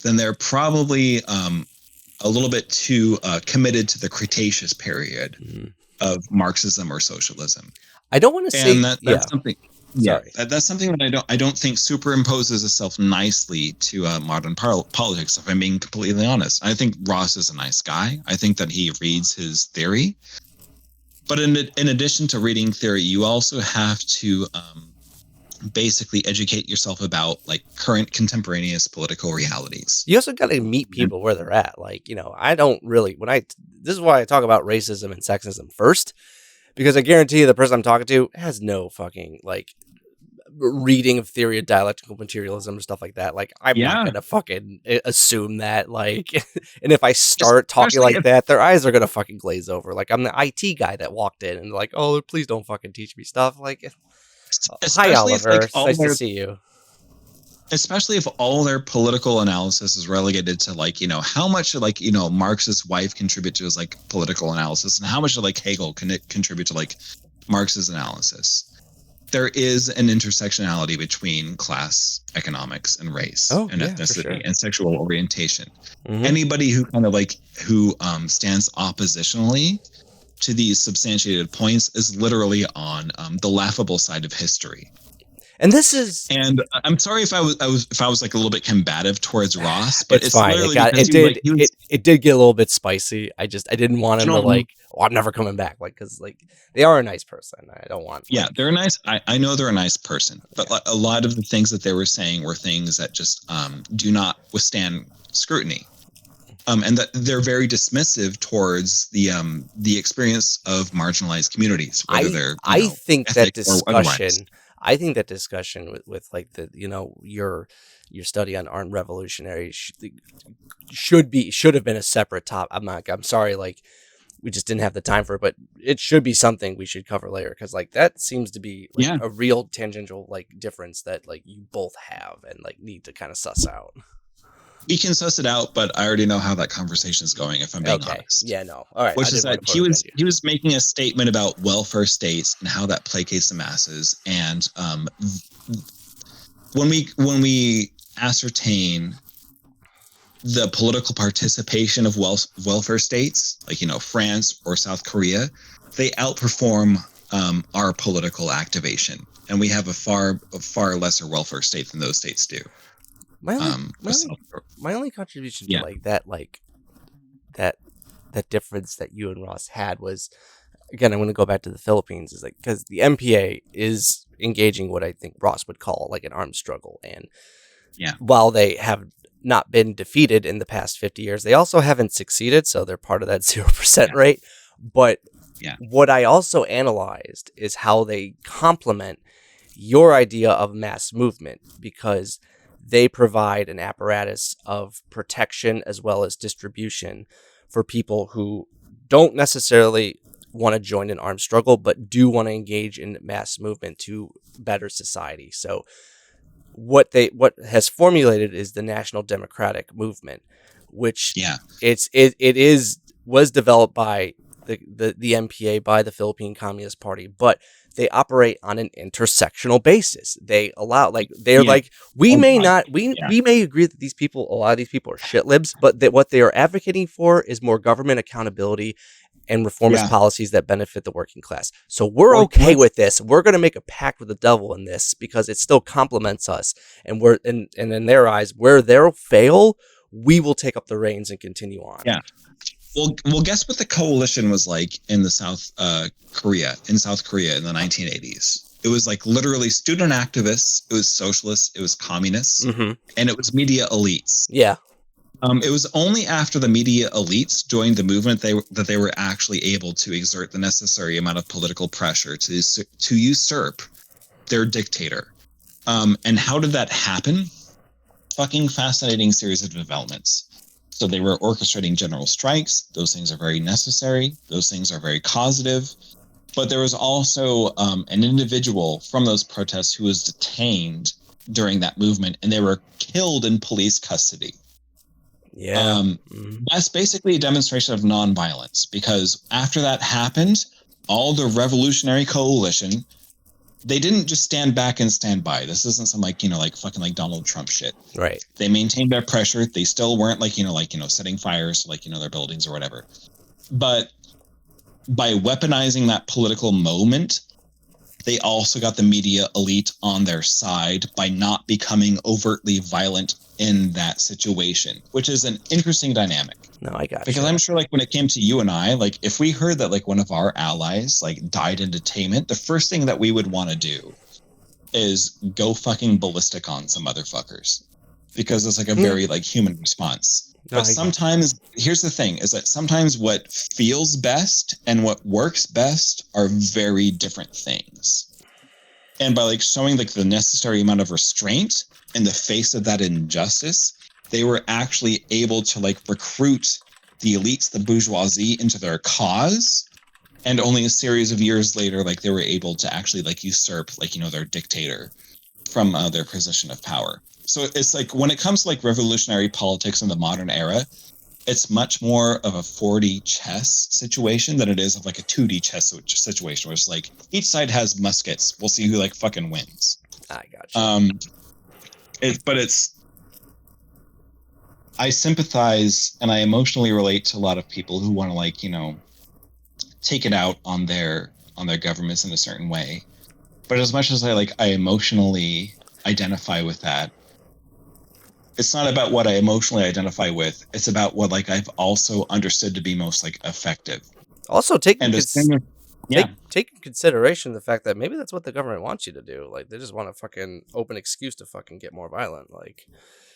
then they're probably a little bit too committed to the Cretaceous period of Marxism or socialism. I don't want to say, And that's something. Sorry. Yeah, that's something that I don't think superimposes itself nicely to modern politics. If I'm being completely honest, I think Ross is a nice guy. I think that he reads his theory, but in addition to reading theory, you also have to basically educate yourself about like current contemporaneous political realities. You also got to meet people where they're at. Like, you know, I don't really, this is why I talk about racism and sexism first, because I guarantee you the person I'm talking to has no fucking like reading of theory of dialectical materialism or stuff like that. Like, I'm not going to fucking assume that, like, and if I start talking like that, their eyes are going to fucking glaze over. Like, I'm the IT guy that walked in and like, oh, please don't fucking teach me stuff. Like, hi, Oliver. It's nice to see you. Especially if all their political analysis is relegated to, like, you know, how much did, like, you know, Marx's wife contribute to his like political analysis, and how much did like Hegel contribute to like Marx's analysis. There is an intersectionality between class, economics, and race, and ethnicity, and sexual orientation. Anybody who kind of like stands oppositionally to these substantiated points is literally on the laughable side of history. And this is, and I'm sorry if I was like a little bit combative towards Ross, but it's fine. It did get a little bit spicy. I didn't want him to like, oh, I'm never coming back. Like, cause like they are a nice person. I don't want. Yeah, they're a nice. I know they're a nice person, but a lot of the things that they were saying were things that just do not withstand scrutiny. And that they're very dismissive towards the experience of marginalized communities, whether they're think that discussion with like the, you know, your study on armed revolutionaries should have been a separate topic. I'm sorry, like we just didn't have the time for it, but it should be something we should cover later, because like that seems to be like a real tangential like difference that like you both have and like need to kind of suss out. We can suss it out, but I already know how that conversation is going, if I'm being honest. Yeah, no. All right. Which is that he was making a statement about welfare states and how that placates the masses. And when we ascertain the political participation of welfare states, like, you know, France or South Korea, they outperform our political activation. And we have a far lesser welfare state than those states do. My only contribution to like that difference that you and Ross had was, again, I'm going to go back to the Philippines, is like, because the MPA is engaging what I think Ross would call like an armed struggle, and while they have not been defeated in the past 50 years, they also haven't succeeded, so they're part of that 0% rate. But what I also analyzed is how they complement your idea of mass movement, because they provide an apparatus of protection as well as distribution for people who don't necessarily want to join an armed struggle, but do want to engage in mass movement to better society. So what has formulated is the National Democratic Movement, which was developed by the MPA, by the Philippine Communist Party, but they operate on an intersectional basis. They allow, like, they're like, we may agree that a lot of these people are shit libs, but that what they are advocating for is more government accountability and reformist policies that benefit the working class. So we're okay with this. We're going to make a pact with the devil in this because it still complements us. And and in their eyes, where they'll fail, we will take up the reins and continue on. Yeah. Well, guess what the coalition was like in the South Korea in the 1980s. It was like literally student activists, it was socialists, it was communists, Mm-hmm. and it was media elites. Yeah. It was only after the media elites joined the movement that they were actually able to exert the necessary amount of political pressure to usurp their dictator. And how did that happen? Fucking fascinating series of developments. So they were orchestrating general strikes. Those things are very necessary. Those things are very causative. But there was also an individual from those protests who was detained during that movement, and they were killed in police custody. Yeah. That's basically a demonstration of nonviolence, because after that happened, all the revolutionary coalition, they didn't just stand back and stand by. This isn't some like fucking like Donald Trump shit. Right. They maintained their pressure. They still weren't setting fires to their buildings or whatever. But by weaponizing that political moment, they also got the media elite on their side by not becoming overtly violent in that situation, which is an interesting dynamic. No, I got Because I'm sure when it came to you and I, if we heard that one of our allies died in detainment, the first thing that we would want to do is go fucking ballistic on some motherfuckers, because it's a very human response. No, but sometimes, here's the thing, is that sometimes what feels best and what works best are very different things. And by showing the necessary amount of restraint in the face of that injustice, they were actually able to recruit the elites, the bourgeoisie, into their cause. And only a series of years later, they were able to actually usurp their dictator from their position of power. So it's when it comes to revolutionary politics in the modern era, it's much more of a 4D chess situation than it is of a 2D chess situation, where it's each side has muskets. We'll see who fucking wins. I got you. I sympathize and I emotionally relate to a lot of people who want to take it out on their governments in a certain way. But as much as I emotionally identify with that, it's not about what I emotionally identify with. It's about what I've also understood to be most effective. Also, take in consideration the fact that maybe that's what the government wants you to do. They just want a fucking open excuse to fucking get more violent.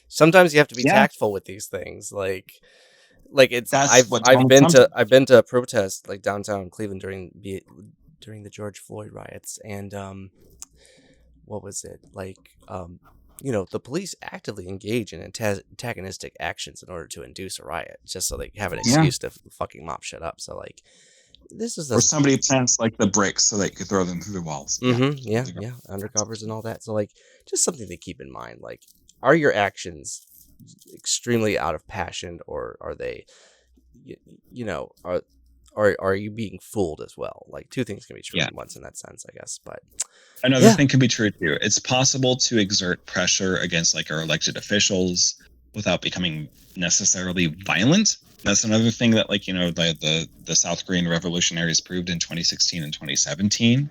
Sometimes you have to be tactful with these things. It's I've been to a protest downtown Cleveland during the George Floyd riots, and what was it the police actively engage in antagonistic actions in order to induce a riot, just so they have an excuse to fucking mop shit up. So this is or somebody plants the bricks so they could throw them through the walls. Yeah, undercovers and all that. So just something to keep in mind. Are your actions extremely out of passion, or are they, are you being fooled as well? Two things can be true at once in that sense, I guess. But another thing can be true too. It's possible to exert pressure against our elected officials without becoming necessarily violent. That's another thing that the South Korean revolutionaries proved in 2016 and 2017.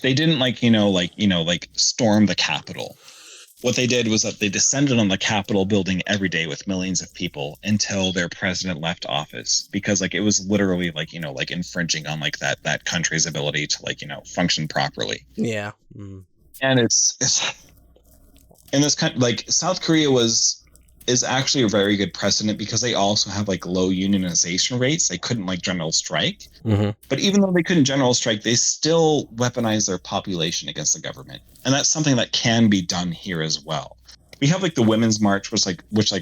They didn't storm the Capitol. What they did was that they descended on the Capitol building every day with millions of people until their president left office, because it was literally infringing on that country's ability to function properly. Yeah. And it's in this country, South Korea is actually a very good precedent, because they also have low unionization rates. They couldn't general strike. But even though they couldn't general strike, they still weaponized their population against the government. And that's something that can be done here as well. We have the Women's March, which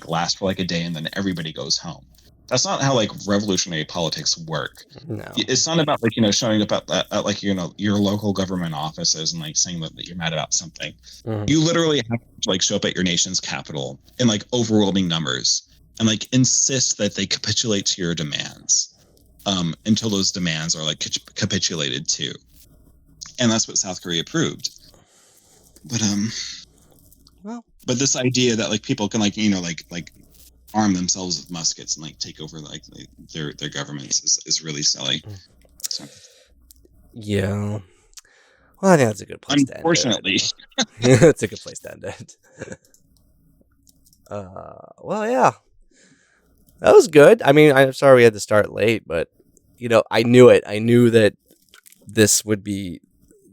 lasts for a day and then everybody goes home. That's not how revolutionary politics work. No. It's not about showing up at your local government offices and saying that you're mad about something. You literally have to show up at your nation's capital in overwhelming numbers and insist that they capitulate to your demands until those demands are capitulated to. And that's what South Korea proved. But but this idea that people can arm themselves with muskets and take over their governments is really silly. So. Yeah. Well, I think that's a good place Unfortunately. to end it. That's a good place to end it. Well, yeah. That was good. I mean, I'm sorry we had to start late, but I knew it. I knew that this would be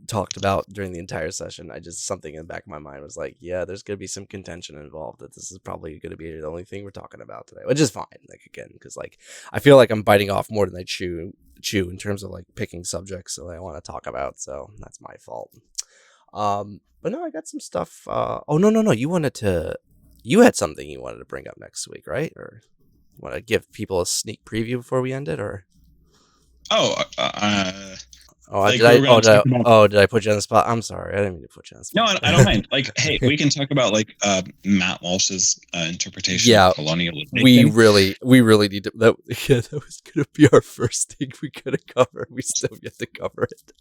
talked about during the entire session. Something in the back of my mind was like, yeah, there's gonna be some contention involved. That this is probably gonna be the only thing we're talking about today, which is fine. Like again, because like I feel like I'm biting off more than I chew in terms of like picking subjects that I want to talk about. So that's my fault. But no, I got some stuff. Oh no, you had something you wanted to bring up next week, right? Or want to give people a sneak preview before we end it, or? Did I put you on the spot? I'm sorry, I didn't mean to put you on the spot. No, I don't mind. Like, hey, we can talk about like Matt Walsh's interpretation of colonialism. We really need to. That was gonna be our first thing we could have covered. We still get to cover it.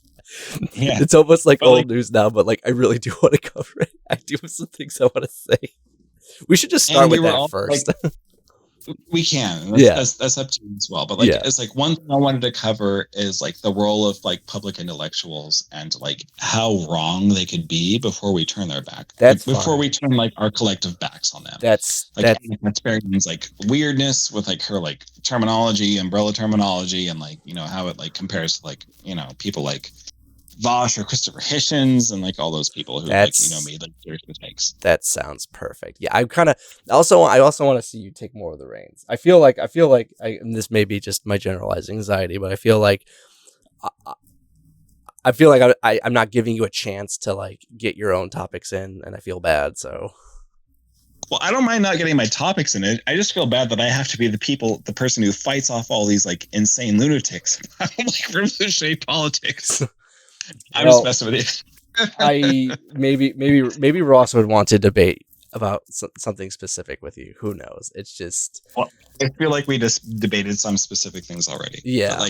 Yeah, it's almost like old news now, but like I really do want to cover it. I do have some things I want to say. We should just start with that first. Like, we can. That's up to you as well. But like, it's like one thing I wanted to cover is like the role of like public intellectuals and like how wrong they could be before we turn their back. Before we turn like our collective backs on them. That's means like weirdness with like her like terminology, umbrella terminology, and like, you know, how it like compares to like, you know, people like Vosh or Christopher Hitchens and like all those people who like, you know, made like serious mistakes. That sounds perfect. Yeah, I also want to see you take more of the reins. I feel like and this may be just my generalized anxiety, but I feel like I'm not giving you a chance to like get your own topics in, and I feel bad. So. Well, I don't mind not getting my topics in it. I just feel bad that I have to be the person who fights off all these like insane lunatics like revolutionary politics. I'm just messing with you. Maybe Ross would want to debate about something specific with you. Who knows? It's just. Well, I feel like we just debated some specific things already. Yeah.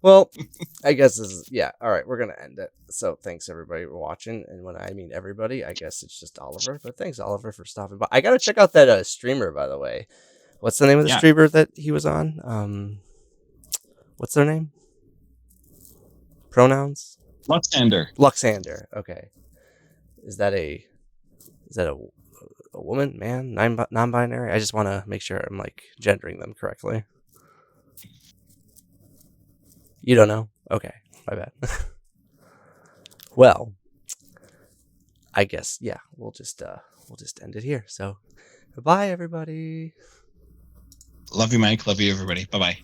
Well, I guess this is all right. We're gonna end it. So thanks everybody for watching, and when I mean everybody, I guess it's just Oliver. But thanks Oliver for stopping by. I gotta check out that streamer, by the way. What's the name of the streamer that he was on? What's their name? Pronouns? Luxander. Okay. Is that a woman, man, non-binary? I just want to make sure I'm like gendering them correctly. You don't know? Okay, my bad. Well, I guess we'll just end it here. So, goodbye, everybody. Love you, Mike. Love you, everybody. Bye bye.